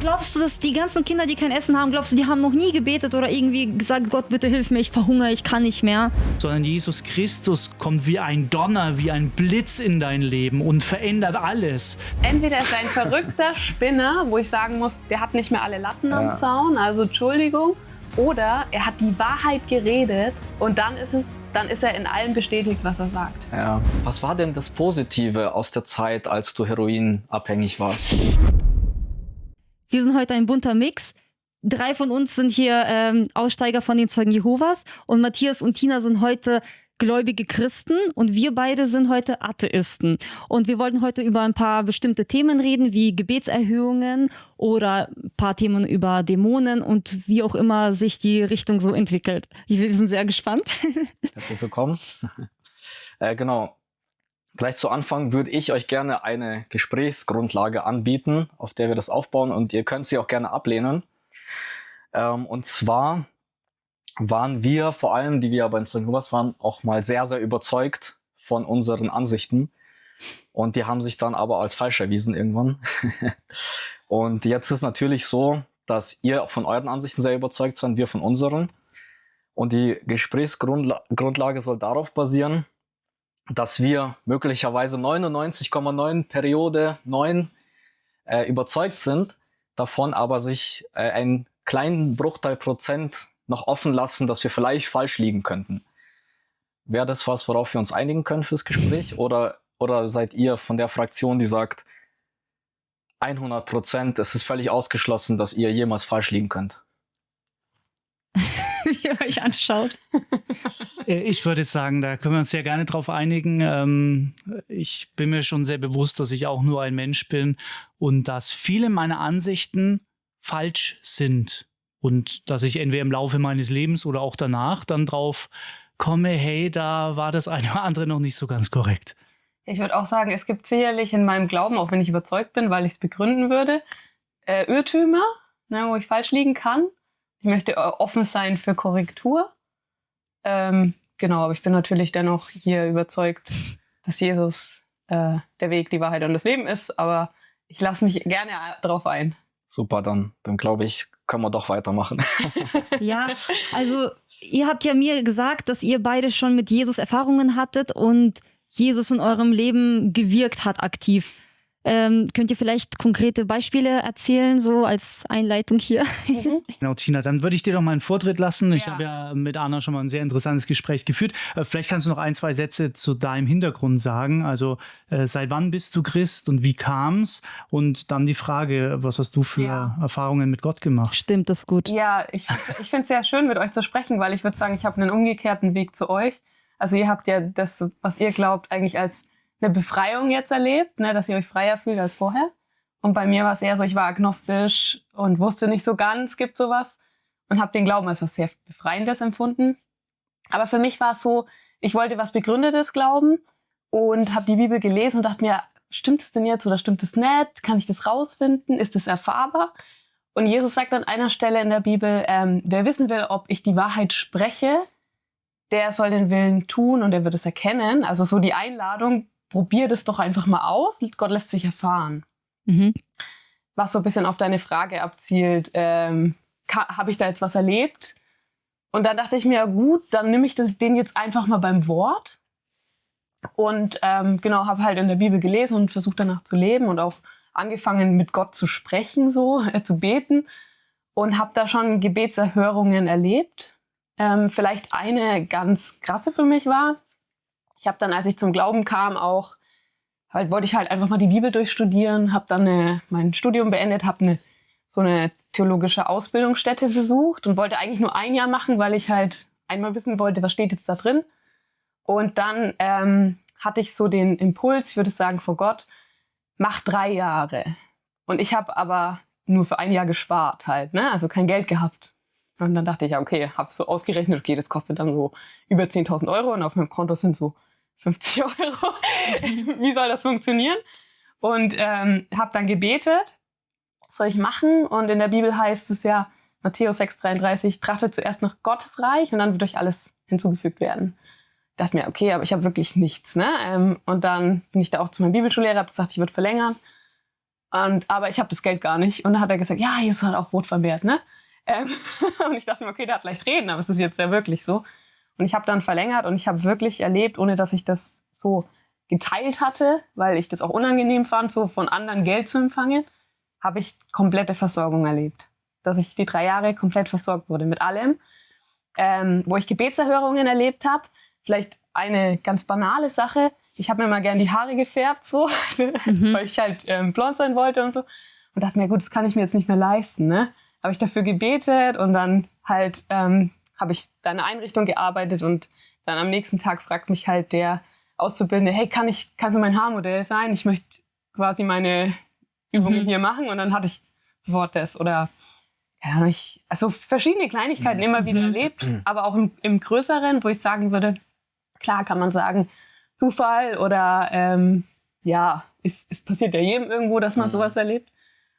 glaubst du, dass die ganzen Kinder, die kein Essen haben, glaubst du, die haben noch nie gebetet oder irgendwie gesagt, Gott, bitte hilf mir, ich verhungere, ich kann nicht mehr? Sondern Jesus Christus kommt wie ein Donner, wie ein Blitz in dein Leben und verändert alles. Entweder ist er ein verrückter Spinner, wo ich sagen muss, der hat nicht mehr alle Latten am Zaun, also Entschuldigung. Oder er hat die Wahrheit geredet und dann ist er in allem bestätigt, was er sagt. Ja. Was war denn das Positive aus der Zeit, als du heroinabhängig warst? Wir sind heute ein bunter Mix. 3 von uns sind hier Aussteiger von den Zeugen Jehovas und Matthias und Tina sind heute gläubige Christen und wir beide sind heute Atheisten. Und wir wollten heute über ein paar bestimmte Themen reden, wie Gebetserhöhungen oder ein paar Themen über Dämonen und wie auch immer sich die Richtung so entwickelt. Wir sind sehr gespannt. Herzlich willkommen. Genau. Gleich zu Anfang würde ich euch gerne eine Gesprächsgrundlage anbieten, auf der wir das aufbauen und ihr könnt sie auch gerne ablehnen. Und zwar waren wir, vor allem die wir beim Zeugen Jehovas waren, auch mal sehr, sehr überzeugt von unseren Ansichten. Und die haben sich dann aber als falsch erwiesen irgendwann. Und jetzt ist natürlich so, dass ihr von euren Ansichten sehr überzeugt seid, wir von unseren. Und die Gesprächsgrundlage soll darauf basieren, dass wir möglicherweise 99,9 Periode 9 überzeugt sind, davon aber sich einen kleinen Bruchteil Prozent noch offen lassen, dass wir vielleicht falsch liegen könnten. Wäre das was, worauf wir uns einigen können fürs Gespräch? Oder seid ihr von der Fraktion, die sagt, 100%, es ist völlig ausgeschlossen, dass ihr jemals falsch liegen könnt? Wie ihr euch anschaut. Ich würde sagen, da können wir uns sehr gerne drauf einigen. Ich bin mir schon sehr bewusst, dass ich auch nur ein Mensch bin und dass viele meiner Ansichten falsch sind. Und dass ich entweder im Laufe meines Lebens oder auch danach dann drauf komme, hey, da war das eine oder andere noch nicht so ganz korrekt. Ich würde auch sagen, es gibt sicherlich in meinem Glauben, auch wenn ich überzeugt bin, weil ich es begründen würde, Irrtümer, wo ich falsch liegen kann. Ich möchte offen sein für Korrektur. Genau, aber ich bin natürlich dennoch hier überzeugt, dass Jesus der Weg, die Wahrheit und das Leben ist. Aber ich lasse mich gerne darauf ein. Super, dann glaube ich, können wir doch weitermachen. Ja, also ihr habt ja mir gesagt, dass ihr beide schon mit Jesus Erfahrungen hattet und Jesus in eurem Leben gewirkt hat aktiv. Könnt ihr vielleicht konkrete Beispiele erzählen, so als Einleitung hier? Genau, Tina, dann würde ich dir doch mal einen Vortritt lassen. Ich habe ja mit Anna schon mal ein sehr interessantes Gespräch geführt. Vielleicht kannst du noch 1, 2 Sätze zu deinem Hintergrund sagen. Also seit wann bist du Christ und wie kam's? Und dann die Frage, was hast du für Erfahrungen mit Gott gemacht? Stimmt, das ist gut. Ja, ich finde es sehr schön, mit euch zu sprechen, weil ich würde sagen, ich habe einen umgekehrten Weg zu euch. Also ihr habt ja das, was ihr glaubt, eigentlich als eine Befreiung jetzt erlebt, ne, dass ihr euch freier fühlt als vorher. Und bei mir war es eher so, ich war agnostisch und wusste nicht so ganz, gibt sowas. Und habe den Glauben als was sehr Befreiendes empfunden. Aber für mich war es so, ich wollte was Begründetes glauben und habe die Bibel gelesen und dachte mir, stimmt es denn jetzt oder stimmt es nicht? Kann ich das rausfinden? Ist es erfahrbar? Und Jesus sagt an einer Stelle in der Bibel, wer wissen will, ob ich die Wahrheit spreche, der soll den Willen tun und er wird es erkennen. Also so die Einladung, probier das doch einfach mal aus. Gott lässt sich erfahren. Mhm. Was so ein bisschen auf deine Frage abzielt, habe ich da jetzt was erlebt? Und dann dachte ich mir, gut, dann nehme ich den jetzt einfach mal beim Wort. Und genau, habe halt in der Bibel gelesen und versucht danach zu leben und auch angefangen mit Gott zu sprechen, zu beten. Und habe da schon Gebetserhörungen erlebt. Vielleicht eine ganz krasse für mich war, ich habe dann, als ich zum Glauben kam, wollte ich halt einfach mal die Bibel durchstudieren, habe dann mein Studium beendet, habe so eine theologische Ausbildungsstätte besucht und wollte eigentlich nur 1 Jahr machen, weil ich halt einmal wissen wollte, was steht jetzt da drin. Und dann hatte ich so den Impuls, ich würde sagen, vor Gott, mach 3 Jahre. Und ich habe aber nur für 1 Jahr gespart halt, ne? Also kein Geld gehabt. Und dann dachte ich, ja, okay, habe so ausgerechnet, okay, das kostet dann so über 10.000 Euro und auf meinem Konto sind so 50 Euro. Wie soll das funktionieren? Und habe dann gebetet, was soll ich machen? Und in der Bibel heißt es ja, Matthäus 6,33, trachtet zuerst nach Gottes Reich und dann wird euch alles hinzugefügt werden. Ich dachte mir, okay, aber ich habe wirklich nichts. Ne? Und dann bin ich da auch zu meinem Bibelschullehrer, habe gesagt, ich würde verlängern. Aber ich habe das Geld gar nicht. Und dann hat er gesagt, ja, hier ist halt auch Brot vermehrt, ne? Und ich dachte mir, okay, der hat leicht reden, aber es ist jetzt ja wirklich so. Und ich habe dann verlängert und ich habe wirklich erlebt, ohne dass ich das so geteilt hatte, weil ich das auch unangenehm fand, so von anderen Geld zu empfangen, habe ich komplette Versorgung erlebt. Dass ich die 3 Jahre komplett versorgt wurde mit allem. Wo ich Gebetserhörungen erlebt habe, vielleicht eine ganz banale Sache. Ich habe mir mal gern die Haare gefärbt, so, weil ich halt blond sein wollte und so. Und dachte mir, gut, das kann ich mir jetzt nicht mehr leisten, ne? Habe ich dafür gebetet und dann halt habe ich da in einer Einrichtung gearbeitet und dann am nächsten Tag fragt mich halt der Auszubildende, hey, kannst du mein Haarmodell sein? Ich möchte quasi meine Übungen hier machen. Und dann hatte ich sofort das. Oder ja, also verschiedene Kleinigkeiten immer wieder erlebt, aber auch im Größeren, wo ich sagen würde, klar kann man sagen, Zufall oder ja, es passiert ja jedem irgendwo, dass man sowas erlebt.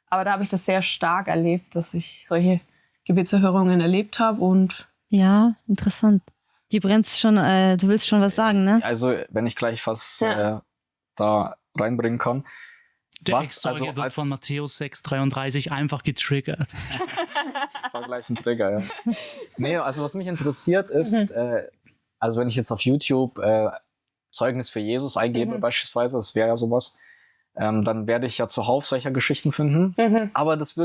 Aber da habe ich das sehr stark erlebt, dass ich solche Gebetserhörungen erlebt habe. Und ja, interessant. Die brennst schon, du willst schon was sagen, ne? Also, wenn ich gleich was da reinbringen kann. Der Ex-Zeuge wird von Matthäus 6,33 einfach getriggert. Das war gleich ein Trigger, ja. Nee, also was mich interessiert ist, also wenn ich jetzt auf YouTube Zeugnis für Jesus eingebe beispielsweise, das wäre ja sowas, dann werde ich ja zuhauf solcher Geschichten finden. Aber es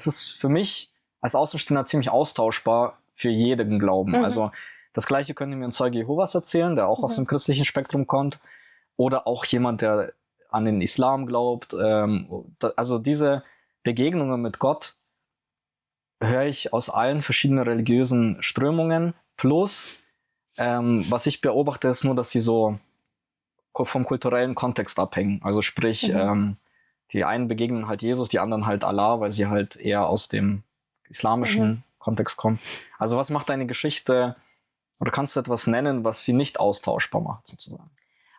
ist für mich als Außenstehender ziemlich austauschbar für jeden Glauben. Also das Gleiche könnte mir ein Zeuge Jehovas erzählen, der auch aus dem christlichen Spektrum kommt. Oder auch jemand, der an den Islam glaubt. Also diese Begegnungen mit Gott höre ich aus allen verschiedenen religiösen Strömungen. Plus, was ich beobachte, ist nur, dass sie so vom kulturellen Kontext abhängen. Also sprich, die einen begegnen halt Jesus, die anderen halt Allah, weil sie halt eher aus dem islamischen Kontext kommen. Also was macht deine Geschichte, oder kannst du etwas nennen, was sie nicht austauschbar macht, sozusagen?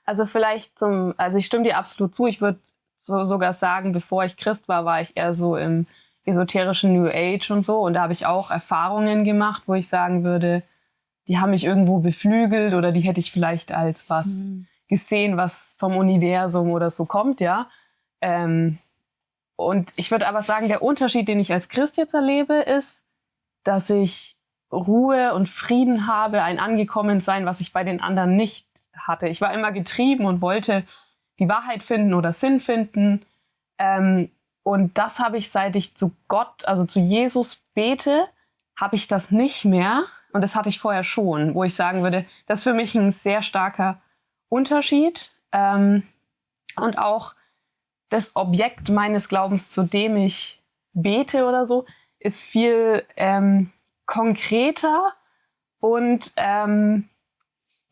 Also also ich stimme dir absolut zu. Ich würde sogar sagen, bevor ich Christ war ich eher so im esoterischen New Age und so. Und da habe ich auch Erfahrungen gemacht, wo ich sagen würde, die haben mich irgendwo beflügelt oder die hätte ich vielleicht als was gesehen, was vom Universum oder so kommt, ja. Und ich würde aber sagen, der Unterschied, den ich als Christ jetzt erlebe, ist, dass ich Ruhe und Frieden habe, ein Angekommensein, was ich bei den anderen nicht hatte. Ich war immer getrieben und wollte die Wahrheit finden oder Sinn finden. Und das habe ich, seit ich zu Gott, also zu Jesus bete, habe ich das nicht mehr. Und das hatte ich vorher schon, wo ich sagen würde, das ist für mich ein sehr starker Unterschied. Und auch das Objekt meines Glaubens, zu dem ich bete oder so, ist viel konkreter. Und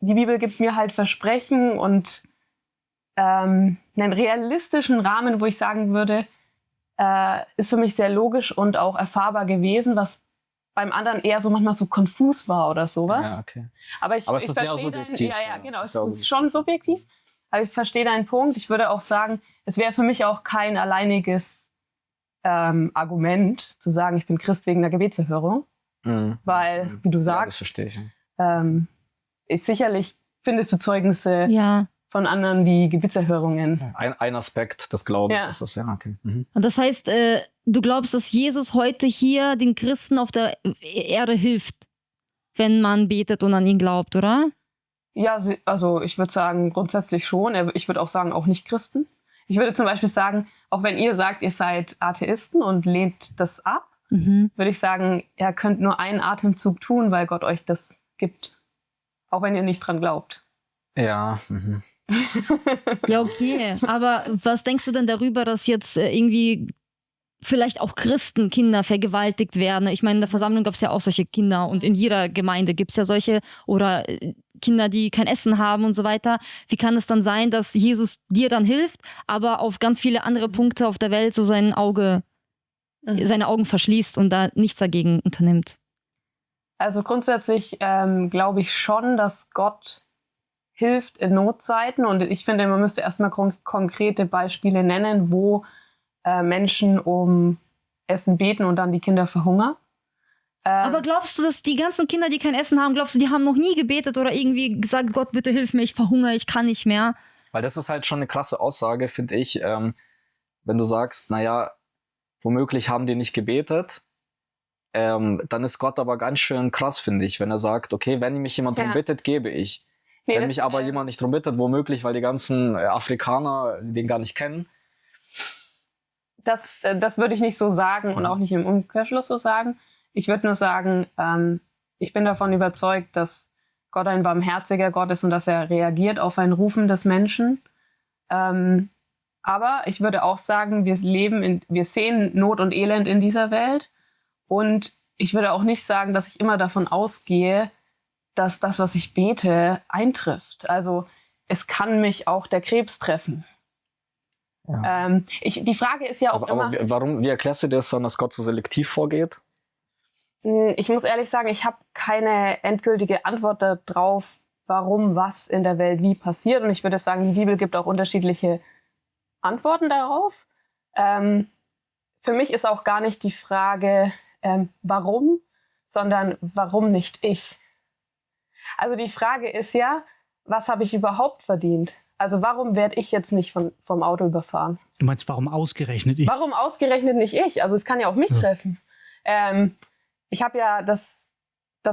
die Bibel gibt mir halt Versprechen und einen realistischen Rahmen, wo ich sagen würde, ist für mich sehr logisch und auch erfahrbar gewesen, was beim anderen eher so manchmal so konfus war oder sowas. Ja, okay. Aber ich es ist verstehe ja subjektiv. ja, genau, es ist schon subjektiv. Aber ich verstehe deinen Punkt. Ich würde auch sagen, es wäre für mich auch kein alleiniges Argument, zu sagen, ich bin Christ wegen der Gebetserhörung. Weil, wie du sagst, das verstehe ich. sicherlich findest du Zeugnisse von anderen, die Gebetserhörungen. Ein Aspekt des Glaubens ist das, ja, okay. Und das heißt, du glaubst, dass Jesus heute hier den Christen auf der Erde hilft, wenn man betet und an ihn glaubt, oder? Ja, also ich würde sagen, grundsätzlich schon. Ich würde auch sagen, auch nicht Christen. Ich würde zum Beispiel sagen, auch wenn ihr sagt, ihr seid Atheisten und lehnt das ab, würde ich sagen, ihr könnt nur einen Atemzug tun, weil Gott euch das gibt. Auch wenn ihr nicht dran glaubt. Ja. Ja, okay. Aber was denkst du denn darüber, dass jetzt irgendwie vielleicht auch Christenkinder vergewaltigt werden? Ich meine, in der Versammlung gab es ja auch solche Kinder und in jeder Gemeinde gibt es ja solche oder Kinder, die kein Essen haben und so weiter. Wie kann es dann sein, dass Jesus dir dann hilft, aber auf ganz viele andere Punkte auf der Welt so seine Augen verschließt und da nichts dagegen unternimmt? Also grundsätzlich glaube ich schon, dass Gott hilft in Notzeiten. Und ich finde, man müsste erstmal konkrete Beispiele nennen, wo Menschen um Essen beten und dann die Kinder verhungern. Aber glaubst du, dass die ganzen Kinder, die kein Essen haben, glaubst du, die haben noch nie gebetet oder irgendwie gesagt, Gott, bitte hilf mir, ich verhungere, ich kann nicht mehr? Weil das ist halt schon eine krasse Aussage, finde ich. wenn du sagst, naja, womöglich haben die nicht gebetet, dann ist Gott aber ganz schön krass, finde ich, wenn er sagt, okay, wenn mich jemand drum bittet, gebe ich. Nee, wenn das, mich aber jemand nicht drum bittet, womöglich, weil die ganzen Afrikaner den gar nicht kennen. Das würde ich nicht so sagen und auch nicht im Umkehrschluss so sagen. Ich würde nur sagen, ich bin davon überzeugt, dass Gott ein barmherziger Gott ist und dass er reagiert auf ein Rufen des Menschen. Aber ich würde auch sagen, wir sehen Not und Elend in dieser Welt. Und ich würde auch nicht sagen, dass ich immer davon ausgehe, dass das, was ich bete, eintrifft. Also es kann mich auch der Krebs treffen. Ja. Die Frage ist ja auch immer... Aber wie erklärst du dir das dann, dass Gott so selektiv vorgeht? Ich muss ehrlich sagen, ich habe keine endgültige Antwort darauf, warum was in der Welt wie passiert. Und ich würde sagen, die Bibel gibt auch unterschiedliche Antworten darauf. Für mich ist auch gar nicht die Frage, warum, sondern warum nicht ich? Also die Frage ist ja, was habe ich überhaupt verdient? Also warum werde ich jetzt nicht vom Auto überfahren? Du meinst, warum ausgerechnet ich? Warum ausgerechnet nicht ich? Also es kann ja auch mich treffen. Ich habe ja das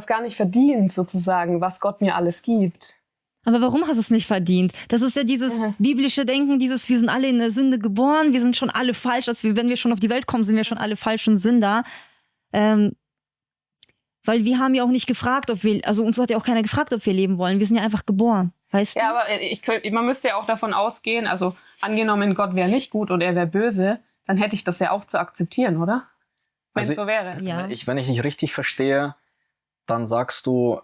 gar nicht verdient, sozusagen, was Gott mir alles gibt. Aber warum hast du es nicht verdient? Das ist ja dieses biblische Denken, wir sind alle in der Sünde geboren, wir sind schon alle falsch, wenn wir schon auf die Welt kommen, sind wir schon alle falschen Sünder. Weil wir haben ja auch nicht gefragt, uns hat ja auch keiner gefragt, ob wir leben wollen. Wir sind ja einfach geboren, weißt du? Ja, aber man müsste ja auch davon ausgehen, also angenommen, Gott wäre nicht gut und er wäre böse, dann hätte ich das ja auch zu akzeptieren, oder? Wenn es so wäre. Ja. Wenn ich nicht richtig verstehe, dann sagst du,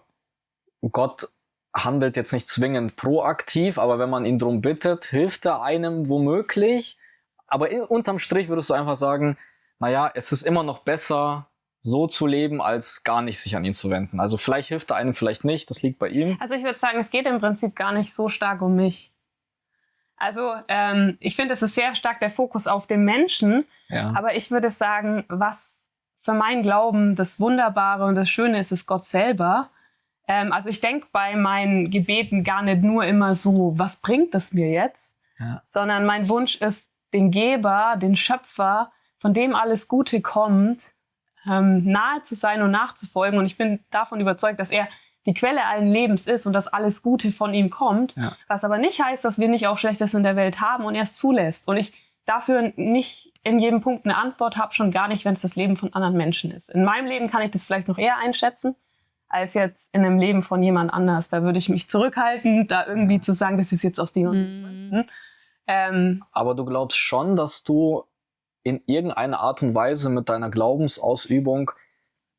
Gott handelt jetzt nicht zwingend proaktiv, aber wenn man ihn drum bittet, hilft er einem womöglich. Aber unterm Strich würdest du einfach sagen, naja, es ist immer noch besser, so zu leben, als gar nicht sich an ihn zu wenden. Also vielleicht hilft er einem, vielleicht nicht, das liegt bei ihm. Also ich würde sagen, es geht im Prinzip gar nicht so stark um mich. Also ich finde, es ist sehr stark der Fokus auf den Menschen, aber ich würde sagen, was für meinen Glauben das Wunderbare und das Schöne ist, ist Gott selber. Also ich denke bei meinen Gebeten gar nicht nur immer so, was bringt das mir jetzt, sondern mein Wunsch ist, den Geber, den Schöpfer, von dem alles Gute kommt, nahe zu sein und nachzufolgen. Und ich bin davon überzeugt, dass er die Quelle allen Lebens ist und dass alles Gute von ihm kommt. Ja. Was aber nicht heißt, dass wir nicht auch Schlechtes in der Welt haben und er es zulässt. Und ich dafür nicht in jedem Punkt eine Antwort habe, schon gar nicht, wenn es das Leben von anderen Menschen ist. In meinem Leben kann ich das vielleicht noch eher einschätzen, als jetzt in einem Leben von jemand anders. Da würde ich mich zurückhalten, da irgendwie zu sagen, das ist jetzt aus den und Aber du glaubst schon, dass du in irgendeiner Art und Weise mit deiner Glaubensausübung,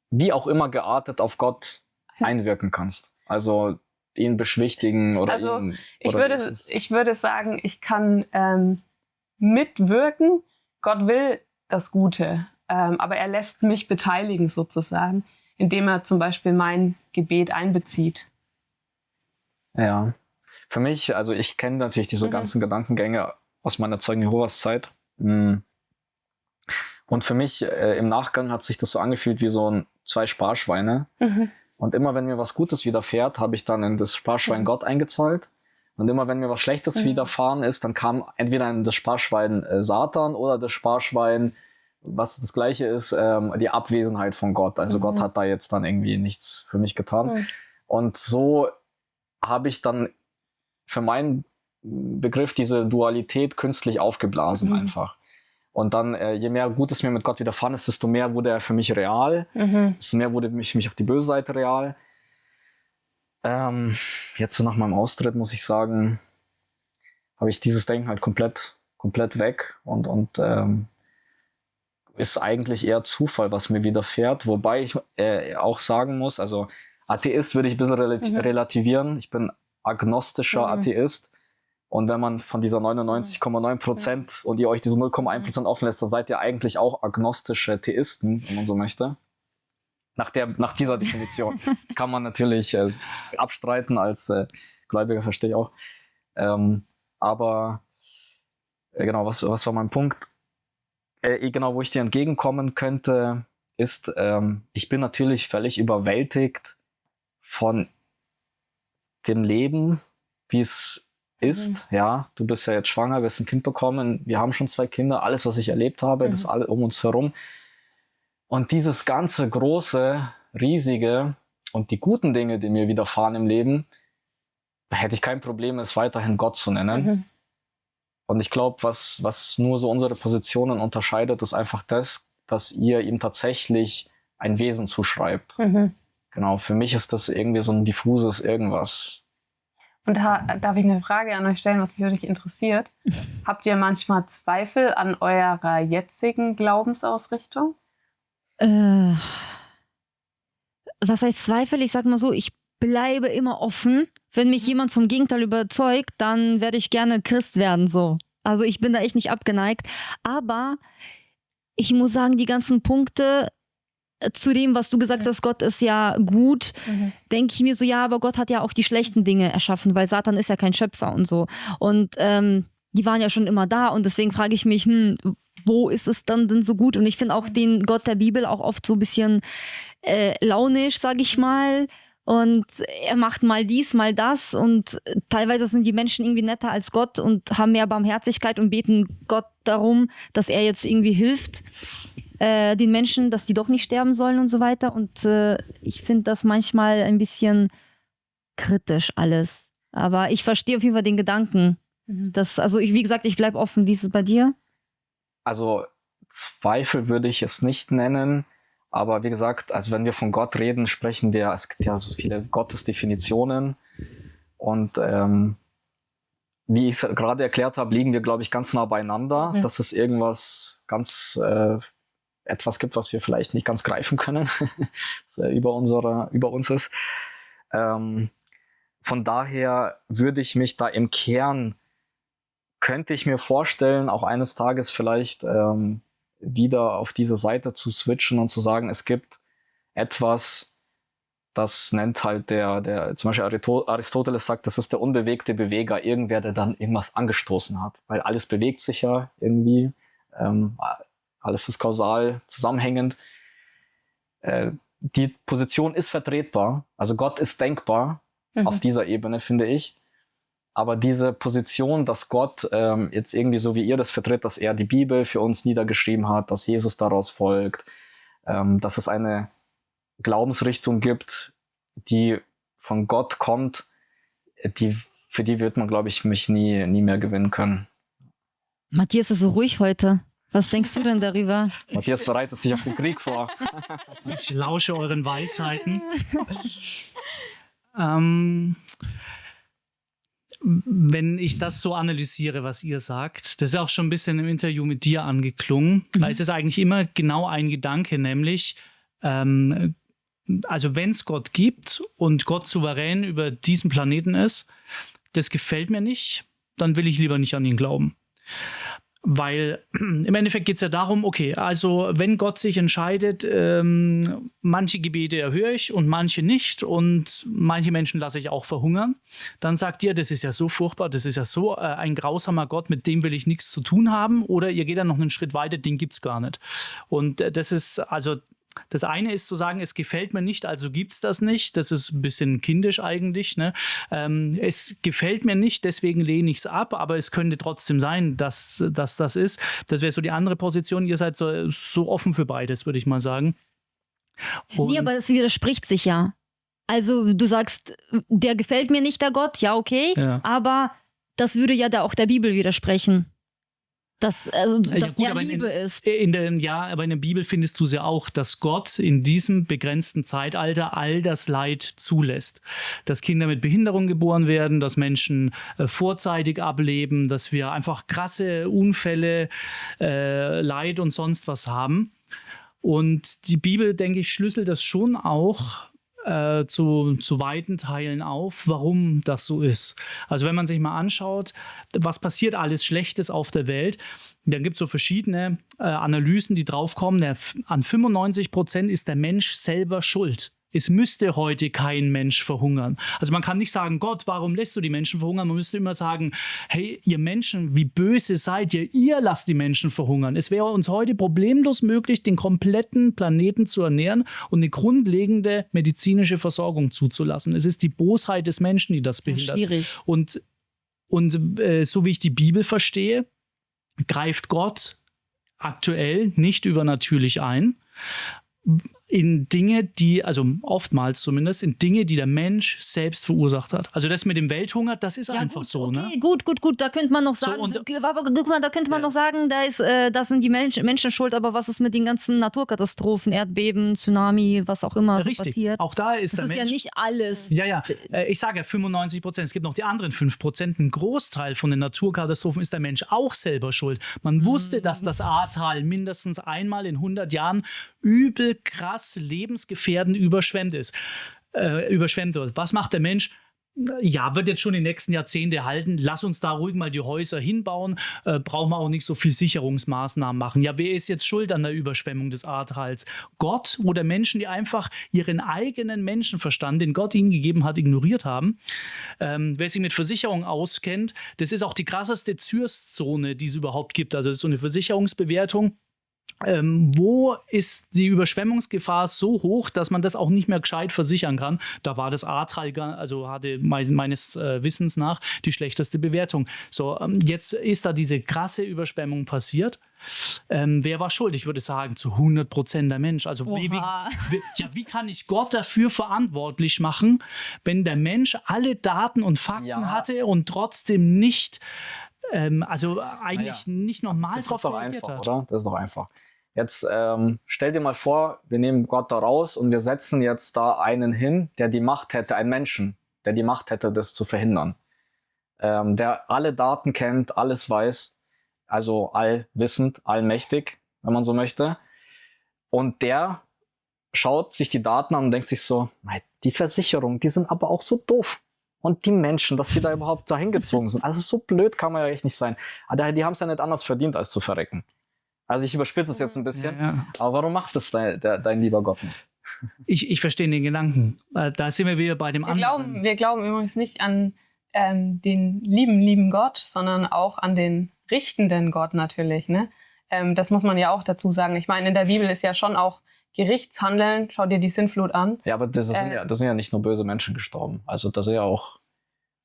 wie auch immer geartet, auf Gott einwirken kannst. Also ihn beschwichtigen oder ihn... Ich würde sagen, ich kann mitwirken. Gott will das Gute, aber er lässt mich beteiligen sozusagen, indem er zum Beispiel mein Gebet einbezieht. Ja, für mich, also ich kenne natürlich diese ganzen Gedankengänge aus meiner Zeugen Jehovas Zeit. Und für mich im Nachgang hat sich das so angefühlt wie so zwei Sparschweine. Und immer wenn mir was Gutes widerfährt, habe ich dann in das Sparschwein Gott eingezahlt. Und immer wenn mir was Schlechtes widerfahren ist, dann kam entweder in das Sparschwein Satan oder das Sparschwein, was das Gleiche ist, die Abwesenheit von Gott. Also Gott hat da jetzt dann irgendwie nichts für mich getan. Und so habe ich dann für meinen Begriff diese Dualität künstlich aufgeblasen einfach. Und dann, je mehr Gutes mir mit Gott widerfahren ist, desto mehr wurde er für mich real, desto mehr wurde für mich auf die böse Seite real. Jetzt so nach meinem Austritt, muss ich sagen, habe ich dieses Denken halt komplett weg und ist eigentlich eher Zufall, was mir widerfährt. Wobei ich auch sagen muss, also Atheist würde ich ein bisschen relativieren. Ich bin agnostischer Atheist. Und wenn man von dieser 99,9% und ihr euch diese 0,1% offen lässt, dann seid ihr eigentlich auch agnostische Theisten, wenn man so möchte. Nach dieser Definition kann man natürlich abstreiten als Gläubiger, verstehe ich auch. Aber genau, was war mein Punkt? Genau, wo ich dir entgegenkommen könnte, ist, ich bin natürlich völlig überwältigt von dem Leben, wie es ist. Ja, du bist ja jetzt schwanger, wirst ein Kind bekommen. Wir haben schon 2 Kinder. Alles, was ich erlebt habe, das alle um uns herum. Und dieses ganze große, riesige und die guten Dinge, die mir widerfahren im Leben, da hätte ich kein Problem, es weiterhin Gott zu nennen. Und ich glaube, was nur so unsere Positionen unterscheidet, ist einfach das, dass ihr ihm tatsächlich ein Wesen zuschreibt. Genau, für mich ist das irgendwie so ein diffuses Irgendwas. Und darf ich eine Frage an euch stellen, was mich wirklich interessiert? Habt ihr manchmal Zweifel an eurer jetzigen Glaubensausrichtung? Was heißt Zweifel? Ich sag mal so, ich bleibe immer offen. Wenn mich jemand vom Gegenteil überzeugt, dann werde ich gerne Christ werden, so. Also ich bin da echt nicht abgeneigt. Aber ich muss sagen, die ganzen Punkte zu dem, was du gesagt hast, Gott ist ja gut, denke ich mir so, ja, aber Gott hat ja auch die schlechten Dinge erschaffen, weil Satan ist ja kein Schöpfer und so. Und die waren ja schon immer da und deswegen frage ich mich, wo ist es dann denn so gut? Und ich finde auch den Gott der Bibel auch oft so ein bisschen launisch, sage ich mal. Und er macht mal dies, mal das und teilweise sind die Menschen irgendwie netter als Gott und haben mehr Barmherzigkeit und beten Gott darum, dass er jetzt irgendwie hilft den Menschen, dass die doch nicht sterben sollen und so weiter. Und ich finde das manchmal ein bisschen kritisch alles. Aber ich verstehe auf jeden Fall den Gedanken. Wie gesagt, ich bleibe offen. Wie ist es bei dir? Also Zweifel würde ich es nicht nennen. Aber wie gesagt, also wenn wir von Gott reden, sprechen wir, es gibt ja so viele Gottesdefinitionen. Und wie ich es gerade erklärt habe, liegen wir, glaube ich, ganz nah beieinander. Dass es irgendwas ganz etwas gibt, was wir vielleicht nicht ganz greifen können, das über uns ist. Von daher würde ich mich da im Kern, könnte ich mir vorstellen, auch eines Tages vielleicht wieder auf diese Seite zu switchen und zu sagen, es gibt etwas, das nennt halt zum Beispiel Aristoteles sagt, das ist der unbewegte Beweger, irgendwer, der dann irgendwas angestoßen hat, weil alles bewegt sich ja irgendwie, alles ist kausal zusammenhängend. Die Position ist vertretbar, also Gott ist denkbar auf dieser Ebene, finde ich. Aber diese Position, dass Gott jetzt irgendwie so wie ihr das vertritt, dass er die Bibel für uns niedergeschrieben hat, dass Jesus daraus folgt, dass es eine Glaubensrichtung gibt, die von Gott kommt, für die wird man, glaube ich, mich nie mehr gewinnen können. Matthias ist so ruhig heute. Was denkst du denn darüber? Matthias bereitet sich auf den Krieg vor. Ich lausche euren Weisheiten. Wenn ich das so analysiere, was ihr sagt, das ist auch schon ein bisschen im Interview mit dir angeklungen, weil es ist eigentlich immer genau ein Gedanke, nämlich, also wenn es Gott gibt und Gott souverän über diesen Planeten ist, das gefällt mir nicht, dann will ich lieber nicht an ihn glauben. Weil im Endeffekt geht es ja darum, okay, also wenn Gott sich entscheidet, manche Gebete erhöre ich und manche nicht und manche Menschen lasse ich auch verhungern, dann sagt ihr, das ist ja so furchtbar, das ist ja so ein grausamer Gott, mit dem will ich nichts zu tun haben, oder ihr geht dann noch einen Schritt weiter, den gibt es gar nicht. Und das ist, also das eine ist zu sagen, es gefällt mir nicht, also gibt es das nicht. Das ist ein bisschen kindisch eigentlich. Ne? Es gefällt mir nicht, deswegen lehne ich es ab, aber es könnte trotzdem sein, dass das ist. Das wäre so die andere Position. Ihr seid so offen für beides, würde ich mal sagen. Nee, aber es widerspricht sich ja. Also du sagst, der gefällt mir nicht, der Gott, ja okay, ja. Aber das würde ja da auch der Bibel widersprechen. Dass gut, ja Liebe ist. Aber in der Bibel findest du es ja auch, dass Gott in diesem begrenzten Zeitalter all das Leid zulässt. Dass Kinder mit Behinderung geboren werden, dass Menschen vorzeitig ableben, dass wir einfach krasse Unfälle, Leid und sonst was haben. Und die Bibel, denke ich, schlüsselt das schon auch zu weiten Teilen auf, warum das so ist. Also wenn man sich mal anschaut, was passiert alles Schlechtes auf der Welt, dann gibt es so verschiedene Analysen, die draufkommen. An 95% ist der Mensch selber schuld. Es müsste heute kein Mensch verhungern. Also man kann nicht sagen, Gott, warum lässt du die Menschen verhungern? Man müsste immer sagen, hey, ihr Menschen, wie böse seid ihr? Ihr lasst die Menschen verhungern. Es wäre uns heute problemlos möglich, den kompletten Planeten zu ernähren und eine grundlegende medizinische Versorgung zuzulassen. Es ist die Bosheit des Menschen, die das behindert. Schwierig. Und Und so wie ich die Bibel verstehe, greift Gott aktuell nicht übernatürlich ein in Dinge, also oftmals zumindest, in Dinge, die der Mensch selbst verursacht hat. Also das mit dem Welthunger, das ist einfach gut, so, okay, ne? Gut. Da könnte man noch So, sagen, und- guck mal, da könnte man noch sagen, das sind die Menschen schuld, aber was ist mit den ganzen Naturkatastrophen, Erdbeben, Tsunami, was auch immer so Richtig. passiert? Auch da ist Das der ist Mensch. ja nicht alles. Ja. Ich sage ja 95%. Es gibt noch die anderen 5%. Ein Großteil von den Naturkatastrophen ist der Mensch auch selber schuld. Man wusste, dass das Ahrtal mindestens einmal in 100 Jahren übel krass lebensgefährdend überschwemmt wird. Was macht der Mensch? Ja, wird jetzt schon die nächsten Jahrzehnte halten. Lass uns da ruhig mal die Häuser hinbauen. Brauchen wir auch nicht so viel Sicherungsmaßnahmen machen. Ja, wer ist jetzt schuld an der Überschwemmung des Ahrtals? Gott oder Menschen, die einfach ihren eigenen Menschenverstand, den Gott ihnen gegeben hat, ignoriert haben? Wer sich mit Versicherung auskennt, das ist auch die krasseste Zürszone, die es überhaupt gibt. Also das ist so eine Versicherungsbewertung. Wo ist die Überschwemmungsgefahr so hoch, dass man das auch nicht mehr gescheit versichern kann? Da war das Ahrtal, also hatte meines Wissens nach die schlechteste Bewertung. So, jetzt ist da diese krasse Überschwemmung passiert. Wer war schuld? Ich würde sagen, zu 100% der Mensch. Also wie kann ich Gott dafür verantwortlich machen, wenn der Mensch alle Daten und Fakten hatte und trotzdem nicht nicht normal Das drauf ist doch reagiert einfach, hat? oder? Das ist doch einfach. Jetzt stell dir mal vor, wir nehmen Gott da raus und wir setzen jetzt da einen hin, der die Macht hätte, einen Menschen, der die Macht hätte, das zu verhindern. Der alle Daten kennt, alles weiß, also allwissend, allmächtig, wenn man so möchte. Und der schaut sich die Daten an und denkt sich so, die Versicherungen, die sind aber auch so doof. Und die Menschen, dass sie da überhaupt dahin gezogen sind. Also so blöd kann man ja echt nicht sein. Aber die haben es ja nicht anders verdient, als zu verrecken. Also ich überspitze es jetzt ein bisschen. Ja. Aber warum macht das dein lieber Gott nicht? Ich verstehe den Gedanken. Da sind wir wieder bei dem anderen. Wir glauben übrigens nicht an den lieben Gott, sondern auch an den richtenden Gott natürlich. Ne? Das muss man ja auch dazu sagen. Ich meine, in der Bibel ist ja schon auch Gerichtshandeln. Schau dir die Sintflut an. Ja, aber das sind ja nicht nur böse Menschen gestorben. Also da sind ja auch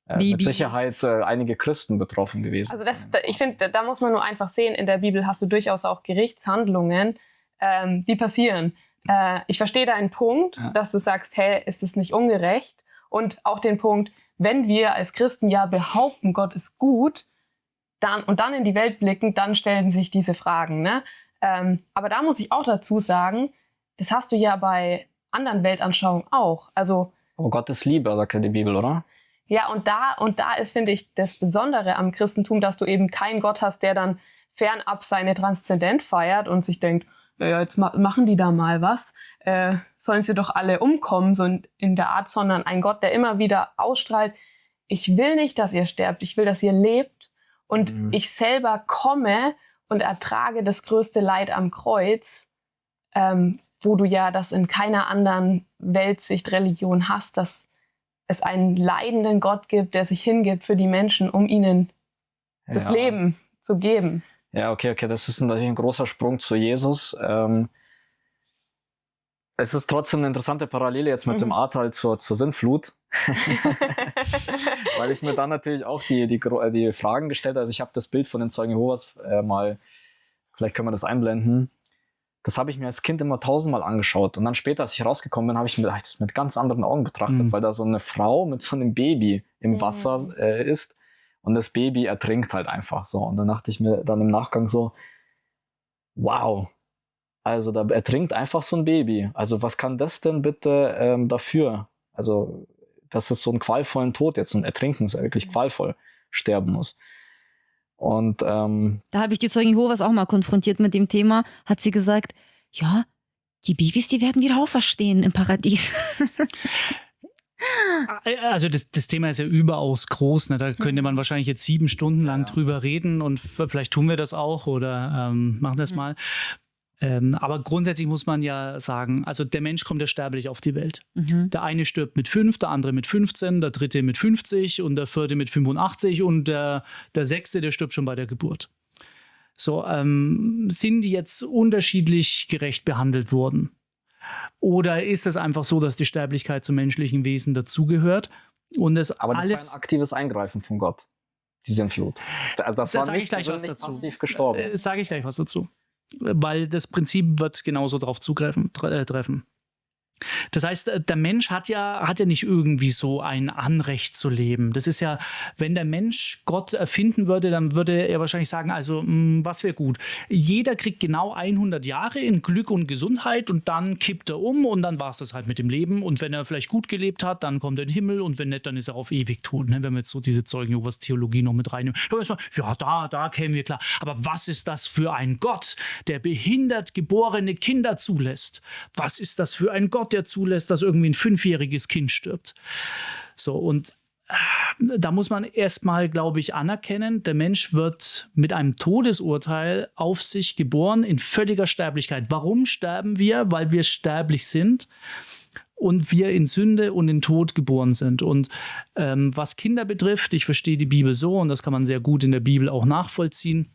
mit Babys. Sicherheit einige Christen betroffen gewesen. Also ich finde, da muss man nur einfach sehen, in der Bibel hast du durchaus auch Gerichtshandlungen, die passieren. Ich verstehe deinen Punkt, dass du sagst, hey, ist es nicht ungerecht? Und auch den Punkt, wenn wir als Christen ja behaupten, Gott ist gut, dann in die Welt blicken, dann stellen sich diese Fragen. Ne? Aber da muss ich auch dazu sagen, das hast du ja bei anderen Weltanschauungen auch. Also, aber Gott ist Liebe, sagt ja die Bibel, oder? ja, und da ist, finde ich, das Besondere am Christentum, dass du eben keinen Gott hast, der dann fernab seine Transzendenz feiert und sich denkt, ja, jetzt machen die da mal was, sollen sie doch alle umkommen, so in der Art, sondern ein Gott, der immer wieder ausstrahlt, ich will nicht, dass ihr sterbt, ich will, dass ihr lebt und ich selber komme und ertrage das größte Leid am Kreuz, wo du ja das in keiner anderen Weltsicht, Religion hast, dass es einen leidenden Gott gibt, der sich hingibt für die Menschen, um ihnen das Leben zu geben. Ja, okay, das ist natürlich ein großer Sprung zu Jesus. Es ist trotzdem eine interessante Parallele jetzt mit dem Ahrtal zur Sintflut. Weil ich mir dann natürlich auch die Fragen gestellt habe. Also ich habe das Bild von den Zeugen Jehovas mal, vielleicht können wir das einblenden. Das habe ich mir als Kind immer 1000-mal angeschaut. Und dann später, als ich rausgekommen bin, habe ich das mit ganz anderen Augen betrachtet, weil da so eine Frau mit so einem Baby im Wasser ist und das Baby ertrinkt halt einfach so. Und dann dachte ich mir dann im Nachgang so, wow, also da ertrinkt einfach so ein Baby. Also was kann das denn bitte dafür? Also, dass es so einen qualvollen Tod jetzt, ein Ertrinken ist ja wirklich qualvoll, sterben muss. Und Da habe ich die Zeugen Jehovas auch mal konfrontiert mit dem Thema. Hat sie gesagt, ja, die Babys, die werden wieder auferstehen im Paradies. Also das Thema ist ja überaus groß. Ne? Da könnte man wahrscheinlich jetzt 7 Stunden lang drüber reden und vielleicht tun wir das auch oder machen das mal. Aber grundsätzlich muss man ja sagen, also der Mensch kommt ja sterblich auf die Welt. Der eine stirbt mit 5, der andere mit 15, der dritte mit 50 und der vierte mit 85 und der sechste, der stirbt schon bei der Geburt. So, sind die jetzt unterschiedlich gerecht behandelt worden? Oder ist es einfach so, dass die Sterblichkeit zum menschlichen Wesen dazugehört? Und aber das war ein aktives Eingreifen von Gott. die Sintflut. Also das war Sag ich nicht gleich was persönlich dazu. passiv gestorben. Sage ich gleich was dazu. Weil das Prinzip wird genauso drauf treffen. Das heißt, der Mensch hat ja nicht irgendwie so ein Anrecht zu leben. Das ist ja, wenn der Mensch Gott erfinden würde, dann würde er wahrscheinlich sagen, also was wäre gut. Jeder kriegt genau 100 Jahre in Glück und Gesundheit und dann kippt er um und dann war es das halt mit dem Leben. Und wenn er vielleicht gut gelebt hat, dann kommt er in den Himmel und wenn nicht, dann ist er auf ewig tot. Ne? Wenn wir jetzt so diese Zeugen Jehovas Theologie noch mit reinnehmen. Ja, da kämen wir klar. Aber was ist das für ein Gott, der behindert geborene Kinder zulässt? Was ist das für ein Gott, der zulässt, dass irgendwie ein 5-jähriges Kind stirbt? So, und da muss man erstmal, glaube ich, anerkennen, der Mensch wird mit einem Todesurteil auf sich geboren in völliger Sterblichkeit. Warum sterben wir? Weil wir sterblich sind und wir in Sünde und in Tod geboren sind. Und was Kinder betrifft, ich verstehe die Bibel so, und das kann man sehr gut in der Bibel auch nachvollziehen,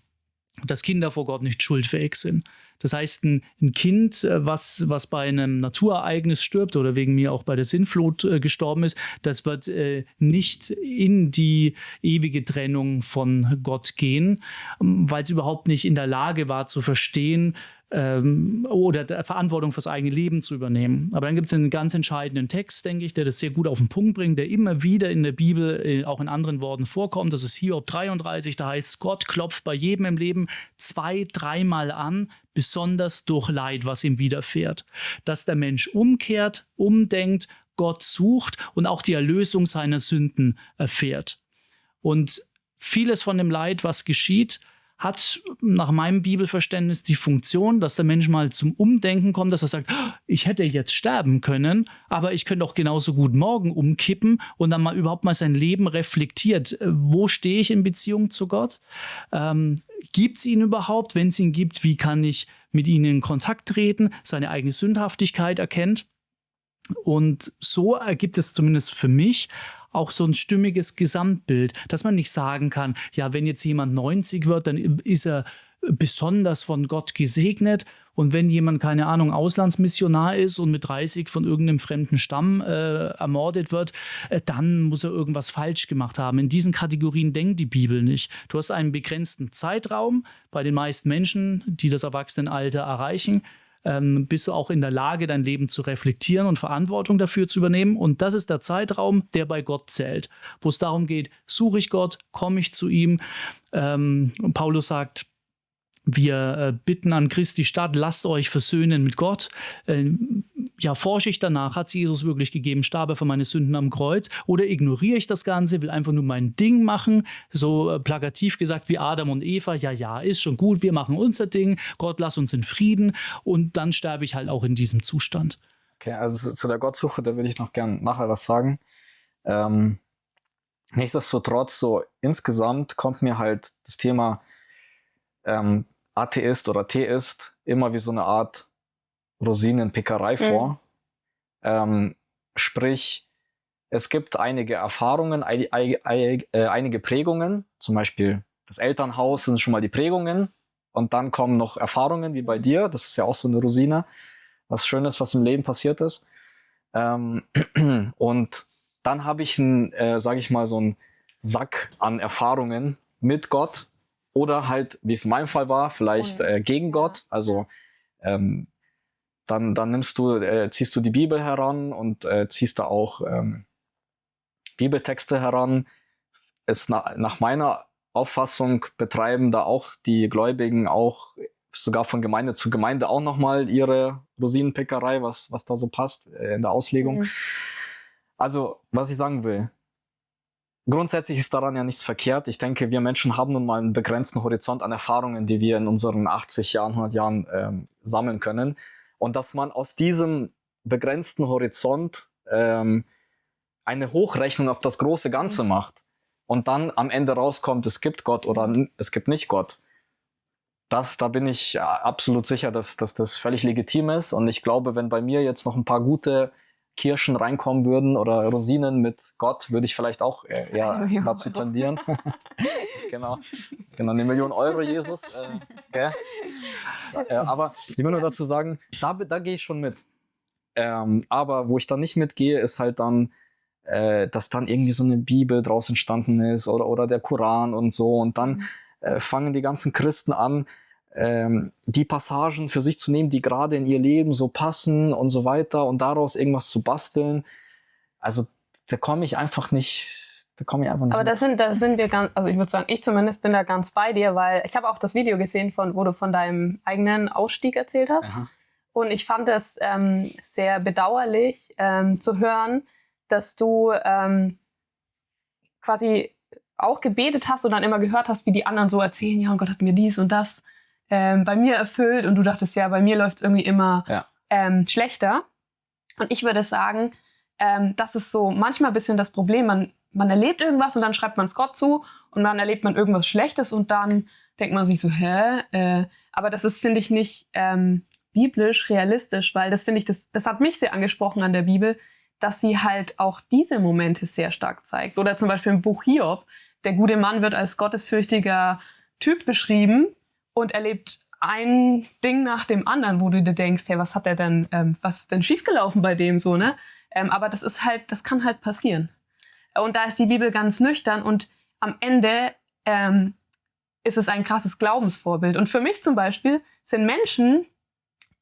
dass Kinder vor Gott nicht schuldfähig sind. Das heißt, ein Kind, was bei einem Naturereignis stirbt oder wegen mir auch bei der Sintflut gestorben ist, das wird nicht in die ewige Trennung von Gott gehen, weil es überhaupt nicht in der Lage war zu verstehen, oder Verantwortung fürs eigene Leben zu übernehmen. Aber dann gibt es einen ganz entscheidenden Text, denke ich, der das sehr gut auf den Punkt bringt, der immer wieder in der Bibel, auch in anderen Worten vorkommt. Das ist Hiob 33, da heißt es, Gott klopft bei jedem im Leben 2-3 Mal an, besonders durch Leid, was ihm widerfährt. Dass der Mensch umkehrt, umdenkt, Gott sucht und auch die Erlösung seiner Sünden erfährt. Und vieles von dem Leid, was geschieht, hat nach meinem Bibelverständnis die Funktion, dass der Mensch mal zum Umdenken kommt, dass er sagt, ich hätte jetzt sterben können, aber ich könnte auch genauso gut morgen umkippen und dann mal überhaupt mal sein Leben reflektiert. Wo stehe ich in Beziehung zu Gott? Gibt es ihn überhaupt? Wenn es ihn gibt, wie kann ich mit ihm in Kontakt treten? Seine eigene Sündhaftigkeit erkennt. Und so ergibt es zumindest für mich auch so ein stimmiges Gesamtbild, dass man nicht sagen kann, ja, wenn jetzt jemand 90 wird, dann ist er besonders von Gott gesegnet. Und wenn jemand, keine Ahnung, Auslandsmissionar ist und mit 30 von irgendeinem fremden Stamm ermordet wird, dann muss er irgendwas falsch gemacht haben. In diesen Kategorien denkt die Bibel nicht. Du hast einen begrenzten Zeitraum bei den meisten Menschen, die das Erwachsenenalter erreichen, bist du auch in der Lage, dein Leben zu reflektieren und Verantwortung dafür zu übernehmen. Und das ist der Zeitraum, der bei Gott zählt, wo es darum geht, suche ich Gott, komme ich zu ihm. Paulus sagt, wir bitten an Christi statt, lasst euch versöhnen mit Gott. Ja, forsche ich danach, hat es Jesus wirklich gegeben, starb er für meine Sünden am Kreuz? Oder ignoriere ich das Ganze, will einfach nur mein Ding machen, so plakativ gesagt wie Adam und Eva, ja, ist schon gut, wir machen unser Ding, Gott lass uns in Frieden und dann sterbe ich halt auch in diesem Zustand. Okay, also zu der Gottsuche, da will ich noch gern nachher was sagen. Nichtsdestotrotz, so insgesamt kommt mir halt das Thema Atheist oder Theist immer wie so eine Art Rosinenpickerei vor. Sprich, es gibt einige Erfahrungen, einige Prägungen, zum Beispiel das Elternhaus sind schon mal die Prägungen und dann kommen noch Erfahrungen wie bei dir, das ist ja auch so eine Rosine, was Schönes, was im Leben passiert ist. Und dann habe ich sage ich mal, so einen Sack an Erfahrungen mit Gott oder halt, wie es in meinem Fall war, vielleicht gegen Gott. Also dann ziehst du die Bibel heran und ziehst da auch Bibeltexte heran. Nach meiner Auffassung betreiben da auch die Gläubigen auch sogar von Gemeinde zu Gemeinde auch nochmal ihre Rosinenpickerei, was da so passt in der Auslegung. Also, was ich sagen will, grundsätzlich ist daran ja nichts verkehrt. Ich denke, wir Menschen haben nun mal einen begrenzten Horizont an Erfahrungen, die wir in unseren 80 Jahren, 100 Jahren sammeln können. Und dass man aus diesem begrenzten Horizont eine Hochrechnung auf das große Ganze macht und dann am Ende rauskommt, es gibt Gott oder es gibt nicht Gott. Da bin ich absolut sicher, dass das völlig legitim ist. Und ich glaube, wenn bei mir jetzt noch ein paar gute Kirschen reinkommen würden oder Rosinen mit Gott, würde ich vielleicht auch eher dazu tendieren. Genau, 1 Million Euro, Jesus. Okay. Aber ich will nur dazu sagen, da gehe ich schon mit. Aber wo ich dann nicht mitgehe, ist halt dann dass dann irgendwie so eine Bibel draus entstanden ist oder der Koran und so. Und dann fangen die ganzen Christen an, die Passagen für sich zu nehmen, die gerade in ihr Leben so passen und so weiter und daraus irgendwas zu basteln. Also da komme ich einfach nicht. Aber da sind wir ganz, also ich würde sagen, ich zumindest bin da ganz bei dir, weil ich habe auch das Video gesehen, wo du von deinem eigenen Ausstieg erzählt hast. Aha. Und ich fand es sehr bedauerlich zu hören, dass du quasi auch gebetet hast und dann immer gehört hast, wie die anderen so erzählen, ja, und Gott hat mir dies und das bei mir erfüllt und du dachtest, ja, bei mir läuft es irgendwie immer schlechter. Und ich würde sagen, das ist so manchmal ein bisschen das Problem, man erlebt irgendwas und dann schreibt man es Gott zu und dann erlebt man irgendwas Schlechtes und dann denkt man sich so, aber das ist, finde ich, nicht biblisch, realistisch, weil das, finde ich, das hat mich sehr angesprochen an der Bibel, dass sie halt auch diese Momente sehr stark zeigt. Oder zum Beispiel im Buch Hiob, der gute Mann wird als gottesfürchtiger Typ beschrieben und erlebt ein Ding nach dem anderen, wo du dir denkst, hey, was hat der denn, was ist denn schiefgelaufen bei dem so, ne? Aber das kann halt passieren. Und da ist die Bibel ganz nüchtern und am Ende ist es ein krasses Glaubensvorbild. Und für mich zum Beispiel sind Menschen,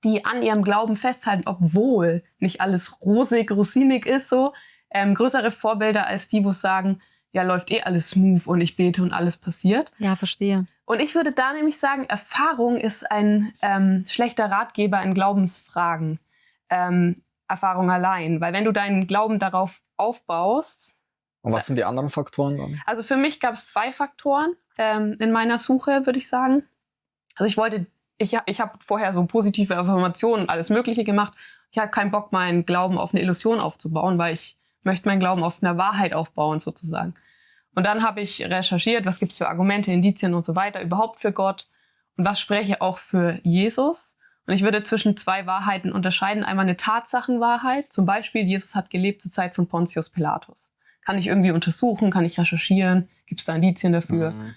die an ihrem Glauben festhalten, obwohl nicht alles rosig, rosinig ist, so größere Vorbilder als die, wo sagen, ja, läuft alles smooth und ich bete und alles passiert. Ja, verstehe. Und ich würde da nämlich sagen, Erfahrung ist ein schlechter Ratgeber in Glaubensfragen. Erfahrung allein. Weil wenn du deinen Glauben darauf aufbaust. Und was sind die anderen Faktoren dann? Also für mich gab es 2 Faktoren in meiner Suche, würde ich sagen. Also ich habe vorher so positive Affirmationen und alles Mögliche gemacht. Ich habe keinen Bock, meinen Glauben auf eine Illusion aufzubauen, weil ich möchte meinen Glauben auf einer Wahrheit aufbauen sozusagen. Und dann habe ich recherchiert, was gibt es für Argumente, Indizien und so weiter überhaupt für Gott und was spreche auch für Jesus. Und ich würde zwischen 2 Wahrheiten unterscheiden. Einmal eine Tatsachenwahrheit, zum Beispiel Jesus hat gelebt zur Zeit von Pontius Pilatus. Kann ich irgendwie untersuchen, kann ich recherchieren, gibt es da Indizien dafür?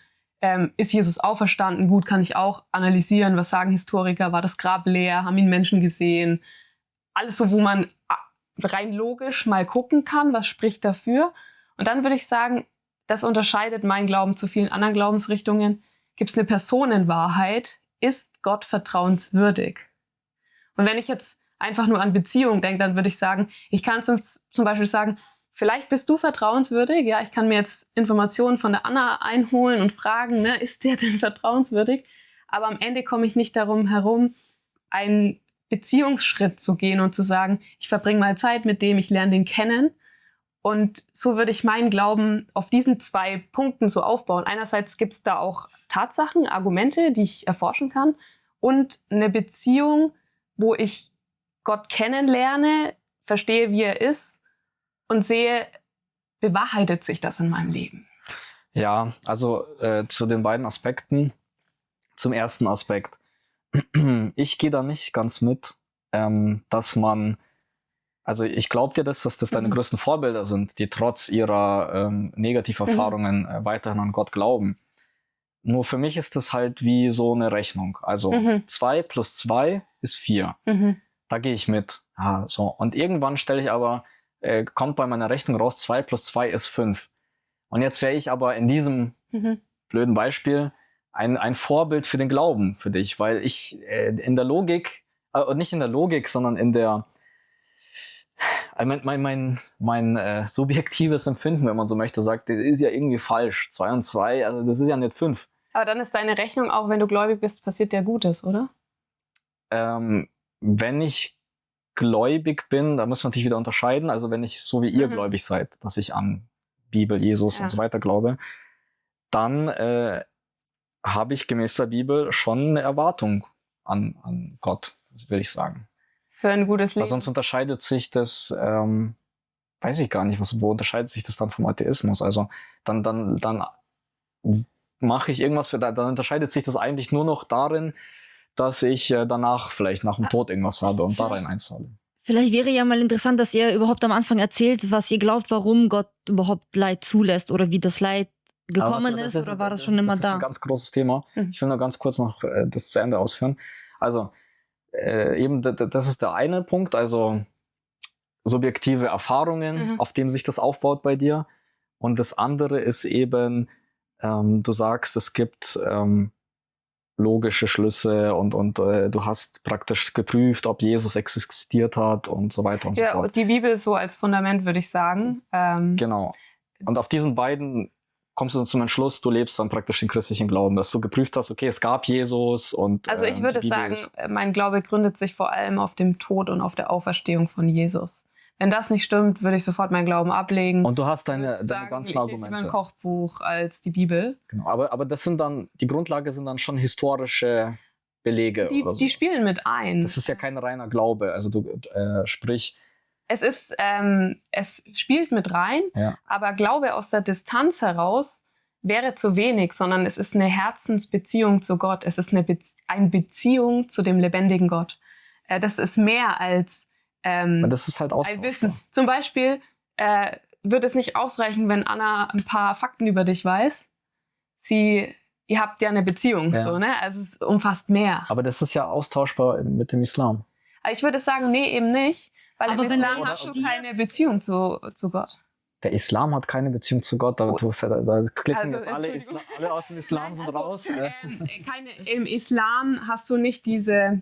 Ist Jesus auferstanden? Gut, kann ich auch analysieren, was sagen Historiker, war das Grab leer, haben ihn Menschen gesehen? Alles so, wo man rein logisch mal gucken kann, was spricht dafür. Und dann würde ich sagen, das unterscheidet meinen Glauben zu vielen anderen Glaubensrichtungen. Gibt es eine Personenwahrheit? Ist Gott vertrauenswürdig? Und wenn ich jetzt einfach nur an Beziehungen denke, dann würde ich sagen, ich kann zum Beispiel sagen, vielleicht bist du vertrauenswürdig. Ja, ich kann mir jetzt Informationen von der Anna einholen und fragen, ne, ist der denn vertrauenswürdig? Aber am Ende komme ich nicht darum herum, einen Beziehungsschritt zu gehen und zu sagen, ich verbringe mal Zeit mit dem, ich lerne den kennen. Und so würde ich meinen Glauben auf diesen 2 Punkten so aufbauen. Einerseits gibt es da auch Tatsachen, Argumente, die ich erforschen kann und eine Beziehung, wo ich Gott kennenlerne, verstehe, wie er ist und sehe, bewahrheitet sich das in meinem Leben. Ja, also zu den beiden Aspekten. Zum ersten Aspekt. Ich gehe da nicht ganz mit, dass man, also ich glaube dir, dass das deine größten Vorbilder sind, die trotz ihrer Negativerfahrungen weiterhin an Gott glauben. Nur für mich ist das halt wie so eine Rechnung. Also 2 plus 2 ist 4. Da gehe ich mit. So. Und irgendwann stelle ich aber, kommt bei meiner Rechnung raus, 2 plus 2 ist 5. Und jetzt wäre ich aber in diesem blöden Beispiel ein Vorbild für den Glauben für dich, weil ich in der Logik, nicht in der Logik, sondern in der mein subjektives Empfinden, wenn man so möchte, sagt, das ist ja irgendwie falsch. 2 und 2, also das ist ja nicht 5. Aber dann ist deine Rechnung auch, wenn du gläubig bist, passiert dir Gutes, oder? Wenn ich gläubig bin, da muss man natürlich wieder unterscheiden, also wenn ich so wie ihr gläubig seid, dass ich an Bibel, Jesus und so weiter glaube, dann habe ich gemäß der Bibel schon eine Erwartung an Gott, will ich sagen. Für ein gutes Leben. Weil sonst unterscheidet sich das, weiß ich gar nicht, wo unterscheidet sich das dann vom Atheismus? Also dann mache ich irgendwas dann unterscheidet sich das eigentlich nur noch darin, dass ich danach vielleicht nach dem Tod irgendwas habe und da rein einzahle. Vielleicht wäre ja mal interessant, dass ihr überhaupt am Anfang erzählt, was ihr glaubt, warum Gott überhaupt Leid zulässt oder wie das Leid gekommen ist, oder war das schon immer da? Das ist ein ganz großes Thema. Ich will nur ganz kurz noch das zu Ende ausführen. Also eben, das ist der eine Punkt. Also subjektive Erfahrungen, auf dem sich das aufbaut bei dir. Und das andere ist eben, du sagst, es gibt logische Schlüsse und du hast praktisch geprüft, ob Jesus existiert hat und so weiter und so Ja, fort. und die Bibel so als Fundament, würde ich sagen. Genau. Und auf diesen beiden kommst du zum Entschluss, du lebst dann praktisch den christlichen Glauben, dass du geprüft hast, okay, es gab Jesus und Also ich würde die Bibel sagen, ist- mein Glaube gründet sich vor allem auf dem Tod und auf der Auferstehung von Jesus. Wenn das nicht stimmt, würde ich sofort meinen Glauben ablegen. Und du hast Würde deine sagen, ganzen ich lese lieber ein Argumente. Kochbuch als die Bibel. Genau. Aber das sind dann, die Grundlage sind dann schon historische Belege oder so. Die spielen mit ein. Das ist ja kein reiner Glaube. Also sprich, Es spielt mit rein, ja. aber Glaube aus der Distanz heraus wäre zu wenig, sondern es ist eine Herzensbeziehung zu Gott. Es ist eine Beziehung zu dem lebendigen Gott. Das ist mehr als Das ist halt ein austauschbar. Wissen. Zum Beispiel wird es nicht ausreichen, wenn Anna ein paar Fakten über dich weiß. Ihr habt ja eine Beziehung, Ja. so, ne? Also es umfasst mehr. Aber das ist ja austauschbar mit dem Islam. Aber ich würde sagen, nee, eben nicht, weil Aber im wenn Islam wir hast du jetzt keine Beziehung zu Gott. Der Islam hat keine Beziehung zu Gott. Da klicken Also, jetzt alle, Entschuldigung. alle aus dem Islam sind Also, raus. Im Islam hast du nicht diese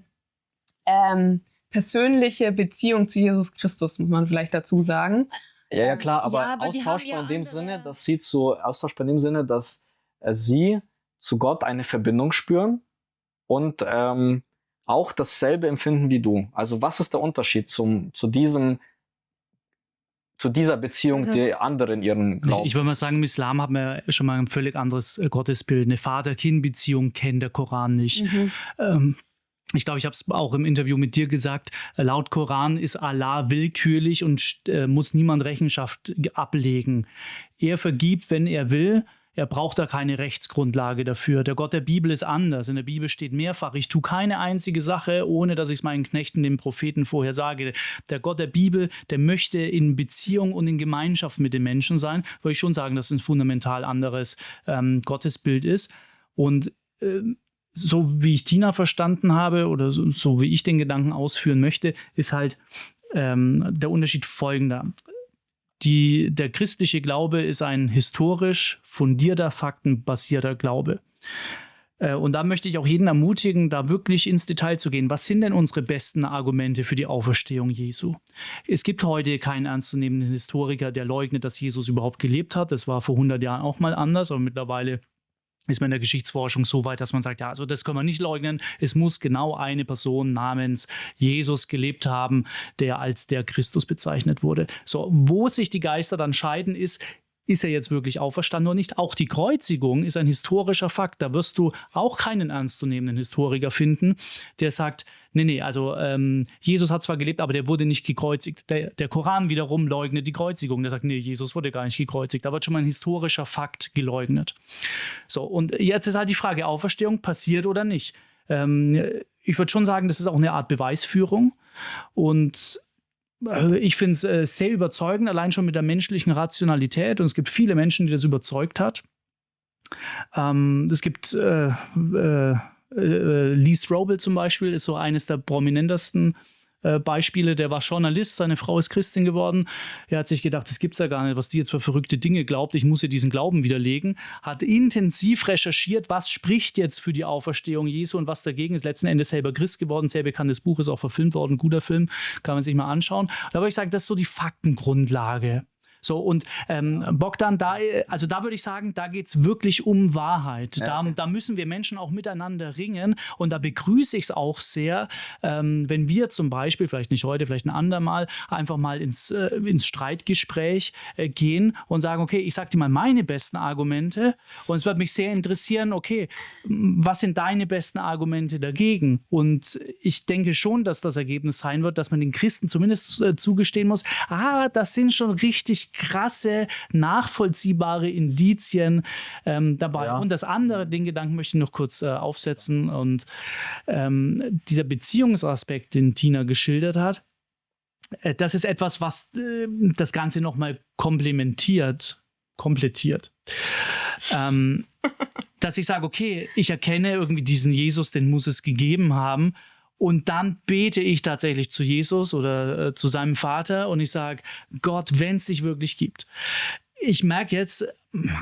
persönliche Beziehung zu Jesus Christus, muss man vielleicht dazu sagen. Ja, klar, aber, ja, aber die haben austauschbar ja in dem andere- Sinne, austauschbar in dem Sinne, dass sie zu Gott eine Verbindung spüren und auch dasselbe empfinden wie du. Also was ist der Unterschied zu dieser Beziehung, die anderen ihren Glauben? Ich würde mal sagen, im Islam haben wir schon mal ein völlig anderes Gottesbild. Eine Vater-Kind-Beziehung kennt der Koran nicht. Ich glaube, ich habe es auch im Interview mit dir gesagt, laut Koran ist Allah willkürlich und muss niemand Rechenschaft ablegen. Er vergibt, wenn er will. Er braucht da keine Rechtsgrundlage dafür. Der Gott der Bibel ist anders. In der Bibel steht mehrfach, ich tue keine einzige Sache, ohne dass ich es meinen Knechten, den Propheten vorher sage. Der Gott der Bibel, der möchte in Beziehung und in Gemeinschaft mit den Menschen sein. Würde ich schon sagen, dass es ein fundamental anderes Gottesbild ist. Und so wie ich Tina verstanden habe oder so wie ich den Gedanken ausführen möchte, ist halt der Unterschied folgender. Der christliche Glaube ist ein historisch fundierter, faktenbasierter Glaube. Und da möchte ich auch jeden ermutigen, da wirklich ins Detail zu gehen. Was sind denn unsere besten Argumente für die Auferstehung Jesu? Es gibt heute keinen ernstzunehmenden Historiker, der leugnet, dass Jesus überhaupt gelebt hat. Das war vor 100 Jahren auch mal anders, aber mittlerweile ist man in der Geschichtsforschung so weit, dass man sagt, ja, also das können wir nicht leugnen. Es muss genau eine Person namens Jesus gelebt haben, der als der Christus bezeichnet wurde. So, wo sich die Geister dann scheiden, ist er jetzt wirklich auferstanden oder nicht? Auch die Kreuzigung ist ein historischer Fakt. Da wirst du auch keinen ernstzunehmenden Historiker finden, der sagt, nee, also Jesus hat zwar gelebt, aber der wurde nicht gekreuzigt. Der Koran wiederum leugnet die Kreuzigung. Der sagt, nee, Jesus wurde gar nicht gekreuzigt. Da wird schon mal ein historischer Fakt geleugnet. So, und jetzt ist halt die Frage, Auferstehung passiert oder nicht? Ich würde schon sagen, das ist auch eine Art Beweisführung. Und ich finde es sehr überzeugend, allein schon mit der menschlichen Rationalität. Und es gibt viele Menschen, die das überzeugt hat. Es gibt Lee Strobel zum Beispiel, ist so eines der prominentesten Beispiele. Der war Journalist, seine Frau ist Christin geworden. Er hat sich gedacht, das gibt's ja gar nicht, was die jetzt für verrückte Dinge glaubt. Ich muss ihr diesen Glauben widerlegen. Hat intensiv recherchiert, was spricht jetzt für die Auferstehung Jesu und was dagegen ist. Letzten Endes selber Christ geworden. Sehr bekanntes Buch, ist auch verfilmt worden. Guter Film, kann man sich mal anschauen. Da würde ich sagen, das ist so die Faktengrundlage. So, und Bogdan, da würde ich sagen, da geht es wirklich um Wahrheit. Ja, okay. Da müssen wir Menschen auch miteinander ringen. Und da begrüße ich es auch sehr, wenn wir zum Beispiel, vielleicht nicht heute, vielleicht ein andermal, einfach mal ins Streitgespräch gehen und sagen, okay, ich sage dir mal meine besten Argumente. Und es würde mich sehr interessieren, okay, was sind deine besten Argumente dagegen? Und ich denke schon, dass das Ergebnis sein wird, dass man den Christen zumindest zugestehen muss, das sind schon richtig krasse, nachvollziehbare Indizien dabei. Ja. Und das andere, den Gedanken möchte ich noch kurz aufsetzen. Und dieser Beziehungsaspekt, den Tina geschildert hat, das ist etwas, was das Ganze nochmal komplettiert. Dass ich sage, okay, ich erkenne irgendwie diesen Jesus, den muss es gegeben haben. Und dann bete ich tatsächlich zu Jesus oder zu seinem Vater und ich sage, Gott, wenn es dich wirklich gibt. Ich merke jetzt,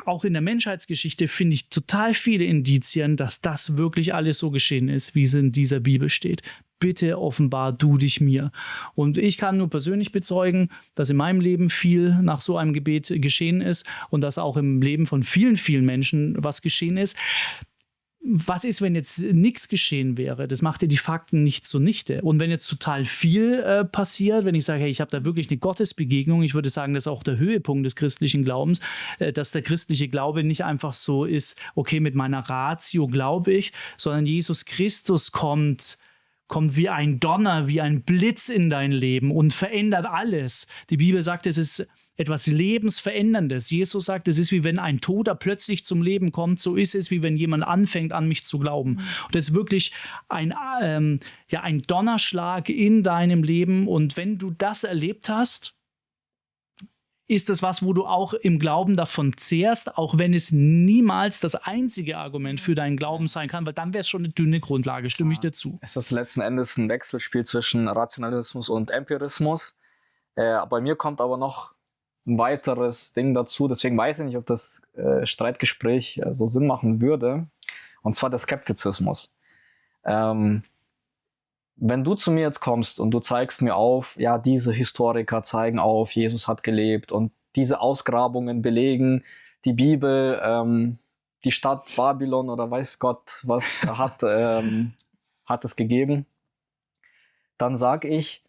auch in der Menschheitsgeschichte finde ich total viele Indizien, dass das wirklich alles so geschehen ist, wie es in dieser Bibel steht. Bitte offenbar du dich mir. Und ich kann nur persönlich bezeugen, dass in meinem Leben viel nach so einem Gebet geschehen ist und dass auch im Leben von vielen, vielen Menschen was geschehen ist. Was ist, wenn jetzt nichts geschehen wäre? Das macht ja die Fakten nicht zunichte. Und wenn jetzt total viel passiert, wenn ich sage, hey, ich habe da wirklich eine Gottesbegegnung, ich würde sagen, das ist auch der Höhepunkt des christlichen Glaubens, dass der christliche Glaube nicht einfach so ist, okay, mit meiner Ratio glaube ich, sondern Jesus Christus kommt wie ein Donner, wie ein Blitz in dein Leben und verändert alles. Die Bibel sagt, es ist etwas Lebensveränderndes. Jesus sagt, es ist wie wenn ein Toter plötzlich zum Leben kommt. So ist es, wie wenn jemand anfängt, an mich zu glauben. Und das ist wirklich ein Donnerschlag in deinem Leben. Und wenn du das erlebt hast, ist das was, wo du auch im Glauben davon zehrst, auch wenn es niemals das einzige Argument für deinen Glauben sein kann, weil dann wäre es schon eine dünne Grundlage, stimme ich dazu. Es ist letzten Endes ein Wechselspiel zwischen Rationalismus und Empirismus. Bei mir kommt aber noch ein weiteres Ding dazu, deswegen weiß ich nicht, ob das Streitgespräch so Sinn machen würde, und zwar der Skeptizismus. Wenn du zu mir jetzt kommst und du zeigst mir auf, ja, diese Historiker zeigen auf, Jesus hat gelebt und diese Ausgrabungen belegen, die Bibel, die Stadt Babylon oder weiß Gott was hat es gegeben, dann sage ich,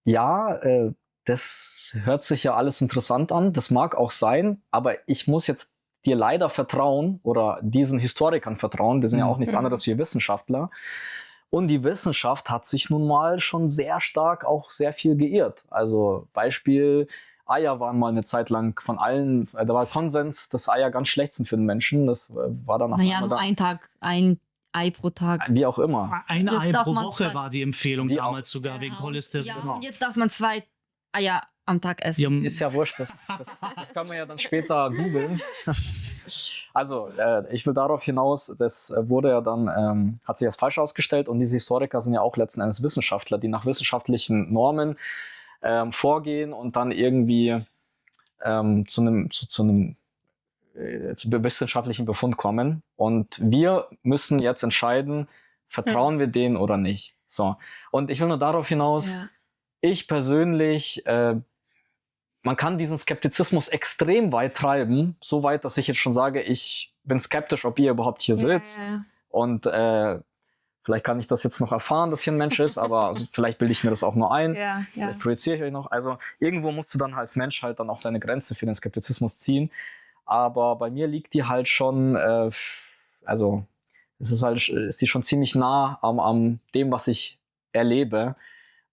ja, das hört sich ja alles interessant an, das mag auch sein, aber ich muss jetzt dir leider vertrauen oder diesen Historikern vertrauen, die sind ja auch nichts anderes wie Wissenschaftler. Und die Wissenschaft hat sich nun mal schon sehr stark auch sehr viel geirrt. Also Beispiel, Eier waren mal eine Zeit lang von allen, da war Konsens, dass Eier ganz schlecht sind für den Menschen. Das war dann nur ein Tag, ein Ei pro Tag. Wie auch immer. Ein Jetzt Ei darf pro man Woche war die Empfehlung Die damals auch. sogar wegen Cholesterin. Ja, Genau. und jetzt darf man 2 Eier am Tag essen. Ja, Ist ja wurscht, das kann man ja dann später googeln. Also, ich will darauf hinaus, das wurde ja dann, hat sich als falsch ausgestellt und diese Historiker sind ja auch letzten Endes Wissenschaftler, die nach wissenschaftlichen Normen vorgehen und dann irgendwie zu einem wissenschaftlichen Befund kommen. Und wir müssen jetzt entscheiden, vertrauen wir denen oder nicht. So. Und ich will nur darauf hinaus, ich persönlich, man kann diesen Skeptizismus extrem weit treiben, so weit, dass ich jetzt schon sage, ich bin skeptisch, ob ihr überhaupt hier sitzt. Und vielleicht kann ich das jetzt noch erfahren, dass hier ein Mensch ist, aber vielleicht bilde ich mir das auch nur ein. Vielleicht projiziere ich euch noch. Also irgendwo musst du dann als Mensch halt dann auch seine Grenze für den Skeptizismus ziehen. Aber bei mir liegt die halt schon, also ist die schon ziemlich nah am dem, was ich erlebe.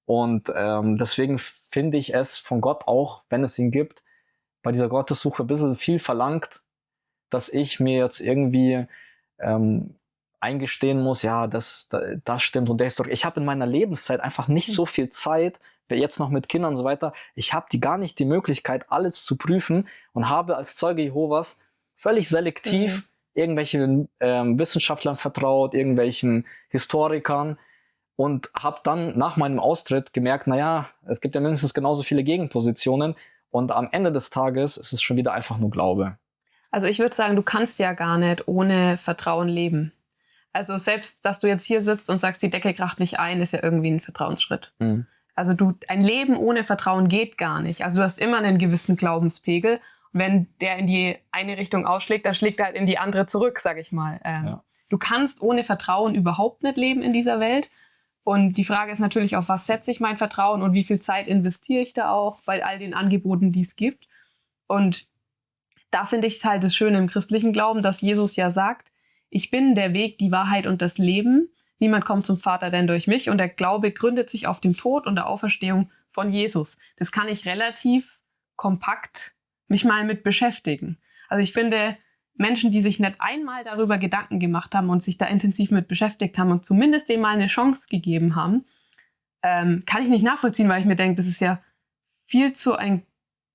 Und deswegen finde ich es von Gott auch, wenn es ihn gibt, bei dieser Gottessuche ein bisschen viel verlangt, dass ich mir jetzt irgendwie eingestehen muss, ja, das stimmt und der ist doch. Ich habe in meiner Lebenszeit einfach nicht so viel Zeit, jetzt noch mit Kindern und so weiter. Ich habe gar nicht die Möglichkeit, alles zu prüfen und habe als Zeuge Jehovas völlig selektiv irgendwelchen Wissenschaftlern vertraut, irgendwelchen Historikern. Und habe dann nach meinem Austritt gemerkt, naja, es gibt ja mindestens genauso viele Gegenpositionen. Und am Ende des Tages ist es schon wieder einfach nur Glaube. Also ich würde sagen, du kannst ja gar nicht ohne Vertrauen leben. Also selbst, dass du jetzt hier sitzt und sagst, die Decke kracht nicht ein, ist ja irgendwie ein Vertrauensschritt. Mhm. Also ein Leben ohne Vertrauen geht gar nicht. Also du hast immer einen gewissen Glaubenspegel. Und wenn der in die eine Richtung ausschlägt, dann schlägt er halt in die andere zurück, sag ich mal. Du kannst ohne Vertrauen überhaupt nicht leben in dieser Welt. Und die Frage ist natürlich, auf was setze ich mein Vertrauen und wie viel Zeit investiere ich da auch bei all den Angeboten, die es gibt. Und da finde ich es halt das Schöne im christlichen Glauben, dass Jesus ja sagt, ich bin der Weg, die Wahrheit und das Leben. Niemand kommt zum Vater denn durch mich. Und der Glaube gründet sich auf dem Tod und der Auferstehung von Jesus. Das kann ich relativ kompakt mich mal mit beschäftigen. Also ich finde, Menschen, die sich nicht einmal darüber Gedanken gemacht haben und sich da intensiv mit beschäftigt haben und zumindest dem mal eine Chance gegeben haben, kann ich nicht nachvollziehen, weil ich mir denke, das ist ja viel zu ein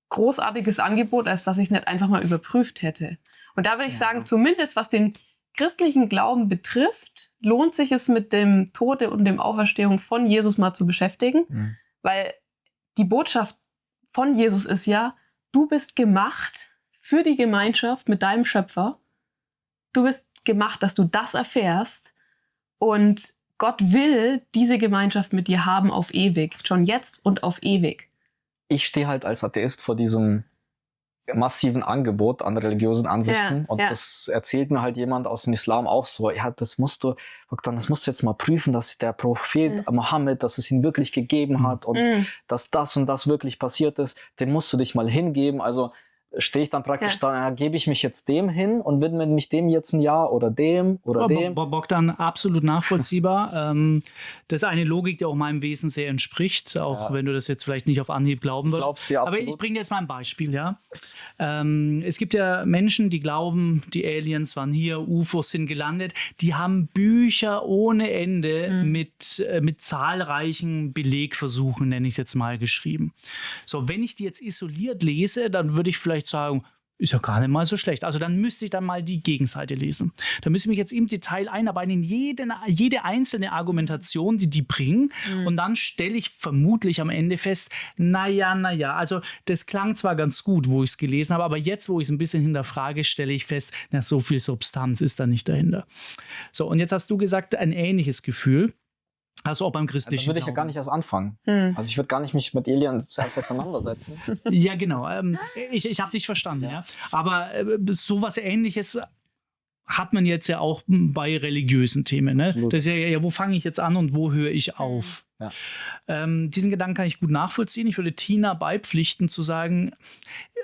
großartiges Angebot, als dass ich es nicht einfach mal überprüft hätte. Und da würde ich sagen, zumindest was den christlichen Glauben betrifft, lohnt sich es mit dem Tode und dem Auferstehung von Jesus mal zu beschäftigen, weil die Botschaft von Jesus ist ja, du bist gemacht für die Gemeinschaft mit deinem Schöpfer. Du bist gemacht, dass du das erfährst und Gott will diese Gemeinschaft mit dir haben auf ewig, schon jetzt und auf ewig. Ich stehe halt als Atheist vor diesem massiven Angebot an religiösen Ansichten und das erzählt mir halt jemand aus dem Islam auch so, ja, das musst du jetzt mal prüfen, dass der Prophet Mohammed, dass es ihn wirklich gegeben hat und dass das und das wirklich passiert ist, dem musst du dich mal hingeben, also stehe ich dann praktisch da, gebe ich mich jetzt dem hin und widme mich dem jetzt ein Jahr oder dem oder dem. Bogdan, absolut nachvollziehbar. Das ist eine Logik, die auch meinem Wesen sehr entspricht, auch wenn du das jetzt vielleicht nicht auf Anhieb glauben würdest. Aber ich bringe dir jetzt mal ein Beispiel. Ja? Es gibt ja Menschen, die glauben, die Aliens waren hier, UFOs sind gelandet. Die haben Bücher ohne Ende mit zahlreichen Belegversuchen, nenne ich es jetzt mal, geschrieben. So, wenn ich die jetzt isoliert lese, dann würde ich vielleicht sagen, ist ja gar nicht mal so schlecht. Also dann müsste ich dann mal die Gegenseite lesen. Da müsste ich mich jetzt im Detail einarbeiten in jede einzelne Argumentation, die bringen. Und dann stelle ich vermutlich am Ende fest, naja, also das klang zwar ganz gut, wo ich es gelesen habe, aber jetzt, wo ich es ein bisschen hinterfrage, stelle ich fest, na, so viel Substanz ist da nicht dahinter. So, und jetzt hast du gesagt, ein ähnliches Gefühl. Also auch beim christlichen Glauben. Da würde ich ja gar nicht erst anfangen. Also ich würde gar nicht mich mit Aliens erst auseinandersetzen. Ja, genau. Ich habe dich verstanden, ja. Aber sowas Ähnliches hat man jetzt ja auch bei religiösen Themen. Ne? Das ist ja, wo fange ich jetzt an und wo höre ich auf? Ja. Diesen Gedanken kann ich gut nachvollziehen. Ich würde Tina beipflichten zu sagen,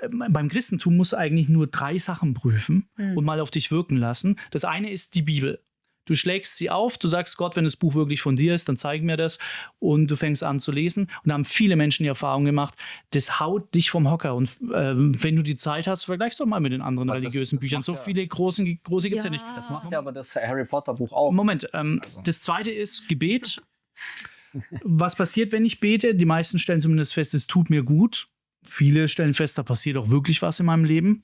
beim Christentum musst du eigentlich nur 3 Sachen prüfen und mal auf dich wirken lassen. Das eine ist die Bibel. Du schlägst sie auf, du sagst Gott, wenn das Buch wirklich von dir ist, dann zeig mir das und du fängst an zu lesen. Und da haben viele Menschen die Erfahrung gemacht, das haut dich vom Hocker. Und wenn du die Zeit hast, vergleichst doch mal mit den anderen religiösen Büchern. So viele große gibt es ja nicht. Das macht ja aber das Harry Potter Buch auch. Moment, das zweite ist Gebet. Was passiert, wenn ich bete? Die meisten stellen zumindest fest, es tut mir gut. Viele stellen fest, da passiert auch wirklich was in meinem Leben.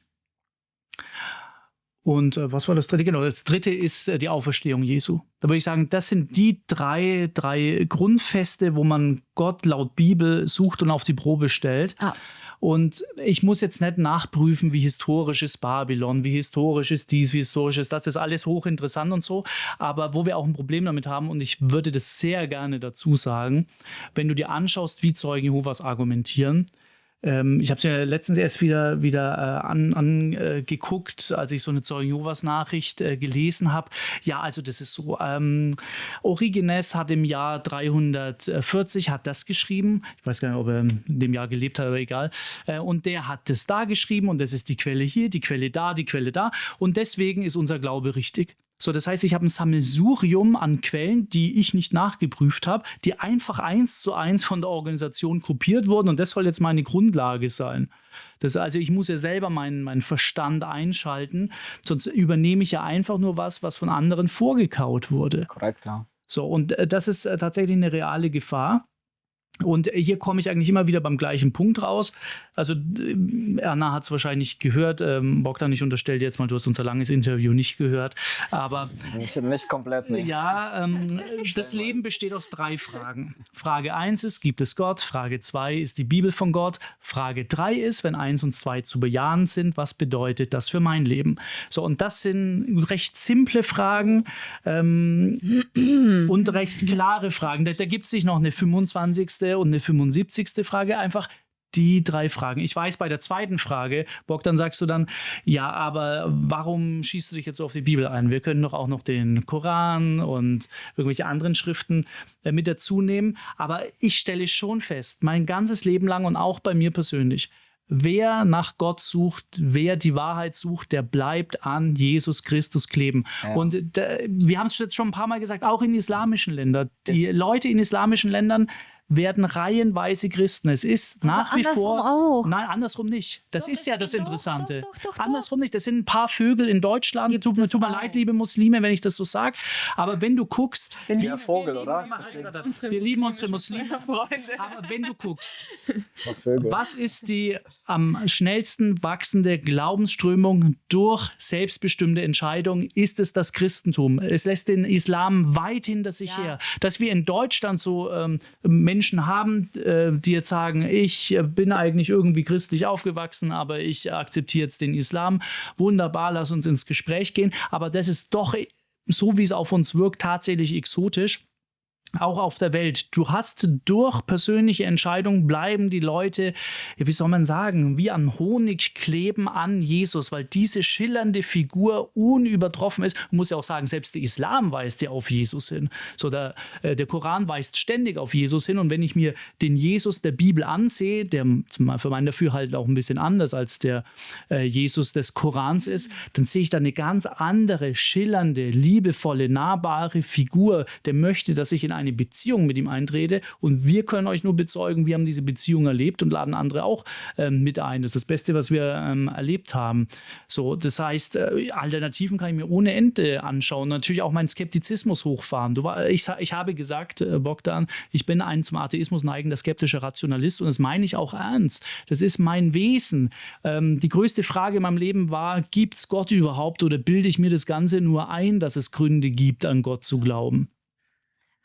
Und was war das dritte? Genau, das dritte ist die Auferstehung Jesu. Da würde ich sagen, das sind die drei Grundfeste, wo man Gott laut Bibel sucht und auf die Probe stellt. Und ich muss jetzt nicht nachprüfen, wie historisch ist Babylon, wie historisch ist dies, wie historisch ist das. Das ist alles hochinteressant und so. Aber wo wir auch ein Problem damit haben, und ich würde das sehr gerne dazu sagen, wenn du dir anschaust, wie Zeugen Jehovas argumentieren. Ich habe es ja letztens erst wieder angeguckt, als ich so eine Zeugen Jehovas Nachricht gelesen habe. Ja, also das ist so. Origenes hat im Jahr 340 hat das geschrieben. Ich weiß gar nicht, ob er in dem Jahr gelebt hat, aber egal. Und der hat das da geschrieben und das ist die Quelle hier, die Quelle da, die Quelle da. Und deswegen ist unser Glaube richtig. So, das heißt, ich habe ein Sammelsurium an Quellen, die ich nicht nachgeprüft habe, die einfach 1:1 von der Organisation kopiert wurden und das soll jetzt meine Grundlage sein. Also ich muss ja selber meinen Verstand einschalten, sonst übernehme ich ja einfach nur was von anderen vorgekaut wurde. Korrekt, ja. So, und das ist tatsächlich eine reale Gefahr. Und hier komme ich eigentlich immer wieder beim gleichen Punkt raus. Also Erna hat es wahrscheinlich gehört. Bogdan, ich unterstelle dir jetzt mal, du hast unser langes Interview nicht gehört. Aber nicht komplett, nicht. Ja, das Leben besteht aus 3 Fragen. Frage 1 ist, gibt es Gott? Frage 2 ist die Bibel von Gott. Frage 3 ist, wenn 1 und 2 zu bejahen sind, was bedeutet das für mein Leben? So, und das sind recht simple Fragen und recht klare Fragen. Da gibt es sich noch eine 25. und eine 75. Frage, einfach die 3 Fragen. Ich weiß, bei der zweiten Frage, Bogdan, sagst du dann, ja, aber warum schießt du dich jetzt so auf die Bibel ein? Wir können doch auch noch den Koran und irgendwelche anderen Schriften mit dazu nehmen. Aber ich stelle schon fest, mein ganzes Leben lang und auch bei mir persönlich, wer nach Gott sucht, wer die Wahrheit sucht, der bleibt an Jesus Christus kleben. Ja. Und wir haben es jetzt schon ein paar Mal gesagt, auch in islamischen Ländern. Die Leute in islamischen Ländern werden reihenweise Christen. Es ist nach wie vor... Auch. Nein, andersrum nicht. Das Doch, ist ja das doch, Interessante. doch. Andersrum nicht. Das sind ein paar Vögel in Deutschland. Gibt Tut es mir auch. leid, liebe Muslime, wenn ich das so sage. Aber wenn du guckst... Wie ein Vogel, oder? Wir lieben unsere Muslime. Freunde. Aber wenn du guckst, Vögel. was ist die am schnellsten wachsende Glaubensströmung durch selbstbestimmte Entscheidung? Ist es das Christentum? Es lässt den Islam weit hinter sich her. Dass wir in Deutschland so Menschen haben, die jetzt sagen, ich bin eigentlich irgendwie christlich aufgewachsen, aber ich akzeptiere jetzt den Islam. Wunderbar, lass uns ins Gespräch gehen. Aber das ist doch, so wie es auf uns wirkt, tatsächlich exotisch. Auch auf der Welt. Du hast durch persönliche Entscheidungen bleiben die Leute, ja, wie soll man sagen, wie an Honig kleben an Jesus, weil diese schillernde Figur unübertroffen ist. Man muss ja auch sagen, selbst der Islam weist ja auf Jesus hin. So der Koran weist ständig auf Jesus hin. Und wenn ich mir den Jesus der Bibel ansehe, der für mein Dafürhalten auch ein bisschen anders als der Jesus des Korans ist, dann sehe ich da eine ganz andere, schillernde, liebevolle, nahbare Figur, der möchte, dass ich in eine Beziehung mit ihm eintrete, und wir können euch nur bezeugen, wir haben diese Beziehung erlebt und laden andere auch mit ein. Das ist das Beste, was wir erlebt haben. So, das heißt, Alternativen kann ich mir ohne Ende anschauen. Natürlich auch meinen Skeptizismus hochfahren. Ich habe gesagt, Bogdan, ich bin ein zum Atheismus neigender skeptischer Rationalist, und das meine ich auch ernst. Das ist mein Wesen. Die größte Frage in meinem Leben war, gibt es Gott überhaupt, oder bilde ich mir das Ganze nur ein, dass es Gründe gibt, an Gott zu glauben?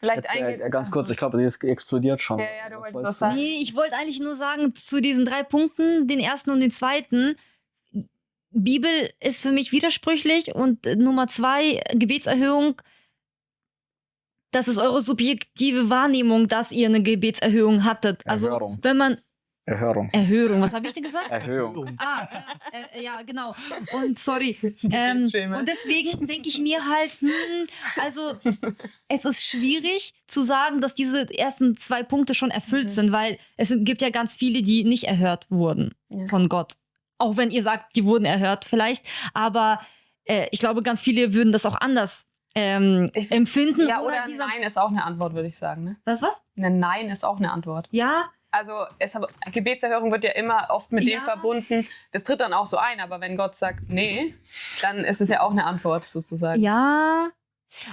Vielleicht Jetzt, ganz kurz, ich glaube, die explodiert schon. Ja, du wolltest was sagen. Nee, ich wollte eigentlich nur sagen, zu diesen 3 Punkten, den ersten und den zweiten, Bibel ist für mich widersprüchlich, und Nummer 2, Gebetserhöhung, das ist eure subjektive Wahrnehmung, dass ihr eine Gebetserhöhung hattet. Also Erhörung. wenn man... Erhörung. Was habe ich denn gesagt? Erhöhung. Ja, genau. Und sorry. Und deswegen denke ich mir halt, also es ist schwierig zu sagen, dass diese ersten 2 Punkte schon erfüllt sind, weil es gibt ja ganz viele, die nicht erhört wurden von Gott. Auch wenn ihr sagt, die wurden erhört vielleicht. Aber ich glaube, ganz viele würden das auch anders empfinden. Ja, oder Nein ist auch eine Antwort, würde ich sagen. Ne? Was? Ein Nein ist auch eine Antwort. Ja. Also Gebetserhörung wird ja immer oft mit dem verbunden, das tritt dann auch so ein, aber wenn Gott sagt, nee, dann ist es ja auch eine Antwort sozusagen. Ja,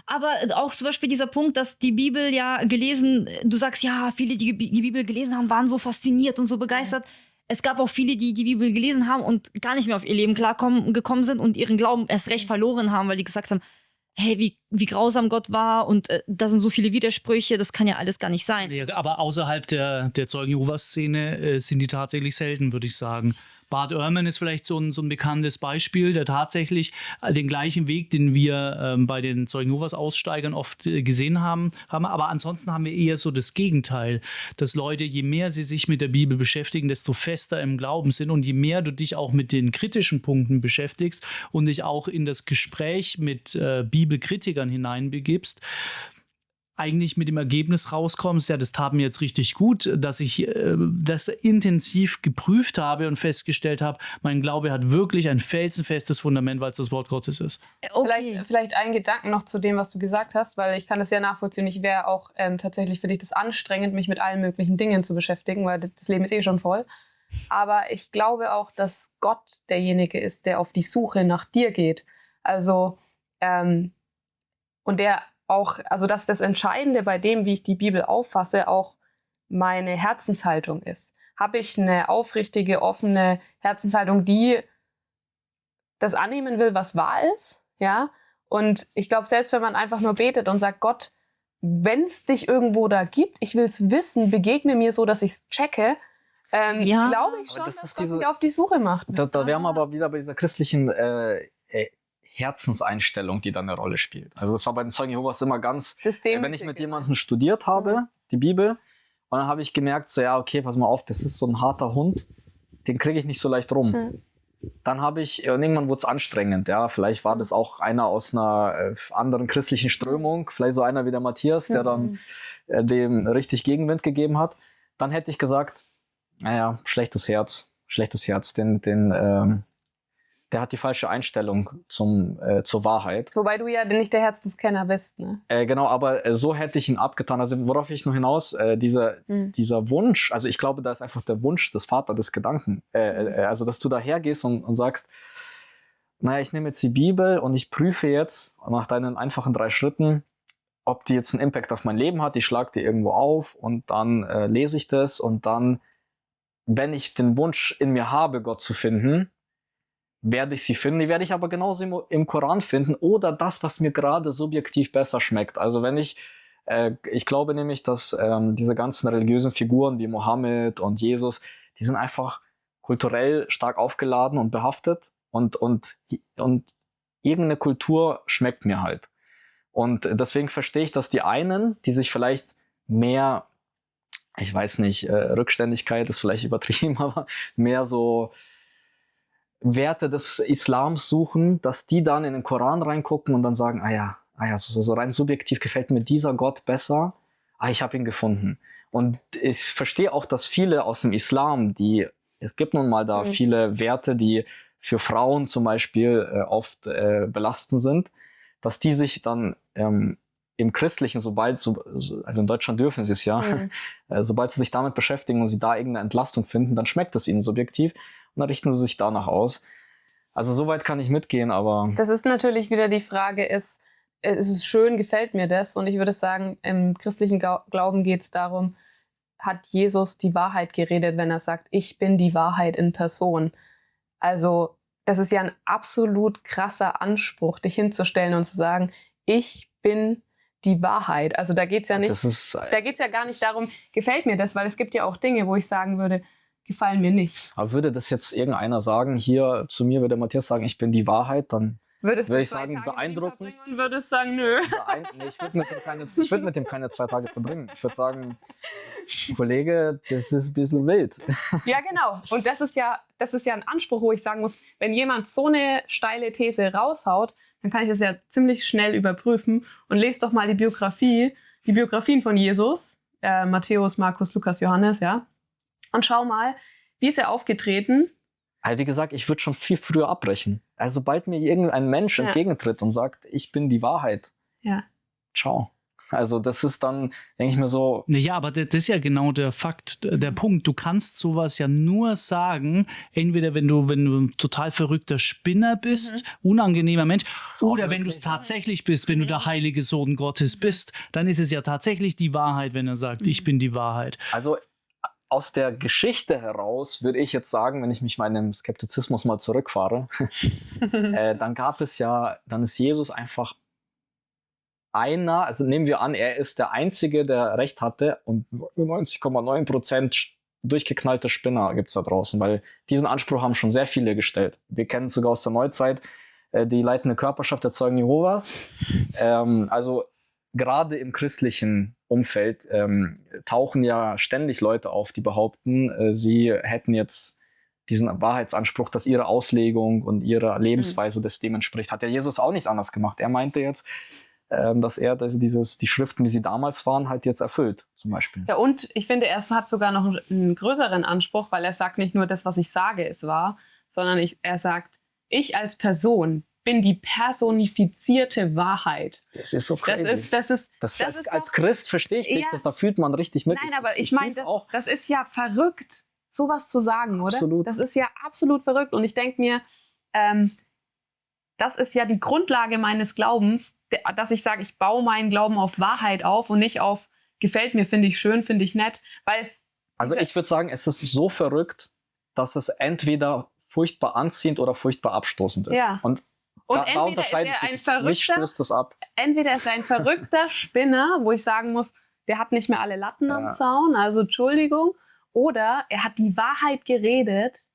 aber auch zum Beispiel dieser Punkt, dass die Bibel ja du sagst, ja, viele, die die Bibel gelesen haben, waren so fasziniert und so begeistert. Es gab auch viele, die die Bibel gelesen haben und gar nicht mehr auf ihr Leben gekommen sind und ihren Glauben erst recht verloren haben, weil die gesagt haben, hey, wie grausam Gott war, und da sind so viele Widersprüche, das kann ja alles gar nicht sein. Ja, aber außerhalb der Zeugen-Jehovas-Szene sind die tatsächlich selten, würde ich sagen. Bart Ehrman ist vielleicht so ein bekanntes Beispiel, der tatsächlich den gleichen Weg, den wir bei den Zeugen Jehovas Aussteigern oft gesehen haben. Aber ansonsten haben wir eher so das Gegenteil, dass Leute, je mehr sie sich mit der Bibel beschäftigen, desto fester im Glauben sind, und je mehr du dich auch mit den kritischen Punkten beschäftigst und dich auch in das Gespräch mit Bibelkritikern hineinbegibst, eigentlich mit dem Ergebnis rauskommst, ja, das tat mir jetzt richtig gut, dass ich das intensiv geprüft habe und festgestellt habe, mein Glaube hat wirklich ein felsenfestes Fundament, weil es das Wort Gottes ist. Okay. Vielleicht einen Gedanken noch zu dem, was du gesagt hast, weil ich kann das sehr nachvollziehen. Ich wäre auch tatsächlich für dich das anstrengend, mich mit allen möglichen Dingen zu beschäftigen, weil das Leben ist eh schon voll. Aber ich glaube auch, dass Gott derjenige ist, der auf die Suche nach dir geht. Also, und der auch, also dass das Entscheidende bei dem, wie ich die Bibel auffasse, auch meine Herzenshaltung ist. Habe ich eine aufrichtige, offene Herzenshaltung, die das annehmen will, was wahr ist, ja? Und ich glaube, selbst wenn man einfach nur betet und sagt, Gott, wenn es dich irgendwo da gibt, ich will es wissen, begegne mir so, dass ich es checke, glaube ich schon, dass Gott sich auf die Suche macht. Da wären wir aber wieder bei dieser christlichen Herzenseinstellung, die dann eine Rolle spielt. Also das war bei den Zeugen Jehovas immer ganz, wenn ich mit jemandem studiert habe, die Bibel, und dann habe ich gemerkt, so ja, okay, pass mal auf, das ist so ein harter Hund, den kriege ich nicht so leicht rum. Dann habe ich, irgendwann wurde es anstrengend, ja, vielleicht war das auch einer aus einer anderen christlichen Strömung, vielleicht so einer wie der Matthias, der dann dem richtig Gegenwind gegeben hat. Dann hätte ich gesagt, naja, schlechtes Herz, der hat die falsche Einstellung zur Wahrheit. Wobei du ja nicht der Herzenskenner bist, ne? Genau, aber so hätte ich ihn abgetan. Also worauf ich noch hinaus, dieser Wunsch, also ich glaube, da ist einfach der Wunsch des Vaters des Gedanken. Also, dass du daher gehst und sagst, naja, ich nehme jetzt die Bibel und ich prüfe jetzt nach deinen einfachen 3 Schritten, ob die jetzt einen Impact auf mein Leben hat. Ich schlage die irgendwo auf und dann lese ich das und dann, wenn ich den Wunsch in mir habe, Gott zu finden, werde ich sie finden. Die werde ich aber genauso im Koran finden oder das, was mir gerade subjektiv besser schmeckt. Also wenn ich glaube nämlich, dass diese ganzen religiösen Figuren wie Mohammed und Jesus, die sind einfach kulturell stark aufgeladen und behaftet und irgendeine Kultur schmeckt mir halt. Und deswegen verstehe ich, dass die einen, die sich vielleicht mehr, ich weiß nicht, Rückständigkeit ist vielleicht übertrieben, aber mehr so Werte des Islams suchen, dass die dann in den Koran reingucken und dann sagen, so rein subjektiv gefällt mir dieser Gott besser, ich habe ihn gefunden. Und ich verstehe auch, dass viele aus dem Islam, es gibt nun mal da viele Werte, die für Frauen zum Beispiel oft belastend sind, dass die sich dann im Christlichen, also in Deutschland dürfen sie es ja, sobald sie sich damit beschäftigen und sie da irgendeine Entlastung finden, dann schmeckt es ihnen subjektiv und dann richten sie sich danach aus. Also soweit kann ich mitgehen, aber... Das ist natürlich wieder die Frage, es ist schön, gefällt mir das? Und ich würde sagen, im christlichen Glauben geht es darum, hat Jesus die Wahrheit geredet, wenn er sagt, ich bin die Wahrheit in Person. Also das ist ja ein absolut krasser Anspruch, dich hinzustellen und zu sagen, ich bin die Wahrheit. Also da geht es ja nicht, da geht's ja gar nicht darum, gefällt mir das, weil es gibt ja auch Dinge, wo ich sagen würde, gefallen mir nicht. Aber würde das jetzt irgendeiner sagen, hier zu mir würde Matthias sagen, ich bin die Wahrheit, dann würde ich sagen, beeindruckend. Und würdest sagen, nö. Ich würde mit dem keine 2 Tage verbringen. Ich würde sagen, Kollege, das ist ein bisschen wild. Ja, genau. Und das ist ja ein Anspruch, wo ich sagen muss, wenn jemand so eine steile These raushaut, dann kann ich das ja ziemlich schnell überprüfen und lese doch mal die Biografien von Jesus, Matthäus, Markus, Lukas, Johannes, ja. Und schau mal, wie ist er aufgetreten? Also wie gesagt, ich würde schon viel früher abbrechen. Also sobald mir irgendein Mensch entgegentritt und sagt, ich bin die Wahrheit, ciao. Also das ist dann, denke ich mir so... Ja, aber das ist ja genau der Fakt, der Punkt. Du kannst sowas ja nur sagen, entweder wenn du ein total verrückter Spinner bist, unangenehmer Mensch, oder wenn du es tatsächlich bist, wenn du der heilige Sohn Gottes bist, dann ist es ja tatsächlich die Wahrheit, wenn er sagt, ich bin die Wahrheit. Also aus der Geschichte heraus würde ich jetzt sagen, wenn ich mich meinem Skeptizismus mal zurückfahre, dann ist Jesus einfach also nehmen wir an, er ist der Einzige, der Recht hatte und 90,9% durchgeknallte Spinner gibt es da draußen, weil diesen Anspruch haben schon sehr viele gestellt. Wir kennen sogar aus der Neuzeit die leitende Körperschaft der Zeugen Jehovas. Also gerade im christlichen Umfeld tauchen ja ständig Leute auf, die behaupten, sie hätten jetzt diesen Wahrheitsanspruch, dass ihre Auslegung und ihre Lebensweise das dem entspricht. Hat ja Jesus auch nicht anders gemacht. Er meinte jetzt, dass er die Schriften, wie sie damals waren, halt jetzt erfüllt, zum Beispiel. Ja, und ich finde, er hat sogar noch einen größeren Anspruch, weil er sagt nicht nur, das, was ich sage, ist wahr, sondern er sagt, ich als Person bin die personifizierte Wahrheit. Das ist so crazy. Als doch, Christ verstehe ich dich, da fühlt man richtig mit. Nein, aber ich meine, das ist ja verrückt, sowas zu sagen, oder? Absolut. Das ist ja absolut verrückt. Und ich denke mir, das ist ja die Grundlage meines Glaubens, dass ich sage, ich baue meinen Glauben auf Wahrheit auf und nicht auf gefällt mir, finde ich schön, finde ich nett. Also ich würde sagen, es ist so verrückt, dass es entweder furchtbar anziehend oder furchtbar abstoßend ist. Ja. Und da unterscheidet sich, mich stößt das ab. Entweder ist er ein verrückter Spinner, wo ich sagen muss, der hat nicht mehr alle Latten am Zaun, also Entschuldigung. Oder er hat die Wahrheit geredet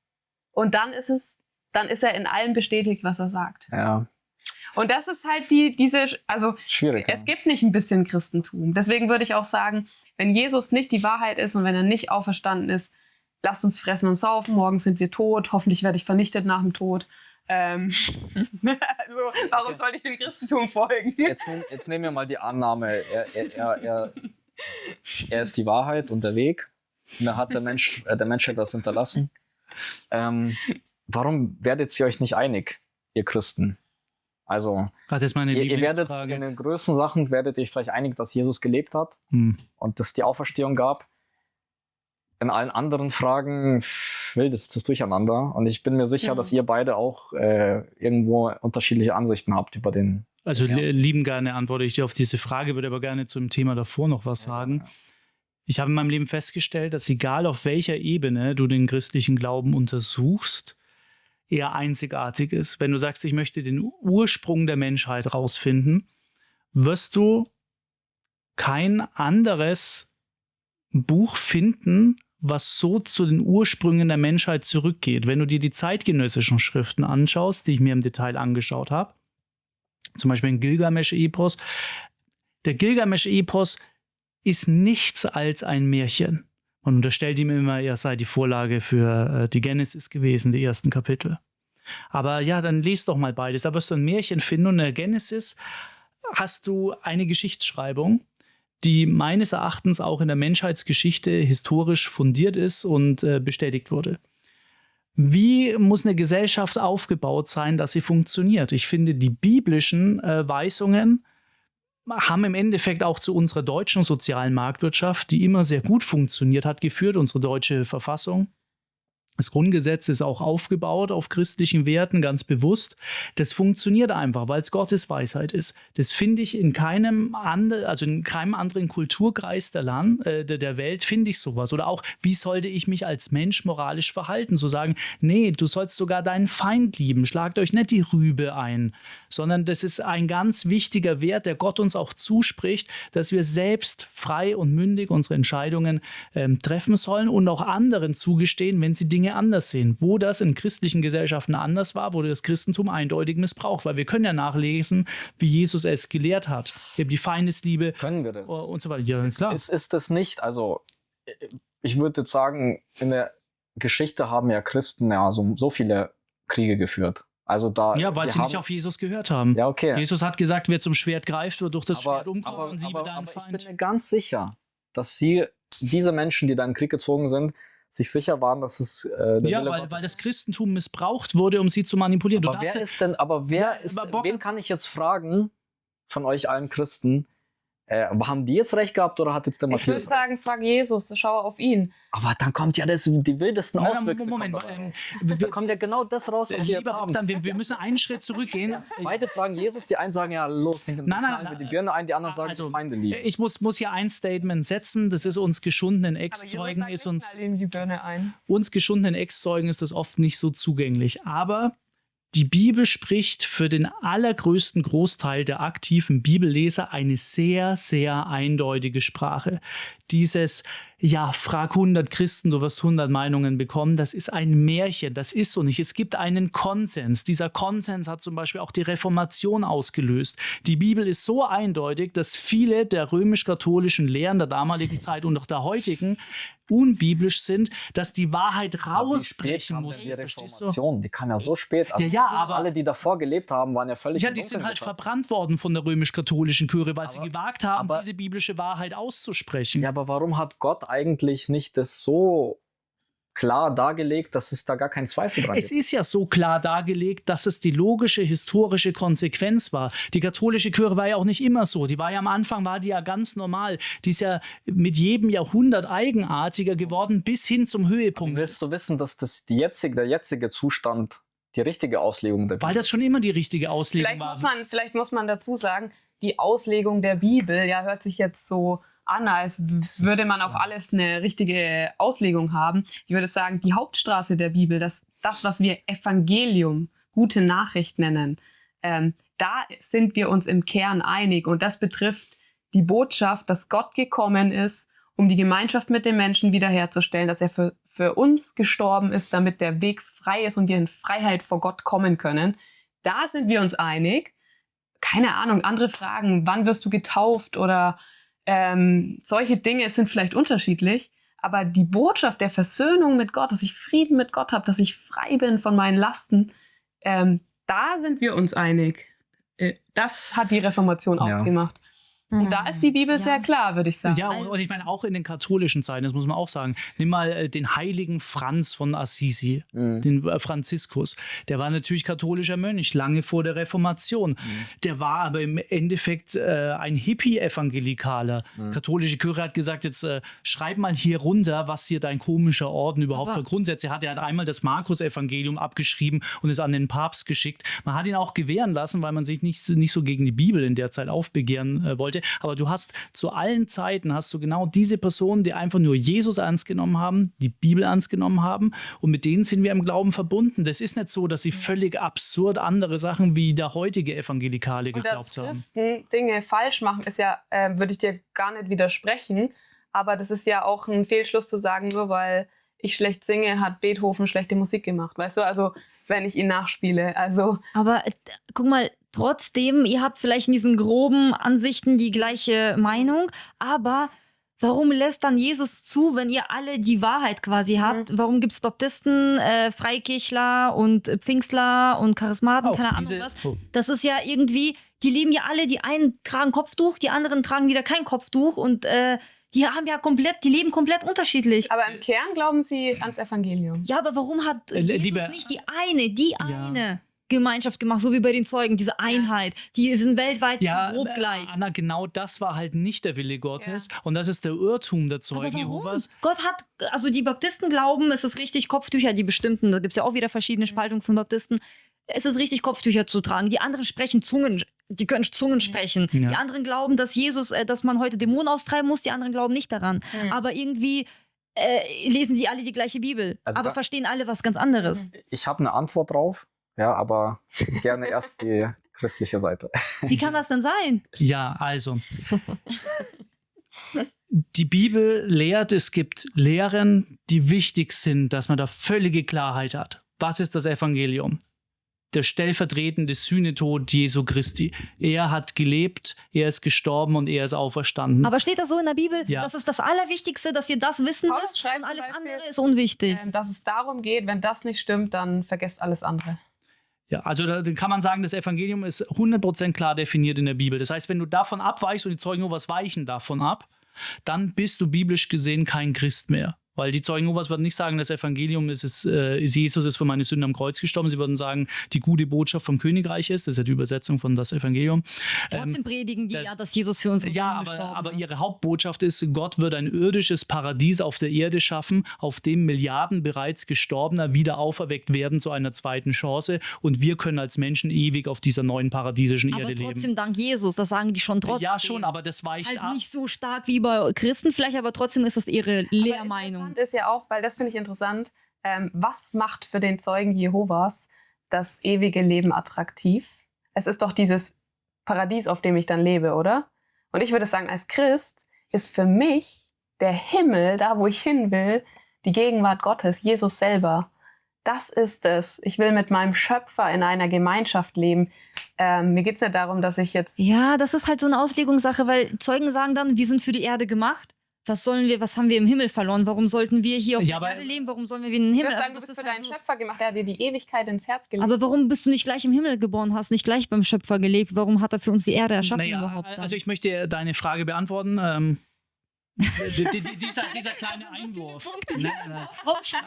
und dann ist er in allem bestätigt, was er sagt. Ja. Und das ist halt also schwierig. Es gibt nicht ein bisschen Christentum. Deswegen würde ich auch sagen, wenn Jesus nicht die Wahrheit ist und wenn er nicht auferstanden ist, lasst uns fressen und saufen, morgen sind wir tot, hoffentlich werde ich vernichtet nach dem Tod. Also, warum sollte ich dem Christentum folgen? Jetzt nehmen wir mal die Annahme, er ist die Wahrheit und der Weg. Und da hat der Menschheit das hinterlassen. warum werdet ihr euch nicht einig, ihr Christen? Also, Das ist meine ihr werdet Lieblingsfrage. in den größten Sachen werdet ihr vielleicht einig, dass Jesus gelebt hat und dass es die Auferstehung gab. In allen anderen Fragen wildes das Durcheinander. Und ich bin mir sicher, dass ihr beide auch irgendwo unterschiedliche Ansichten habt über den. Also Ja. lieben gerne antworte ich dir auf diese Frage, würde aber gerne zum Thema davor noch was sagen. Ja. Ich habe in meinem Leben festgestellt, dass egal auf welcher Ebene du den christlichen Glauben untersuchst, er einzigartig ist. Wenn du sagst, ich möchte den Ursprung der Menschheit rausfinden, wirst du kein anderes Buch finden, was so zu den Ursprüngen der Menschheit zurückgeht. Wenn du dir die zeitgenössischen Schriften anschaust, die ich mir im Detail angeschaut habe, zum Beispiel ein Gilgamesch-Epos, der Gilgamesch-Epos ist nichts als ein Märchen. Man unterstellt ihm immer, er sei die Vorlage für die Genesis gewesen, die ersten Kapitel. Aber ja, dann lest doch mal beides. Da wirst du ein Märchen finden und in der Genesis hast du eine Geschichtsschreibung, die meines Erachtens auch in der Menschheitsgeschichte historisch fundiert ist und bestätigt wurde. Wie muss eine Gesellschaft aufgebaut sein, dass sie funktioniert? Ich finde, die biblischen Weisungen haben im Endeffekt auch zu unserer deutschen sozialen Marktwirtschaft, die immer sehr gut funktioniert hat, geführt, unsere deutsche Verfassung. Das Grundgesetz ist auch aufgebaut auf christlichen Werten, ganz bewusst. Das funktioniert einfach, weil es Gottes Weisheit ist. Das finde ich in keinem anderen Kulturkreis der Welt finde ich sowas. Oder auch, wie sollte ich mich als Mensch moralisch verhalten? So sagen, nee, du sollst sogar deinen Feind lieben, schlagt euch nicht die Rübe ein. Sondern das ist ein ganz wichtiger Wert, der Gott uns auch zuspricht, dass wir selbst frei und mündig unsere Entscheidungen treffen sollen und auch anderen zugestehen, wenn sie Dinge anders sehen. Wo das in christlichen Gesellschaften anders war, wurde das Christentum eindeutig missbraucht, weil wir können ja nachlesen, wie Jesus es gelehrt hat. Eben die Feindesliebe Können wir das? und so weiter. Ja, klar. Ist das nicht, also ich würde jetzt sagen, in der Geschichte haben ja Christen ja so viele Kriege geführt. Also da, Ja, weil wir sie nicht haben- auf Jesus gehört haben. Ja, okay. Jesus hat gesagt, wer zum Schwert greift, wird durch das Schwert umkommen und liebe deinen aber ich Feind. bin mir ganz sicher, dass diese Menschen, die da in den Krieg gezogen sind, sich sicher waren, dass es der Ja, Wille weil Gottes das ist. Christentum missbraucht wurde, um sie zu manipulieren. Du Aber darfst wer ja- ist denn, wen kann ich jetzt fragen von euch allen Christen, haben die jetzt recht gehabt oder hat jetzt der Ich würde Matthias recht? sagen, frag Jesus, schau auf ihn. Aber dann kommt ja die wildesten Nein, Auswüchse. Moment, kommt dabei. Da kommt ja genau das raus, was wir jetzt lieber haben. Bogdan, wir müssen einen Schritt zurückgehen. Beide fragen Jesus, die einen sagen ja los, den knallen wir die Birne ein, die anderen sagen Also, die Feinde lieben. Ich muss hier ein Statement setzen, das ist uns geschundenen Ex-Zeugen, ihm die Birne ein. uns geschundenen Ex-Zeugen ist das oft nicht so zugänglich. Aber die Bibel spricht für den allergrößten Großteil der aktiven Bibelleser eine sehr, sehr eindeutige Sprache. Dieses, ja, frag 100 Christen, du wirst 100 Meinungen bekommen, das ist ein Märchen, das ist so nicht. Es gibt einen Konsens. Dieser Konsens hat zum Beispiel auch die Reformation ausgelöst. Die Bibel ist so eindeutig, dass viele der römisch-katholischen Lehren der damaligen Zeit und auch der heutigen unbiblisch sind, dass die Wahrheit rausbrechen muss. Die Verstehst du? Reformation, die kam ja so spät. Also Ja, aber- alle, die davor gelebt haben, waren ja völlig Ja, im die sind Dunkeln halt begraben. verbrannt worden von der römisch-katholischen Kirche, weil sie Aber- gewagt haben, aber- diese biblische Wahrheit auszusprechen. Ja, aber warum hat Gott eigentlich nicht das so klar dargelegt, dass es da gar keinen Zweifel dran Es gibt? ist ja so klar dargelegt, dass es die logische, historische Konsequenz war. Die katholische Kirche war ja auch nicht immer so. Die war ja am Anfang, war die ja ganz normal. Die ist ja mit jedem Jahrhundert eigenartiger geworden, bis hin zum Höhepunkt. Willst du wissen, dass der jetzige Zustand die richtige Auslegung der Weil Bibel das schon immer die richtige Auslegung Vielleicht muss man dazu sagen, die Auslegung der Bibel, ja, hört sich jetzt so an, als würde man auf alles eine richtige Auslegung haben. Ich würde sagen, die Hauptstraße der Bibel, das was wir Evangelium, gute Nachricht nennen, da sind wir uns im Kern einig. Und das betrifft die Botschaft, dass Gott gekommen ist, um die Gemeinschaft mit den Menschen wiederherzustellen, dass er für uns gestorben ist, damit der Weg frei ist und wir in Freiheit vor Gott kommen können. Da sind wir uns einig. Keine Ahnung, andere Fragen, wann wirst du getauft oder solche Dinge sind vielleicht unterschiedlich, aber die Botschaft der Versöhnung mit Gott, dass ich Frieden mit Gott habe, dass ich frei bin von meinen Lasten, da sind wir uns einig. Das hat die Reformation Ja. ausgemacht. Und da ist die Bibel sehr klar, würde ich sagen. Ja, und ich meine, auch in den katholischen Zeiten, das muss man auch sagen. Nimm mal den heiligen Franz von Assisi, den Franziskus. Der war natürlich katholischer Mönch, lange vor der Reformation. Der war aber im Endeffekt ein Hippie-Evangelikaler. Katholische Kirche hat gesagt, jetzt schreib mal hier runter, was hier dein komischer Orden überhaupt für Grundsätze hat. Er hat einmal das Markus-Evangelium abgeschrieben und es an den Papst geschickt. Man hat ihn auch gewähren lassen, weil man sich nicht so gegen die Bibel in der Zeit aufbegehren wollte. Aber du hast zu allen Zeiten genau diese Personen, die einfach nur Jesus ernst genommen haben, die Bibel ernst genommen haben, und mit denen sind wir im Glauben verbunden. Das ist nicht so, dass sie völlig absurd andere Sachen wie der heutige Evangelikale geglaubt haben. Dass Christen Dinge falsch machen, ist ja, würde ich dir gar nicht widersprechen, aber das ist ja auch ein Fehlschluss zu sagen, nur weil ich schlecht singe, hat Beethoven schlechte Musik gemacht. Weißt du, also wenn ich ihn nachspiele. Also Aber guck mal, trotzdem, ihr habt vielleicht in diesen groben Ansichten die gleiche Meinung, aber warum lässt dann Jesus zu, wenn ihr alle die Wahrheit quasi habt? Warum gibt es Baptisten, Freikirchler und Pfingstler und Charismaten, Auch keine Ahnung was? Das ist ja irgendwie, die leben ja alle, die einen tragen Kopftuch, die anderen tragen wieder kein Kopftuch und die leben komplett unterschiedlich. aber im Kern glauben sie ans Evangelium. Ja, aber warum hat Jesus lieber- nicht die eine Gemeinschaft gemacht, so wie bei den Zeugen, diese Einheit, die sind weltweit grob gleich. Anna, genau das war halt nicht der Wille Gottes. Und das ist der Irrtum der Aber Zeugen warum? Jehovas. Gott hat, also die Baptisten glauben, es ist richtig, Kopftücher, die bestimmten, da gibt es ja auch wieder verschiedene Spaltungen von Baptisten, es ist richtig, Kopftücher zu tragen. Die anderen sprechen Zungen, die können Zungen sprechen. Ja. Die anderen glauben, dass dass man heute Dämonen austreiben muss, die anderen glauben nicht daran. Aber irgendwie lesen sie alle die gleiche Bibel, Also aber verstehen alle was ganz anderes. Ich habe eine Antwort drauf, ja, aber gerne erst die christliche Seite. Wie kann das denn sein? Ja, also. Die Bibel lehrt, es gibt Lehren, die wichtig sind, dass man da völlige Klarheit hat. Was ist das Evangelium? Der stellvertretende Sühnetod Jesu Christi. Er hat gelebt, er ist gestorben und er ist auferstanden. Aber steht das so in der Bibel? Ja. Das ist das Allerwichtigste, dass ihr das wissen Paulus müsst schreibt und zum alles Beispiel, andere ist unwichtig. Dass es darum geht, wenn das nicht stimmt, dann vergesst alles andere. Ja, also da kann man sagen, das Evangelium ist 100% klar definiert in der Bibel. Das heißt, wenn du davon abweichst und die Zeugen Jehovas weichen davon ab, dann bist du biblisch gesehen kein Christ mehr. Weil die Zeugen Jehovas würden nicht sagen, das Evangelium ist Jesus ist für meine Sünden am Kreuz gestorben. Sie würden sagen, die gute Botschaft vom Königreich ist. Das ist ja die Übersetzung von das Evangelium. Trotzdem predigen die dass Jesus für uns Ja, gestorben aber ist. ihre Hauptbotschaft ist, Gott wird ein irdisches Paradies auf der Erde schaffen, auf dem Milliarden bereits Gestorbener wieder auferweckt werden zu einer zweiten Chance, und wir können als Menschen ewig auf dieser neuen paradiesischen Aber Erde trotzdem leben. dank Jesus, das sagen die schon trotzdem. Ja, schon, aber das weicht halt ab. nicht so stark wie bei Christen vielleicht, aber trotzdem ist das ihre Lehrmeinung. Interessant ist ja auch, weil das finde ich interessant, was macht für den Zeugen Jehovas das ewige Leben attraktiv? Es ist doch dieses Paradies, auf dem ich dann lebe, oder? Und ich würde sagen, als Christ ist für mich der Himmel, da wo ich hin will, die Gegenwart Gottes, Jesus selber. Das ist es. Ich will mit meinem Schöpfer in einer Gemeinschaft leben. Mir geht es nicht darum, dass ich jetzt... Ja, das ist halt so eine Auslegungssache, weil Zeugen sagen dann, wir sind für die Erde gemacht. Was haben wir im Himmel verloren? Warum sollten wir hier auf Ja, der aber- Erde leben? Warum sollen wir in den Ich Himmel? würde sagen, Also du das bist ist für halt deinen so- Schöpfer gemacht. Er hat dir die Ewigkeit ins Herz gelegt. Aber warum bist du nicht gleich im Himmel geboren, hast nicht gleich beim Schöpfer gelebt? Warum hat er für uns die Erde erschaffen überhaupt? Dann? Also ich möchte deine Frage beantworten. Dieser kleine Einwurf. Nein.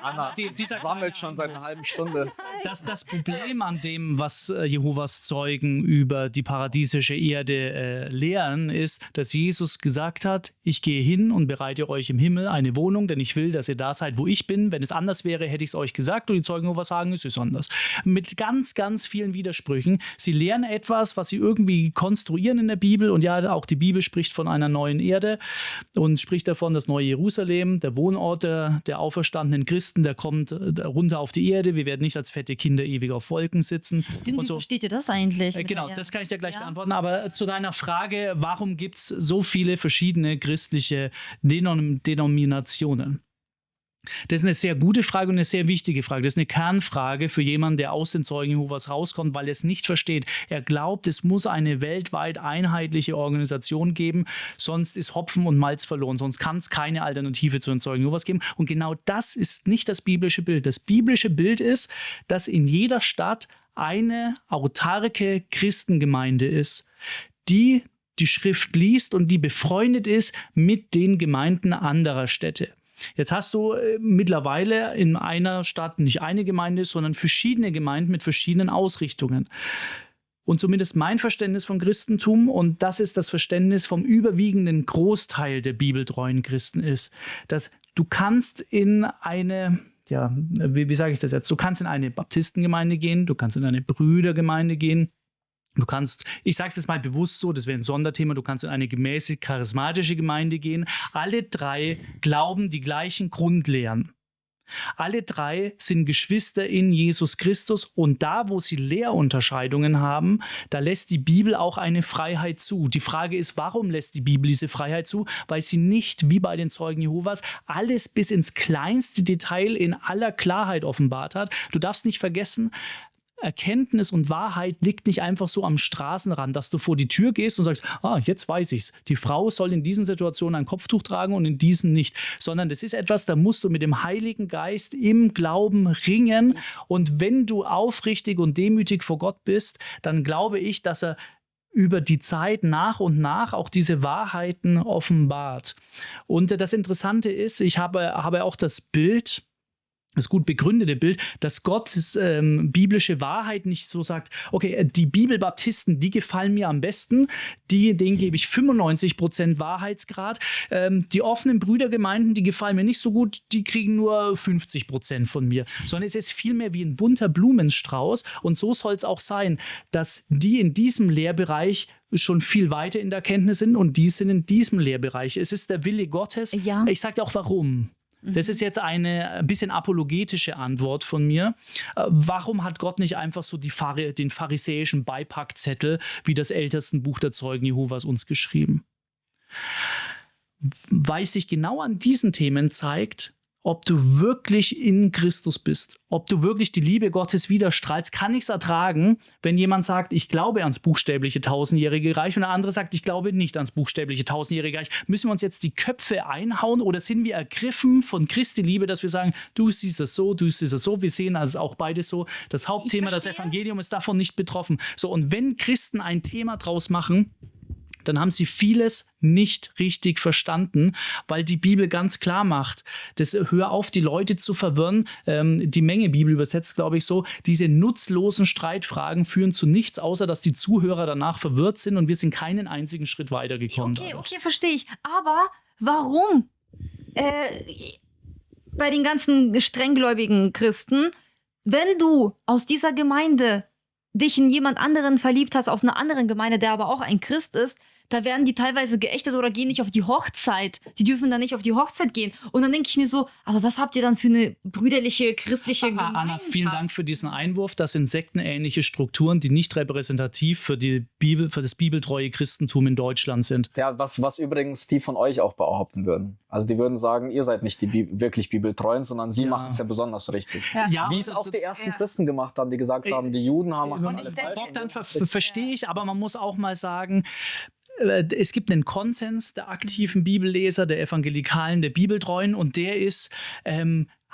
Anna Dieser sammelt schon seit einer halben Stunde. Das Problem an dem, was Jehovas Zeugen über die paradiesische Erde lehren, ist, dass Jesus gesagt hat, ich gehe hin und bereite euch im Himmel eine Wohnung, denn ich will, dass ihr da seid, wo ich bin. Wenn es anders wäre, hätte ich es euch gesagt, und die Zeugen Jehovas sagen, es ist anders. Mit ganz, ganz vielen Widersprüchen. Sie lehren etwas, was sie irgendwie konstruieren in der Bibel, und ja, auch die Bibel spricht von einer neuen Erde und spricht davon, das neue Jerusalem, der Wohnort der auferstandenen Christen, der kommt runter auf die Erde. Wir werden nicht als fette Kinder ewig auf Wolken sitzen. Stimmt, und wie so. versteht ihr das eigentlich? Genau, das kann ich dir gleich Ja. beantworten. Aber zu deiner Frage, warum gibt es so viele verschiedene christliche Denominationen? Das ist eine sehr gute Frage und eine sehr wichtige Frage. Das ist eine Kernfrage für jemanden, der aus den Zeugen Jehovas rauskommt, weil er es nicht versteht. Er glaubt, es muss eine weltweit einheitliche Organisation geben, sonst ist Hopfen und Malz verloren, sonst kann es keine Alternative zu den Zeugen Jehovas geben. Und genau das ist nicht das biblische Bild. Das biblische Bild ist, dass in jeder Stadt eine autarke Christengemeinde ist, die die Schrift liest und die befreundet ist mit den Gemeinden anderer Städte. Jetzt hast du mittlerweile in einer Stadt nicht eine Gemeinde, sondern verschiedene Gemeinden mit verschiedenen Ausrichtungen. Und zumindest mein Verständnis vom Christentum, und das ist das Verständnis vom überwiegenden Großteil der bibeltreuen Christen, ist, dass du kannst in eine, ja, wie sage ich das jetzt? Du kannst in eine Baptistengemeinde gehen, du kannst in eine Brüdergemeinde gehen. Du kannst, ich sage es jetzt mal bewusst so, das wäre ein Sonderthema, du kannst in eine gemäßigt charismatische Gemeinde gehen. Alle drei glauben die gleichen Grundlehren. Alle drei sind Geschwister in Jesus Christus und da, wo sie Lehrunterscheidungen haben, da lässt die Bibel auch eine Freiheit zu. Die Frage ist, warum lässt die Bibel diese Freiheit zu? Weil sie nicht, wie bei den Zeugen Jehovas, alles bis ins kleinste Detail in aller Klarheit offenbart hat. Du darfst nicht vergessen, Erkenntnis und Wahrheit liegt nicht einfach so am Straßenrand, dass du vor die Tür gehst und sagst, jetzt weiß ich's. Die Frau soll in diesen Situationen ein Kopftuch tragen und in diesen nicht. Sondern das ist etwas, da musst du mit dem Heiligen Geist im Glauben ringen. Und wenn du aufrichtig und demütig vor Gott bist, dann glaube ich, dass er über die Zeit nach und nach auch diese Wahrheiten offenbart. Und das Interessante ist, ich habe auch das Bild, das gut begründete Bild, dass Gottes biblische Wahrheit nicht so sagt, okay, die Bibelbaptisten, die gefallen mir am besten, denen gebe ich 95% Wahrheitsgrad. Die offenen Brüdergemeinden, die gefallen mir nicht so gut, die kriegen nur 50% von mir. Sondern es ist vielmehr wie ein bunter Blumenstrauß und so soll es auch sein, dass die in diesem Lehrbereich schon viel weiter in der Kenntnis sind und die sind in diesem Lehrbereich. Es ist der Wille Gottes. Ja. Ich sage dir auch, warum. Das ist jetzt eine ein bisschen apologetische Antwort von mir. Warum hat Gott nicht einfach so den pharisäischen Beipackzettel wie das Ältestenbuch der Zeugen Jehovas uns geschrieben? Weil sich genau an diesen Themen zeigt, ob du wirklich in Christus bist, ob du wirklich die Liebe Gottes widerstrahlst, kann ich es ertragen, wenn jemand sagt, ich glaube ans buchstäbliche tausendjährige Reich und der andere sagt, ich glaube nicht ans buchstäbliche tausendjährige Reich. Müssen wir uns jetzt die Köpfe einhauen oder sind wir ergriffen von Christi Liebe, dass wir sagen, du siehst es so, du siehst es so, wir sehen also auch beides so. Das Hauptthema, das Evangelium ist davon nicht betroffen. So, und wenn Christen ein Thema draus machen, dann haben sie vieles nicht richtig verstanden, weil die Bibel ganz klar macht, hör auf, die Leute zu verwirren. Die Menge Bibel übersetzt, glaube ich, so, diese nutzlosen Streitfragen führen zu nichts, außer dass die Zuhörer danach verwirrt sind und wir sind keinen einzigen Schritt weitergekommen. Okay, verstehe ich. Aber warum bei den ganzen strenggläubigen Christen, wenn du aus dieser Gemeinde dich in jemand anderen verliebt hast, aus einer anderen Gemeinde, der aber auch ein Christ ist, da werden die teilweise geächtet oder gehen nicht auf die Hochzeit. Die dürfen dann nicht auf die Hochzeit gehen. Und dann denke ich mir so, aber was habt ihr dann für eine brüderliche, christliche Gemeinschaft? Anna, vielen Dank für diesen Einwurf. Das sind sektenähnliche Strukturen, die nicht repräsentativ für das bibeltreue Christentum in Deutschland sind. Ja, was übrigens die von euch auch behaupten würden. Also die würden sagen, ihr seid nicht die wirklich Bibeltreuen, sondern sie machen es ja besonders richtig. Ja. Wie es auch die ersten Christen gemacht haben, die gesagt haben, die Juden haben alles falsch. Dann verstehe ich, aber man muss auch mal sagen, es gibt einen Konsens der aktiven Bibelleser, der Evangelikalen, der Bibeltreuen und der ist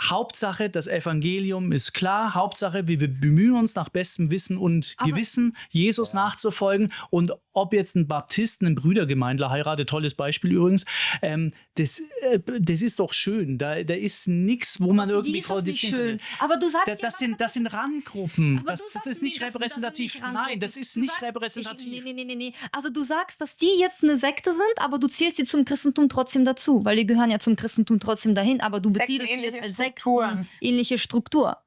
Hauptsache, das Evangelium ist klar. Hauptsache, wir bemühen uns nach bestem Wissen und Gewissen, Jesus nachzufolgen. Und ob jetzt ein Baptist einen Brüdergemeindler heiratet, tolles Beispiel übrigens, das ist doch schön. Da ist nichts, wo man irgendwie vor sich schön. Aber du sagst das sind Randgruppen. Das ist nicht repräsentativ. Nein, das ist nicht repräsentativ. Nee. Also du sagst, dass die jetzt eine Sekte sind, aber du zählst sie zum Christentum trotzdem dazu, weil die gehören ja zum Christentum trotzdem dahin, aber du betitelst sie jetzt als sektenähnliche Struktur.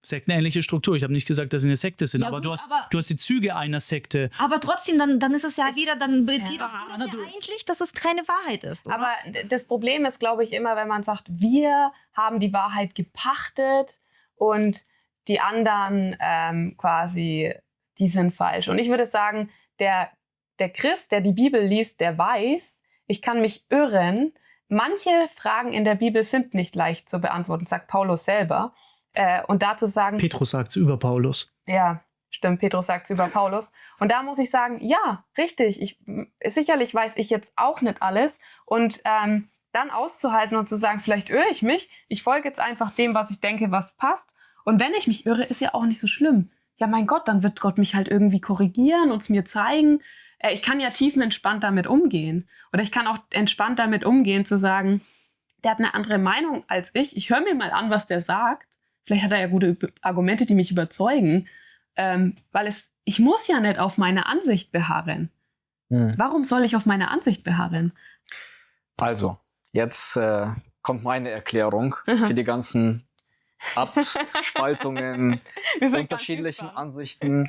Sektenähnliche Struktur. Ich habe nicht gesagt, dass sie eine Sekte sind, aber du hast die Züge einer Sekte. Aber trotzdem, dann ist es ja wieder, dann betitelst du das ja eigentlich, dass es keine Wahrheit ist. Oder? Aber das Problem ist, glaube ich, immer, wenn man sagt, wir haben die Wahrheit gepachtet und die anderen quasi, die sind falsch. Und ich würde sagen, der Christ, der die Bibel liest, der weiß, ich kann mich irren. Manche Fragen in der Bibel sind nicht leicht zu beantworten, sagt Paulus selber. Und dazu sagen... Petrus sagt es über Paulus. Ja, stimmt, Petrus sagt es über Paulus. Und da muss ich sagen, ja, richtig. Sicherlich weiß ich jetzt auch nicht alles. Und dann auszuhalten und zu sagen, vielleicht irre ich mich. Ich folge jetzt einfach dem, was ich denke, was passt. Und wenn ich mich irre, ist ja auch nicht so schlimm. Ja, mein Gott, dann wird Gott mich halt irgendwie korrigieren und es mir zeigen. Ich kann ja tiefenentspannt damit umgehen. Oder ich kann auch entspannt damit umgehen, zu sagen, der hat eine andere Meinung als ich. Ich höre mir mal an, was der sagt. Vielleicht hat er ja gute Argumente, die mich überzeugen. Weil ich muss ja nicht auf meine Ansicht beharren. Warum soll ich auf meine Ansicht beharren? Also, jetzt kommt meine Erklärung für die ganzen Abspaltungen, unterschiedlichen Ansichten,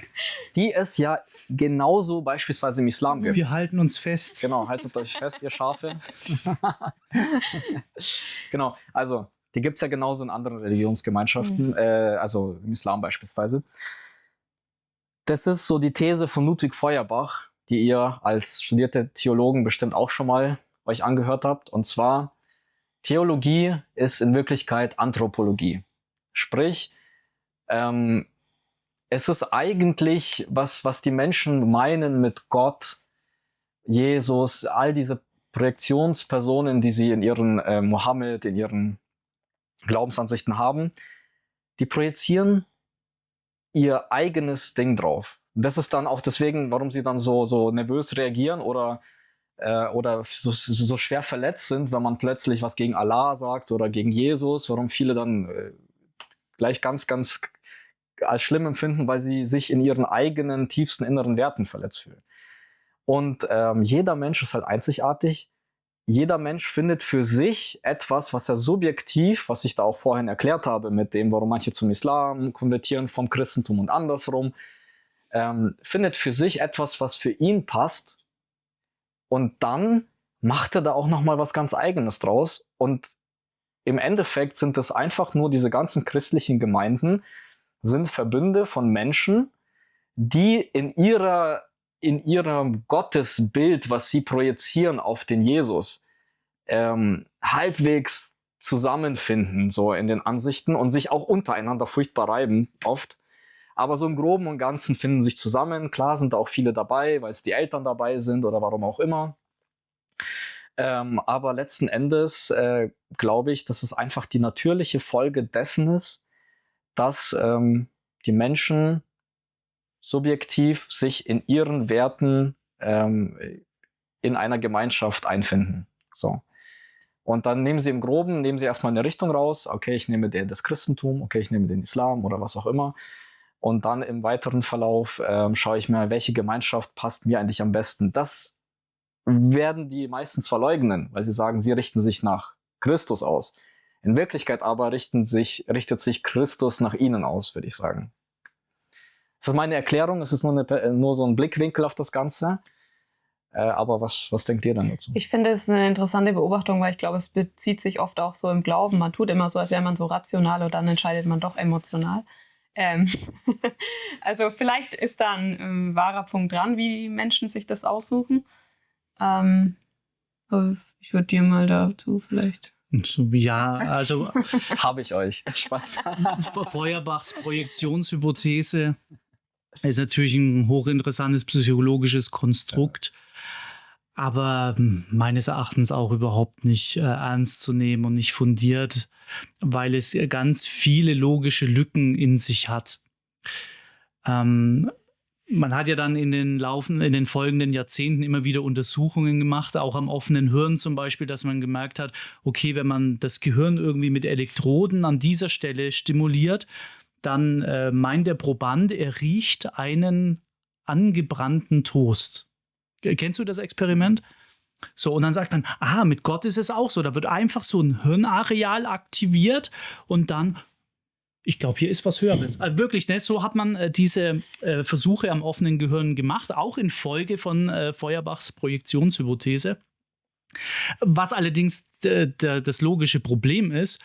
die es ja genauso beispielsweise im Islam gibt. Wir halten uns fest. Genau, haltet euch fest, ihr Schafe. Genau, also die gibt es ja genauso in anderen Religionsgemeinschaften, also im Islam beispielsweise. Das ist so die These von Ludwig Feuerbach, die ihr als studierte Theologen bestimmt auch schon mal euch angehört habt. Und zwar, Theologie ist in Wirklichkeit Anthropologie. Sprich, es ist eigentlich, was die Menschen meinen mit Gott, Jesus, all diese Projektionspersonen, die sie in ihren Mohammed, in ihren Glaubensansichten haben, die projizieren ihr eigenes Ding drauf. Das ist dann auch deswegen, warum sie dann so nervös reagieren oder so schwer verletzt sind, wenn man plötzlich was gegen Allah sagt oder gegen Jesus, warum viele dann gleich ganz, ganz als schlimm empfinden, weil sie sich in ihren eigenen tiefsten inneren Werten verletzt fühlen. Und jeder Mensch ist halt einzigartig. Jeder Mensch findet für sich etwas, was er subjektiv, was ich da auch vorhin erklärt habe, mit dem, warum manche zum Islam konvertieren, vom Christentum und andersrum, findet für sich etwas, was für ihn passt. Und dann macht er da auch nochmal was ganz Eigenes draus. Und im Endeffekt sind es einfach nur diese ganzen christlichen Gemeinden, sind Verbünde von Menschen, die in ihrem Gottesbild, was sie projizieren auf den Jesus, halbwegs zusammenfinden, so in den Ansichten und sich auch untereinander furchtbar reiben, oft. Aber so im Groben und Ganzen finden sich zusammen. Klar sind da auch viele dabei, weil es die Eltern dabei sind oder warum auch immer. Aber letzten Endes glaube ich, dass es einfach die natürliche Folge dessen ist, dass die Menschen subjektiv sich in ihren Werten in einer Gemeinschaft einfinden. So. Und dann nehmen sie im Groben, erstmal eine Richtung raus. Okay, ich nehme das Christentum, okay, ich nehme den Islam oder was auch immer. Und dann im weiteren Verlauf schaue ich mir, welche Gemeinschaft passt mir eigentlich am besten. Das werden die meistens verleugnen, weil sie sagen, sie richten sich nach Christus aus. In Wirklichkeit aber richtet sich Christus nach ihnen aus, würde ich sagen. Das ist meine Erklärung, es ist nur so ein Blickwinkel auf das Ganze. Aber was denkt ihr dann dazu? Ich finde es eine interessante Beobachtung, weil ich glaube, es bezieht sich oft auch so im Glauben. Man tut immer so, als wäre man so rational und dann entscheidet man doch emotional. Also vielleicht ist da ein wahrer Punkt dran, wie die Menschen sich das aussuchen. Aber ich würde dir mal dazu vielleicht... Ja, also habe ich euch. Spaß. Feuerbachs Projektionshypothese ist natürlich ein hochinteressantes psychologisches Konstrukt, aber meines Erachtens auch überhaupt nicht ernst zu nehmen und nicht fundiert, weil es ganz viele logische Lücken in sich hat. Man hat ja dann in den folgenden Jahrzehnten immer wieder Untersuchungen gemacht, auch am offenen Hirn zum Beispiel, dass man gemerkt hat, okay, wenn man das Gehirn irgendwie mit Elektroden an dieser Stelle stimuliert, dann meint der Proband, er riecht einen angebrannten Toast. Kennst du das Experiment? So, und dann sagt man, mit Gott ist es auch so. Da wird einfach so ein Hirnareal aktiviert und dann, ich glaube, hier ist was Höheres. Also wirklich, ne? So hat man diese Versuche am offenen Gehirn gemacht, auch in Folge von Feuerbachs Projektionshypothese. Was allerdings das logische Problem ist,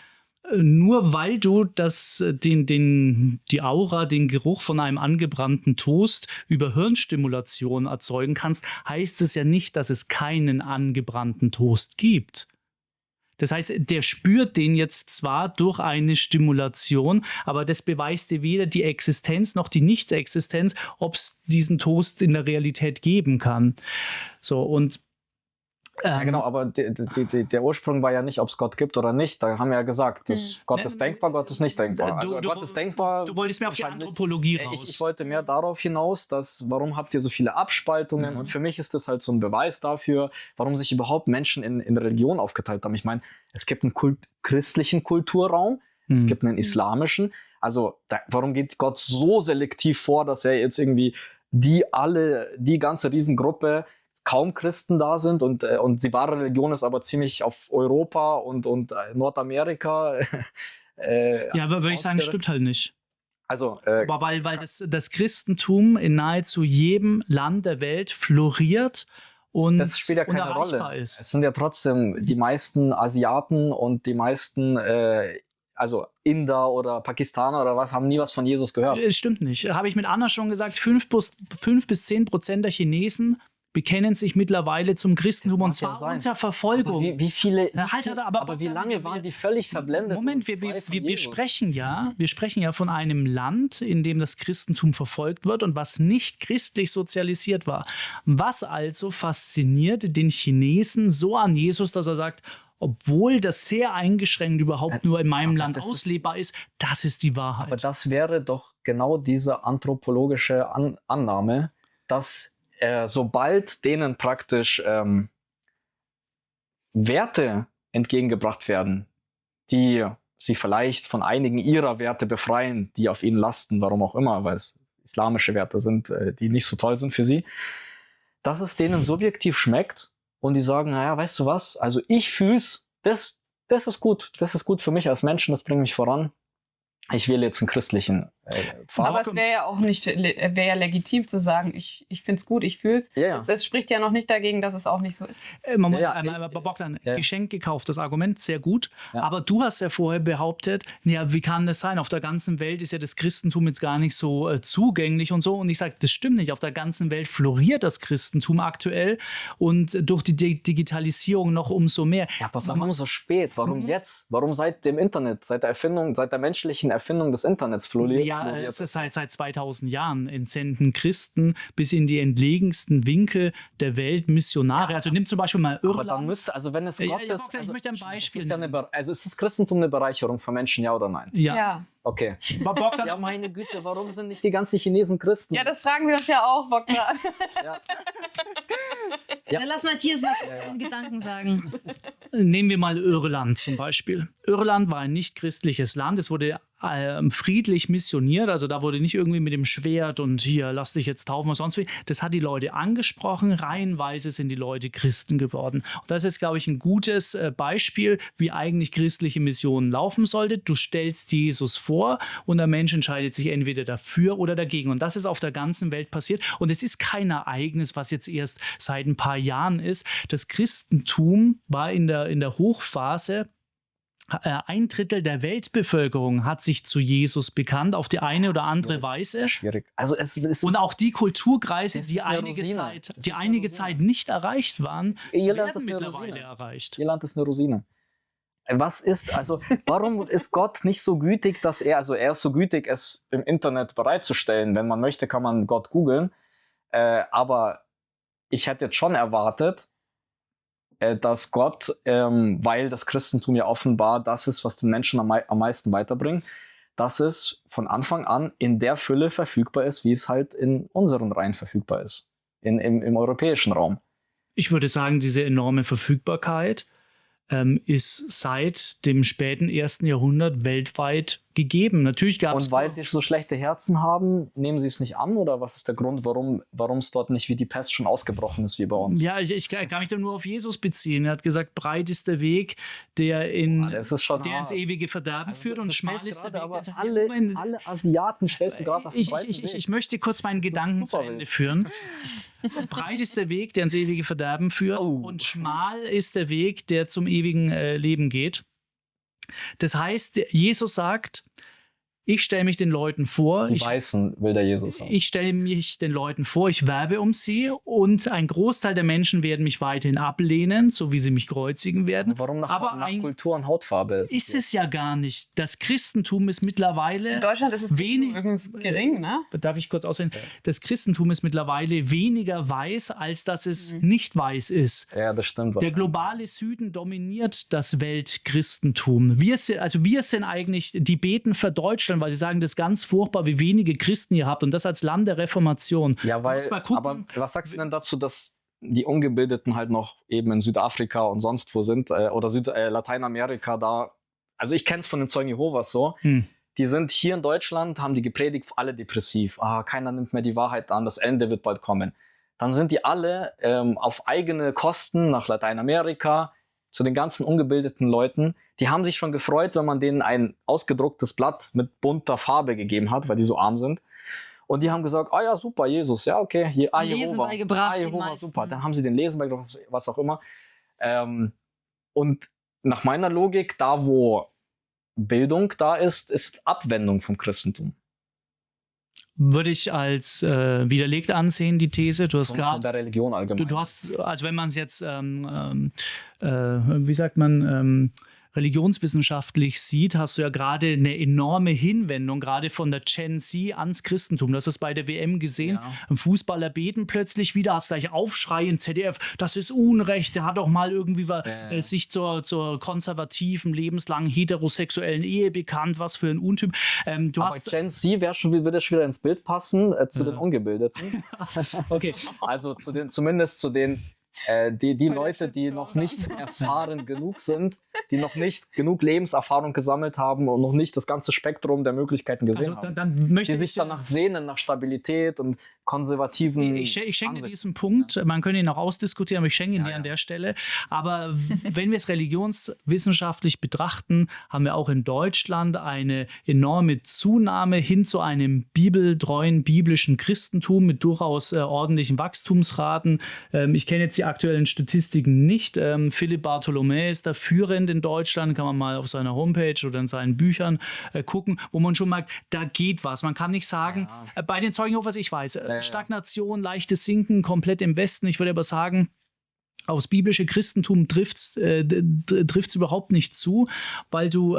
nur weil du die Aura, den Geruch von einem angebrannten Toast über Hirnstimulation erzeugen kannst, heißt es ja nicht, dass es keinen angebrannten Toast gibt. Das heißt, der spürt den jetzt zwar durch eine Stimulation, aber das beweist dir weder die Existenz noch die Nichtsexistenz, ob es diesen Toast in der Realität geben kann. So, und Ja, genau, aber der Ursprung war ja nicht, ob es Gott gibt oder nicht. Da haben wir ja gesagt, dass Gott ist denkbar, Gott ist nicht denkbar. Also Gott ist denkbar. Du wolltest mir auf die Anthropologie raus. Ich wollte mehr darauf hinaus, dass warum habt ihr so viele Abspaltungen? Und für mich ist das halt so ein Beweis dafür, warum sich überhaupt Menschen in Religion aufgeteilt haben. Ich meine, es gibt einen christlichen Kulturraum, es gibt einen islamischen. Also warum geht Gott so selektiv vor, dass er jetzt irgendwie die ganze Riesengruppe kaum Christen da sind und die wahre Religion ist aber ziemlich auf Europa und Nordamerika. Ja, würde ich sagen, stimmt halt nicht. Also, aber weil das Christentum in nahezu jedem Land der Welt floriert und das spielt ja keine Rolle. Ist. Es sind ja trotzdem die meisten Asiaten und die meisten also Inder oder Pakistaner oder was, haben nie was von Jesus gehört. Das stimmt nicht. Habe ich mit Anna schon gesagt, 5 bis 10% der Chinesen bekennen sich mittlerweile zum Christentum und zwar unter Verfolgung. Aber wie lange waren die völlig verblendet? Moment, wir sprechen ja von einem Land, in dem das Christentum verfolgt wird und was nicht christlich sozialisiert war. Was also fasziniert den Chinesen so an Jesus, dass er sagt, obwohl das sehr eingeschränkt überhaupt nur in meinem Land auslebbar ist, das ist die Wahrheit. Aber das wäre doch genau diese anthropologische Annahme, dass sobald denen praktisch Werte entgegengebracht werden, die sie vielleicht von einigen ihrer Werte befreien, die auf ihnen lasten, warum auch immer, weil es islamische Werte sind, die nicht so toll sind für sie, dass es denen subjektiv schmeckt und die sagen, naja, weißt du was, also ich fühl's, das ist gut für mich als Menschen, das bringt mich voran. Ich wähle jetzt einen christlichen Pfad. Aber es wäre ja auch nicht, wäre ja legitim zu sagen, ich finde es gut, ich fühle es. Ja. Es spricht ja noch nicht dagegen, dass es auch nicht so ist. Bogdan, Geschenk gekauft, das Argument, sehr gut. Ja. Aber du hast ja vorher behauptet, ja, wie kann das sein? Auf der ganzen Welt ist ja das Christentum jetzt gar nicht so zugänglich und so. Und ich sage, das stimmt nicht. Auf der ganzen Welt floriert das Christentum aktuell und durch die Digitalisierung noch umso mehr. Ja, aber warum so spät? Warum jetzt? Warum seit dem Internet, seit der menschlichen Erfindung des Internets floriert? Ja, es ist seit 2000 Jahren entsenden Christen bis in die entlegensten Winkel der Welt Missionare. Ja. Also nimm zum Beispiel mal Irland. Aber dann müsste, also wenn es Gott ist, ich möchte ein Beispiel nennen. Also ist das Christentum eine Bereicherung für Menschen, ja oder nein? Ja. Okay. Ja, meine Güte, warum sind nicht die ganzen Chinesen Christen? Ja, das fragen wir uns ja auch, Bogdan. Ja. Lass Matthias einen Gedanken sagen. Nehmen wir mal Irland zum Beispiel. Irland war ein nicht christliches Land. Es wurde friedlich missioniert, also da wurde nicht irgendwie mit dem Schwert und hier, lass dich jetzt taufen oder sonst wie. Das hat die Leute angesprochen, reihenweise sind die Leute Christen geworden. Und das ist, glaube ich, ein gutes Beispiel, wie eigentlich christliche Mission laufen sollte. Du stellst Jesus vor und der Mensch entscheidet sich entweder dafür oder dagegen. Und das ist auf der ganzen Welt passiert. Und es ist kein Ereignis, was jetzt erst seit ein paar Jahren ist. Das Christentum war in der Hochphase. 1/3 der Weltbevölkerung hat sich zu Jesus bekannt, auf die eine oder andere Weise. Schwierig. Also und auch die Kulturkreise, die einige Zeit nicht erreicht waren, werden mittlerweile erreicht. Irland ist eine Rosine. Warum ist Gott nicht so gütig, dass er ist so gütig, es im Internet bereitzustellen. Wenn man möchte, kann man Gott googeln. Aber ich hätte jetzt schon erwartet, dass Gott, weil das Christentum ja offenbar das ist, was den Menschen am meisten weiterbringt, dass es von Anfang an in der Fülle verfügbar ist, wie es halt in unseren Reihen verfügbar ist, im europäischen Raum. Ich würde sagen, diese enorme Verfügbarkeit ist seit dem späten 1. Jahrhundert weltweit gegeben. Natürlich gab es. Und weil sie so schlechte Herzen haben, nehmen sie es nicht an? Oder was ist der Grund, warum es dort nicht wie die Pest schon ausgebrochen ist wie bei uns? Ja, ich kann mich da nur auf Jesus beziehen. Er hat gesagt, breit ist der Weg, der ins ewige Verderben führt und schmal ist der Weg. Aber alle Asiaten stellst du gerade auf den breiten Weg. Ich möchte kurz meinen Gedanken zu Ende führen. Breit ist der Weg, der ins ewige Verderben führt und schmal ist der Weg, der zum ewigen Leben geht. Das heißt, Jesus sagt, Ich stelle mich den Leuten vor. Die Weißen will der Jesus haben. Ich stelle mich den Leuten vor, ich werbe um sie und ein Großteil der Menschen werden mich weiterhin ablehnen, so wie sie mich kreuzigen werden. Warum nach Aber Kultur und Hautfarbe? ist es ja gar nicht. Das Christentum ist mittlerweile In Deutschland ist es wenig übrigens gering, ne? Darf ich kurz aussehen? Das Christentum ist mittlerweile weniger weiß, als dass es nicht weiß ist. Ja, das stimmt. Der globale Süden dominiert das Weltchristentum. Wir sind eigentlich, die beten für Deutschland, weil sie sagen, das ist ganz furchtbar, wie wenige Christen ihr habt und das als Land der Reformation. Ja, weil, aber was sagst du denn dazu, dass die Ungebildeten halt noch eben in Südafrika und sonst wo sind oder Lateinamerika da, also ich kenne es von den Zeugen Jehovas so, die sind hier in Deutschland, haben die gepredigt, alle depressiv, keiner nimmt mehr die Wahrheit an, das Ende wird bald kommen. Dann sind die alle auf eigene Kosten nach Lateinamerika, zu den ganzen ungebildeten Leuten, die haben sich schon gefreut, wenn man denen ein ausgedrucktes Blatt mit bunter Farbe gegeben hat, weil die so arm sind. Und die haben gesagt, ja super, Jesus, ja okay, Lesen Jehova, beigebracht, den Jehova, meisten. super. Dann haben sie den Lesen beigebracht, was auch immer. Und nach meiner Logik, da wo Bildung da ist Abwendung vom Christentum. Würde ich als widerlegt ansehen, die These. Du hast Von gerade der Religion allgemein. Du hast, also wenn man es jetzt, wie sagt man, religionswissenschaftlich sieht, hast du ja gerade eine enorme Hinwendung, gerade von der Gen Z ans Christentum. Du hast es bei der WM gesehen. Ja. Ein Fußballer beten plötzlich wieder, hast gleich Aufschrei im ZDF, das ist Unrecht, der hat doch mal irgendwie sich zur konservativen, lebenslangen, heterosexuellen Ehe bekannt, was für ein Untyp. Aber Gen Z würde schon wieder ins Bild passen, zu den Ungebildeten. Okay. Also zumindest zu den die Leute, die noch nicht erfahren genug sind, die noch nicht genug Lebenserfahrung gesammelt haben und noch nicht das ganze Spektrum der Möglichkeiten gesehen haben. Dann möchte die sich danach sehnen, nach Stabilität und konservativen Ich schenke Ansichten. diesen Punkt, man könnte ihn auch ausdiskutieren, aber ich schenke ihn dir an der Stelle. Aber wenn wir es religionswissenschaftlich betrachten, haben wir auch in Deutschland eine enorme Zunahme hin zu einem bibeltreuen, biblischen Christentum mit durchaus ordentlichen Wachstumsraten. Ich kenne jetzt die aktuellen Statistiken nicht. Philipp Bartholomä ist da führend in Deutschland, kann man mal auf seiner Homepage oder in seinen Büchern gucken, wo man schon merkt, da geht was. Man kann nicht sagen, bei den Zeugen Jehovas, ich weiß, Stagnation, leichtes Sinken, komplett im Westen. Ich würde aber sagen, aufs biblische Christentum trifft's überhaupt nicht zu, weil du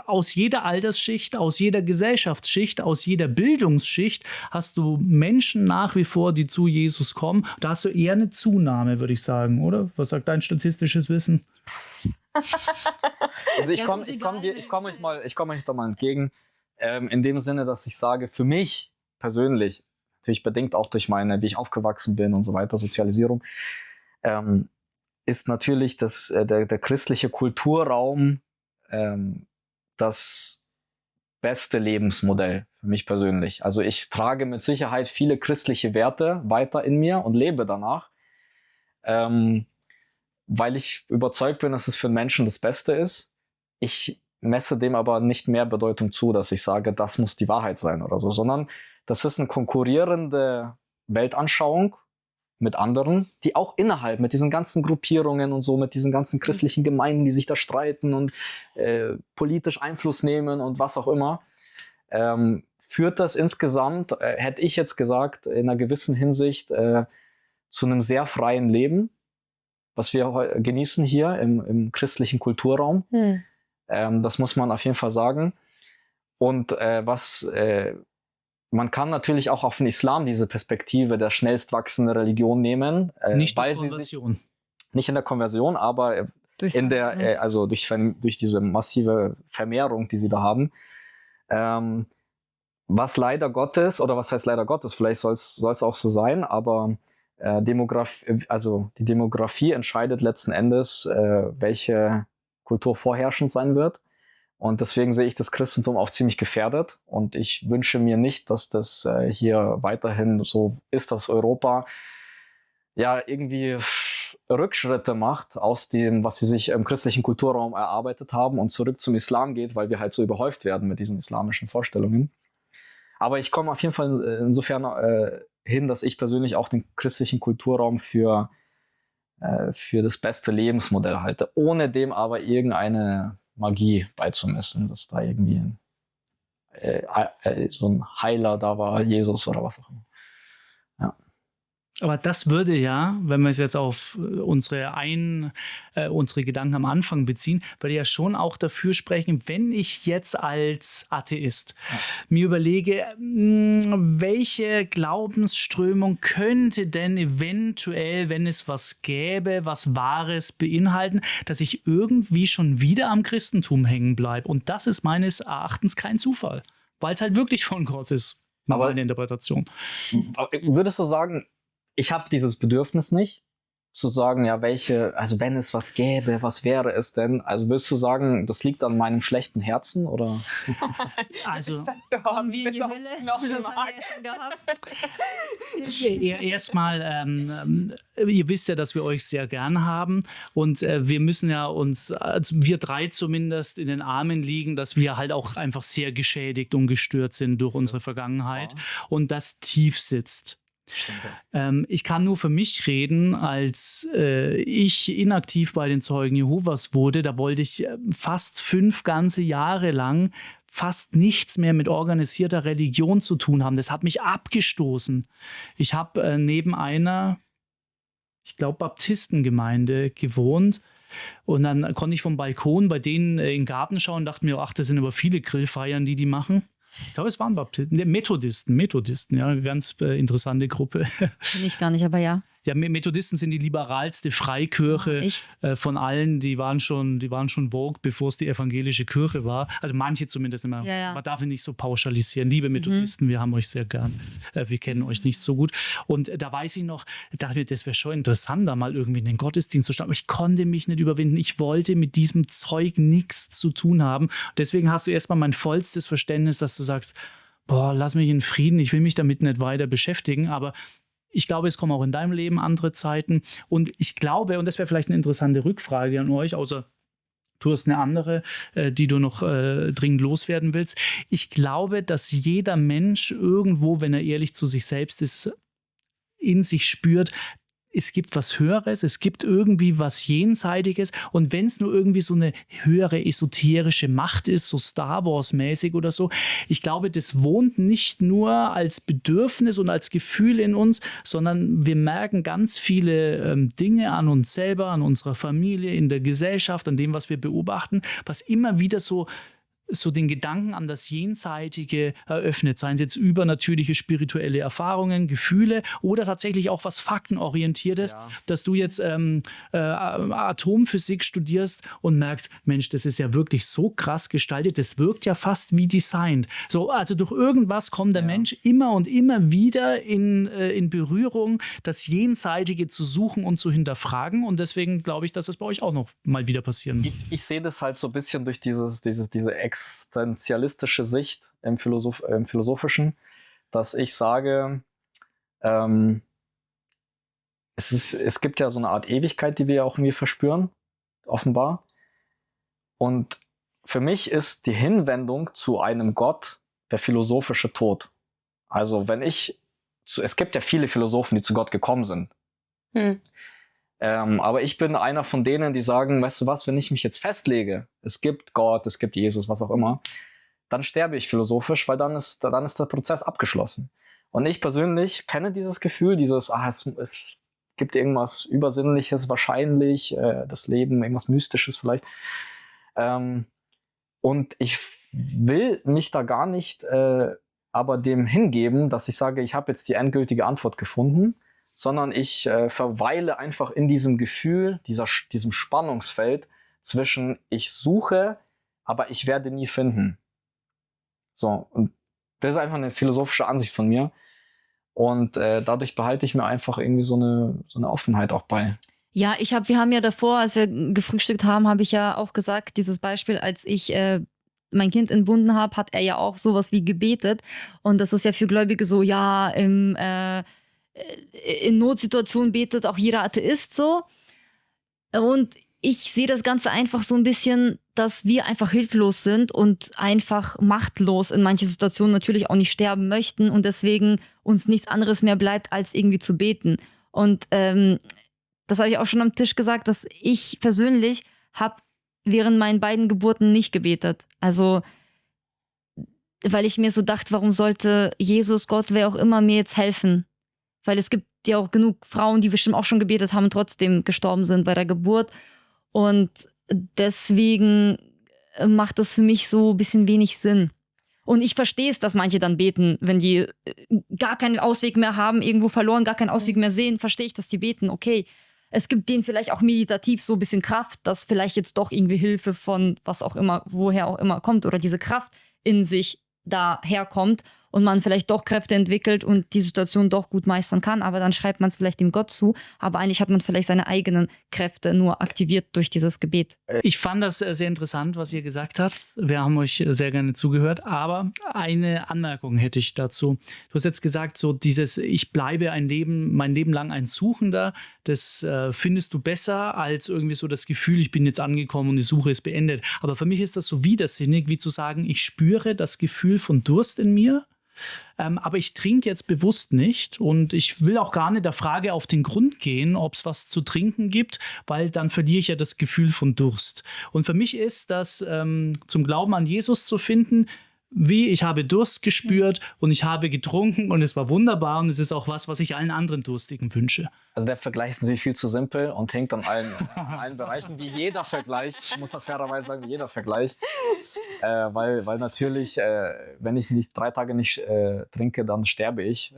aus jeder Altersschicht, aus jeder Gesellschaftsschicht, aus jeder Bildungsschicht hast du Menschen nach wie vor, die zu Jesus kommen. Da hast du eher eine Zunahme, würde ich sagen, oder? Was sagt dein statistisches Wissen? Also ich komme euch da mal entgegen, in dem Sinne, dass ich sage, für mich persönlich, natürlich bedingt auch durch wie ich aufgewachsen bin und so weiter, Sozialisierung, ist natürlich der christliche Kulturraum das beste Lebensmodell für mich persönlich. Also ich trage mit Sicherheit viele christliche Werte weiter in mir und lebe danach, weil ich überzeugt bin, dass es für den Menschen das Beste ist. Ich messe dem aber nicht mehr Bedeutung zu, dass ich sage, das muss die Wahrheit sein oder so, sondern das ist eine konkurrierende Weltanschauung mit anderen, die auch innerhalb, mit diesen ganzen Gruppierungen und so, mit diesen ganzen christlichen Gemeinden, die sich da streiten und politisch Einfluss nehmen und was auch immer, führt das insgesamt, hätte ich jetzt gesagt, in einer gewissen Hinsicht zu einem sehr freien Leben, was wir genießen hier im christlichen Kulturraum. Das muss man auf jeden Fall sagen. Und man kann natürlich auch auf den Islam diese Perspektive der schnellst wachsenden Religion nehmen. Nicht weil in der Konversion. Nicht in der Konversion, aber also durch diese massive Vermehrung, die sie da haben. Was leider Gottes, oder was heißt leider Gottes, vielleicht soll es auch so sein, aber die Demografie entscheidet letzten Endes, welche Kultur vorherrschend sein wird. Und deswegen sehe ich das Christentum auch ziemlich gefährdet. Und ich wünsche mir nicht, dass das hier weiterhin so ist, dass Europa ja irgendwie Rückschritte macht aus dem, was sie sich im christlichen Kulturraum erarbeitet haben und zurück zum Islam geht, weil wir halt so überhäuft werden mit diesen islamischen Vorstellungen. Aber ich komme auf jeden Fall insofern hin, dass ich persönlich auch den christlichen Kulturraum für das beste Lebensmodell halte, ohne dem aber irgendeine Magie beizumessen, dass da irgendwie so ein Heiler da war, Jesus oder was auch immer. Ja. Aber das würde ja, wenn wir es jetzt auf unsere Gedanken am Anfang beziehen, würde ja schon auch dafür sprechen, wenn ich jetzt als Atheist mir überlege, welche Glaubensströmung könnte denn eventuell, wenn es was gäbe, was Wahres beinhalten, dass ich irgendwie schon wieder am Christentum hängen bleibe. Und das ist meines Erachtens kein Zufall, weil es halt wirklich von Gott ist, Aber meine Interpretation. Würdest du sagen, ich habe dieses Bedürfnis nicht, zu sagen, ja, also wenn es was gäbe, was wäre es denn? Also würdest du sagen, das liegt an meinem schlechten Herzen oder? Also Kommen wir in die Hölle? Das haben wir ja schon gehabt. erstmal, ihr wisst ja, dass wir euch sehr gern haben und wir müssen ja uns, also wir drei zumindest, in den Armen liegen, dass wir halt auch einfach sehr geschädigt und gestört sind durch unsere Vergangenheit und das tief sitzt. Ich kann nur für mich reden, als ich inaktiv bei den Zeugen Jehovas wurde, da wollte ich fast 5 ganze Jahre lang fast nichts mehr mit organisierter Religion zu tun haben. Das hat mich abgestoßen. Ich habe neben einer, ich glaube, Baptistengemeinde gewohnt. Und dann konnte ich vom Balkon bei denen in den Garten schauen und dachte mir, ach, das sind aber viele Grillfeiern, die machen. Ich glaube, es waren Baptisten, Methodisten, ja, eine ganz interessante Gruppe. Kenn ich gar nicht, aber ja. Ja, Methodisten sind die liberalste Freikirche von allen. Die waren schon vogue, bevor es die evangelische Kirche war. Also manche zumindest immer. Ja. Man darf ihn nicht so pauschalisieren. Liebe Methodisten, wir haben euch sehr gern. Wir kennen euch nicht so gut. Und da weiß ich noch, dachte mir, das wäre schon interessant, da mal irgendwie in den Gottesdienst zu starten. Aber ich konnte mich nicht überwinden. Ich wollte mit diesem Zeug nichts zu tun haben. Deswegen hast du erstmal mein vollstes Verständnis, dass du sagst, boah, lass mich in Frieden, ich will mich damit nicht weiter beschäftigen. Aber ich glaube, es kommen auch in deinem Leben andere Zeiten. Und ich glaube, und das wäre vielleicht eine interessante Rückfrage an euch, außer du hast eine andere, die du noch dringend loswerden willst. Ich glaube, dass jeder Mensch irgendwo, wenn er ehrlich zu sich selbst ist, in sich spürt, es gibt was Höheres, es gibt irgendwie was Jenseitiges und wenn es nur irgendwie so eine höhere esoterische Macht ist, so Star Wars-mäßig oder so, ich glaube, das wohnt nicht nur als Bedürfnis und als Gefühl in uns, sondern wir merken ganz viele Dinge an uns selber, an unserer Familie, in der Gesellschaft, an dem, was wir beobachten, was immer wieder so den Gedanken an das Jenseitige eröffnet, seien es jetzt übernatürliche spirituelle Erfahrungen, Gefühle oder tatsächlich auch was Faktenorientiertes, dass du jetzt Atomphysik studierst und merkst, Mensch, das ist ja wirklich so krass gestaltet, das wirkt ja fast wie designt. So, also durch irgendwas kommt der Mensch immer und immer wieder in Berührung, das Jenseitige zu suchen und zu hinterfragen und deswegen glaube ich, dass das bei euch auch noch mal wieder passieren wird. Ich sehe das halt so ein bisschen durch diese existenzialistische Sicht im Philosophischen, dass ich sage, es gibt ja so eine Art Ewigkeit, die wir ja auch irgendwie verspüren, offenbar. Und für mich ist die Hinwendung zu einem Gott der philosophische Tod. Also es gibt ja viele Philosophen, die zu Gott gekommen sind. Aber ich bin einer von denen, die sagen, weißt du was, wenn ich mich jetzt festlege, es gibt Gott, es gibt Jesus, was auch immer, dann sterbe ich philosophisch, weil dann ist der Prozess abgeschlossen. Und ich persönlich kenne dieses Gefühl, es gibt irgendwas Übersinnliches wahrscheinlich, das Leben, irgendwas Mystisches vielleicht. Und ich will mich da gar nicht aber dem hingeben, dass ich sage, ich habe jetzt die endgültige Antwort gefunden, sondern ich verweile einfach in diesem Gefühl, diesem Spannungsfeld zwischen ich suche, aber ich werde nie finden. So, und das ist einfach eine philosophische Ansicht von mir. Und dadurch behalte ich mir einfach irgendwie so eine Offenheit auch bei. Ja, wir haben ja davor, als wir gefrühstückt haben, habe ich ja auch gesagt, dieses Beispiel, als ich mein Kind entbunden habe, hat er ja auch sowas wie gebetet. Und das ist ja für Gläubige so, ja, in Notsituationen betet auch jeder Atheist so. Und ich sehe das Ganze einfach so ein bisschen, dass wir einfach hilflos sind und einfach machtlos in manchen Situationen natürlich auch nicht sterben möchten und deswegen uns nichts anderes mehr bleibt, als irgendwie zu beten. Und das habe ich auch schon am Tisch gesagt, dass ich persönlich habe während meinen beiden Geburten nicht gebetet. Also weil ich mir so dachte, warum sollte Jesus, Gott, wer auch immer, mir jetzt helfen? Weil es gibt ja auch genug Frauen, die bestimmt auch schon gebetet haben und trotzdem gestorben sind bei der Geburt. Und deswegen macht das für mich so ein bisschen wenig Sinn. Und ich verstehe es, dass manche dann beten, wenn die gar keinen Ausweg mehr haben, irgendwo verloren, gar keinen Ausweg mehr sehen, verstehe ich, dass die beten. Okay, es gibt denen vielleicht auch meditativ so ein bisschen Kraft, dass vielleicht jetzt doch irgendwie Hilfe von was auch immer, woher auch immer kommt oder diese Kraft in sich daherkommt und man vielleicht doch Kräfte entwickelt und die Situation doch gut meistern kann, aber dann schreibt man es vielleicht dem Gott zu, aber eigentlich hat man vielleicht seine eigenen Kräfte nur aktiviert durch dieses Gebet. Ich fand das sehr interessant, was ihr gesagt habt. Wir haben euch sehr gerne zugehört, aber eine Anmerkung hätte ich dazu. Du hast jetzt gesagt, so dieses, ich bleibe mein Leben lang ein Suchender, das findest du besser als irgendwie so das Gefühl, ich bin jetzt angekommen und die Suche ist beendet. Aber für mich ist das so widersinnig, wie zu sagen, ich spüre das Gefühl von Durst in mir, aber ich trinke jetzt bewusst nicht und ich will auch gar nicht der Frage auf den Grund gehen, ob es was zu trinken gibt, weil dann verliere ich ja das Gefühl von Durst. Und für mich ist das zum Glauben an Jesus zu finden, wie ich habe Durst gespürt und ich habe getrunken und es war wunderbar und es ist auch was ich allen anderen Durstigen wünsche. Also der Vergleich ist natürlich viel zu simpel und hinkt an allen Bereichen, wie jeder Vergleich, muss man fairerweise sagen, wie jeder Vergleich. Weil natürlich, wenn ich nicht 3 Tage nicht trinke, dann sterbe ich.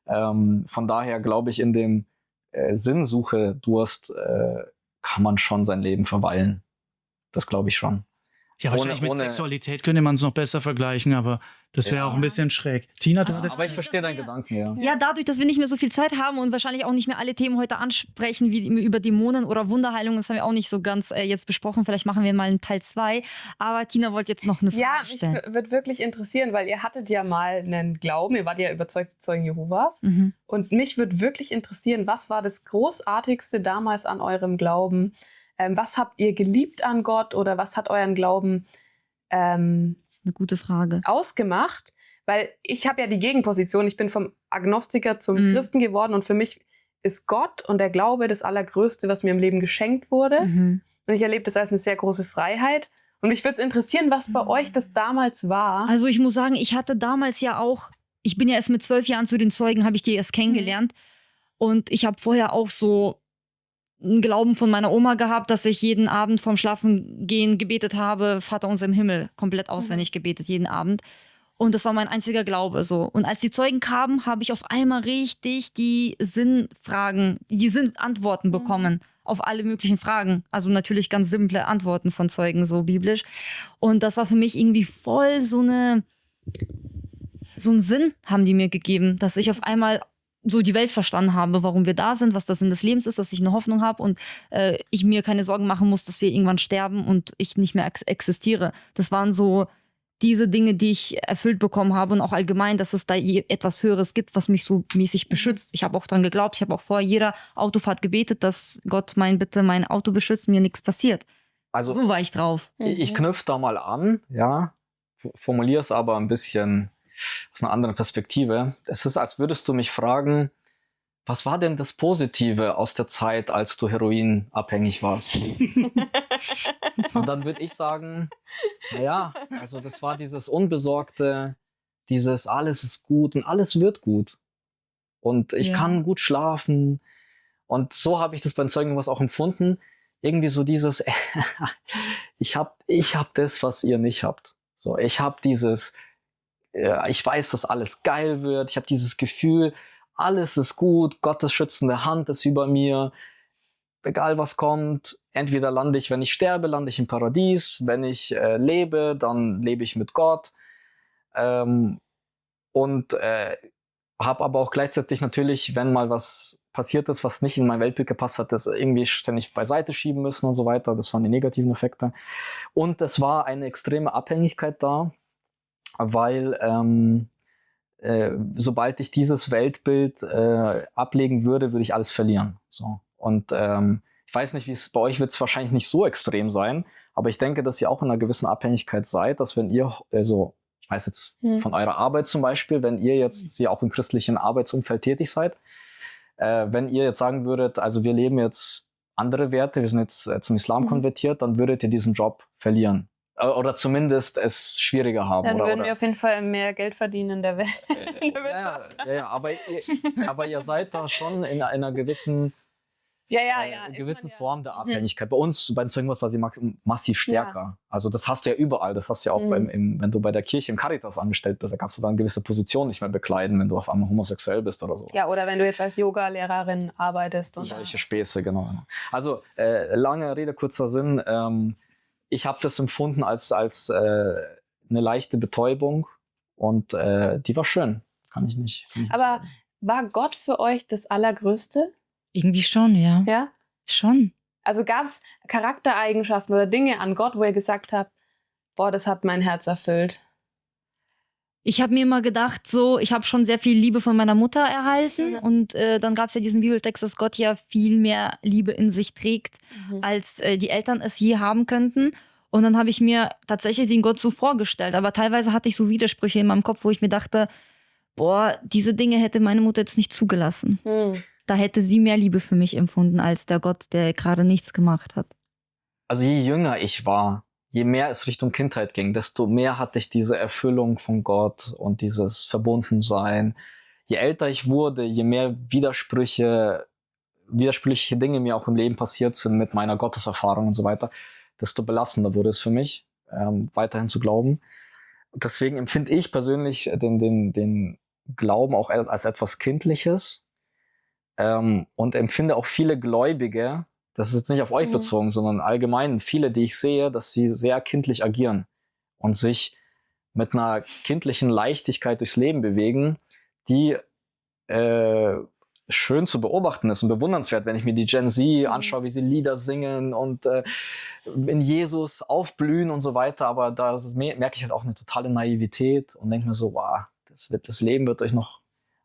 Von daher glaube ich, in dem Sinnsuche, Durst, kann man schon sein Leben verweilen. Das glaube ich schon. Ja, wahrscheinlich mit Sexualität könnte man es noch besser vergleichen, aber das wäre auch ein bisschen schräg. Tina, aber ich verstehe deinen Gedanken, ja. Ja, dadurch, dass wir nicht mehr so viel Zeit haben und wahrscheinlich auch nicht mehr alle Themen heute ansprechen, wie über Dämonen oder Wunderheilung, das haben wir auch nicht so ganz jetzt besprochen. Vielleicht machen wir mal einen Teil 2. Aber Tina wollte jetzt noch eine Frage stellen. Ja, mich würde wirklich interessieren, weil ihr hattet ja mal einen Glauben, ihr wart ja überzeugte Zeugen Jehovas. Mhm. Und mich würde wirklich interessieren, was war das Großartigste damals an eurem Glauben? Was habt ihr geliebt an Gott oder was hat euren Glauben Eine gute Frage. ausgemacht? Weil ich habe ja die Gegenposition, ich bin vom Agnostiker zum Christen geworden und für mich ist Gott und der Glaube das Allergrößte, was mir im Leben geschenkt wurde. Mhm. Und ich erlebe das als eine sehr große Freiheit. Und mich würde es interessieren, was bei euch das damals war. Also ich muss sagen, ich hatte damals ja auch, ich bin ja erst mit 12 Jahren zu den Zeugen, habe ich die erst kennengelernt. Und ich habe vorher auch so einen Glauben von meiner Oma gehabt, dass ich jeden Abend vorm Schlafengehen gebetet habe, Vater unser im Himmel, komplett auswendig gebetet, jeden Abend. Und das war mein einziger Glaube so. Und als die Zeugen kamen, habe ich auf einmal richtig die Sinnfragen, die Sinnantworten bekommen auf alle möglichen Fragen. Also natürlich ganz simple Antworten von Zeugen, so biblisch. Und das war für mich irgendwie voll so einen Sinn haben die mir gegeben, dass ich auf einmal so die Welt verstanden habe, warum wir da sind, was der Sinn des Lebens ist, dass ich eine Hoffnung habe und ich mir keine Sorgen machen muss, dass wir irgendwann sterben und ich nicht mehr existiere. Das waren so diese Dinge, die ich erfüllt bekommen habe und auch allgemein, dass es da etwas Höheres gibt, was mich so mäßig beschützt. Ich habe auch dran geglaubt, ich habe auch vor jeder Autofahrt gebetet, dass Gott bitte mein Auto beschützt, mir nichts passiert. Also So war ich drauf. ich knüpfe da mal an, ja, formuliere es aber ein bisschen aus einer anderen Perspektive. Es ist, als würdest du mich fragen, was war denn das Positive aus der Zeit, als du heroinabhängig warst? Und dann würde ich sagen, naja, also das war dieses Unbesorgte, dieses alles ist gut und alles wird gut. Und ich kann gut schlafen. Und so habe ich das beim Zeugen was auch empfunden. Irgendwie so dieses, ich hab das, was ihr nicht habt. So, ich habe dieses, ich weiß, dass alles geil wird. Ich habe dieses Gefühl, alles ist gut, Gottes schützende Hand ist über mir. Egal was kommt, entweder lande ich, wenn ich sterbe, lande ich im Paradies. Wenn ich lebe, dann lebe ich mit Gott. Und habe aber auch gleichzeitig natürlich, wenn mal was passiert ist, was nicht in mein Weltbild gepasst hat, das irgendwie ständig beiseite schieben müssen und so weiter. Das waren die negativen Effekte. Und es war eine extreme Abhängigkeit da, weil sobald ich dieses Weltbild ablegen würde, würde ich alles verlieren. So. Und ich weiß nicht, wie es bei euch wird, es wahrscheinlich nicht so extrem sein, aber ich denke, dass ihr auch in einer gewissen Abhängigkeit seid, dass wenn ihr ich weiß jetzt von eurer Arbeit zum Beispiel, wenn ihr jetzt hier auch im christlichen Arbeitsumfeld tätig seid, wenn ihr jetzt sagen würdet, also wir leben jetzt andere Werte, wir sind jetzt zum Islam konvertiert, dann würdet ihr diesen Job verlieren. oder zumindest es schwieriger haben. Dann würden oder, wir auf jeden Fall mehr Geld verdienen in der, in der Wirtschaft. ja, aber ihr seid da schon in einer gewissen, Ist gewissen man ja. Form der Abhängigkeit. Bei uns, bei den Zeugen war sie massiv stärker. Also das hast du ja überall. Das hast du ja auch, wenn du bei der Kirche im Caritas angestellt bist, da kannst du dann gewisse Positionen nicht mehr bekleiden, wenn du auf einmal homosexuell bist oder so. Ja, oder wenn du jetzt als Yoga-Lehrerin arbeitest. Und Solche Späße, genau. Also lange Rede, kurzer Sinn. Ich habe das empfunden als eine leichte Betäubung und die war schön. Kann ich nicht. Aber war Gott für euch das Allergrößte? Irgendwie schon, ja. Ja? Schon. Also gab es Charaktereigenschaften oder Dinge an Gott, wo ihr gesagt habt, boah, das hat mein Herz erfüllt? Ich habe mir immer gedacht, so, ich habe schon sehr viel Liebe von meiner Mutter erhalten. Und dann gab es ja diesen Bibeltext, dass Gott ja viel mehr Liebe in sich trägt, als die Eltern es je haben könnten. Und dann habe ich mir tatsächlich den Gott so vorgestellt. Aber teilweise hatte ich so Widersprüche in meinem Kopf, wo ich mir dachte, boah, diese Dinge hätte meine Mutter jetzt nicht zugelassen. Da hätte sie mehr Liebe für mich empfunden, als der Gott, der gerade nichts gemacht hat. Also je jünger ich war, je mehr es Richtung Kindheit ging, desto mehr hatte ich diese Erfüllung von Gott und dieses Verbundensein. Je älter ich wurde, je mehr widersprüchliche Dinge mir auch im Leben passiert sind mit meiner Gotteserfahrung und so weiter, desto belastender wurde es für mich, weiterhin zu glauben. Deswegen empfinde ich persönlich den Glauben auch als etwas Kindliches. Und empfinde auch viele Gläubige, das ist jetzt nicht auf euch bezogen, sondern allgemein viele, die ich sehe, dass sie sehr kindlich agieren und sich mit einer kindlichen Leichtigkeit durchs Leben bewegen, die schön zu beobachten ist und bewundernswert, wenn ich mir die Gen Z anschaue, wie sie Lieder singen und in Jesus aufblühen und so weiter, aber da merke ich halt auch eine totale Naivität und denke mir so, wow, das Leben wird euch noch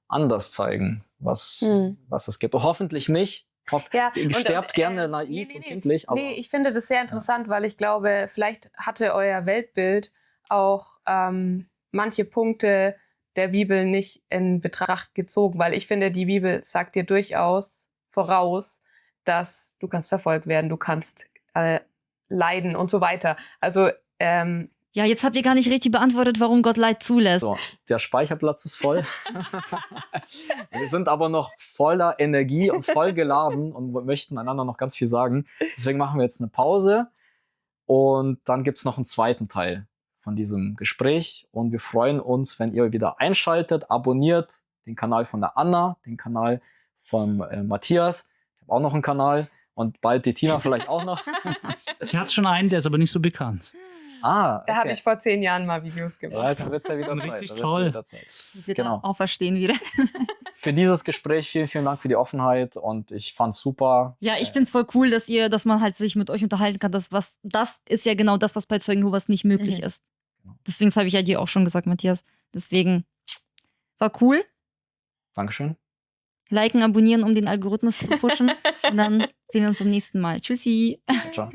anders zeigen, was es gibt. Und hoffentlich nicht. Sterbt gerne naiv und kindlich. Aber ich finde das sehr interessant, weil ich glaube, vielleicht hatte euer Weltbild auch manche Punkte der Bibel nicht in Betracht gezogen, weil ich finde, die Bibel sagt dir durchaus voraus, dass du kannst verfolgt werden, du kannst leiden und so weiter. Also ja, jetzt habt ihr gar nicht richtig beantwortet, warum Gott Leid zulässt. So, der Speicherplatz ist voll. Wir sind aber noch voller Energie und voll geladen und möchten einander noch ganz viel sagen. Deswegen machen wir jetzt eine Pause und dann gibt es noch einen zweiten Teil von diesem Gespräch. Und wir freuen uns, wenn ihr wieder einschaltet, abonniert den Kanal von der Anna, den Kanal von Matthias. Ich habe auch noch einen Kanal und bald die Tina vielleicht auch noch. Sie hat schon einen, der ist aber nicht so bekannt. Okay. Da habe ich vor 10 Jahren mal Videos gemacht. Ja, jetzt wird's ja wieder Richtig Zeit. toll. Genau. Auferstehen wieder. Für dieses Gespräch vielen, vielen Dank für die Offenheit und ich fand's super. Ja, ich find's voll cool, dass man halt sich mit euch unterhalten kann. Das ist ja genau das, was bei Zeugen Jehovas nicht möglich ist. Deswegen habe ich ja dir auch schon gesagt, Matthias. Deswegen war cool. Dankeschön. Liken, abonnieren, um den Algorithmus zu pushen. Und dann sehen wir uns beim nächsten Mal. Tschüssi. Ciao.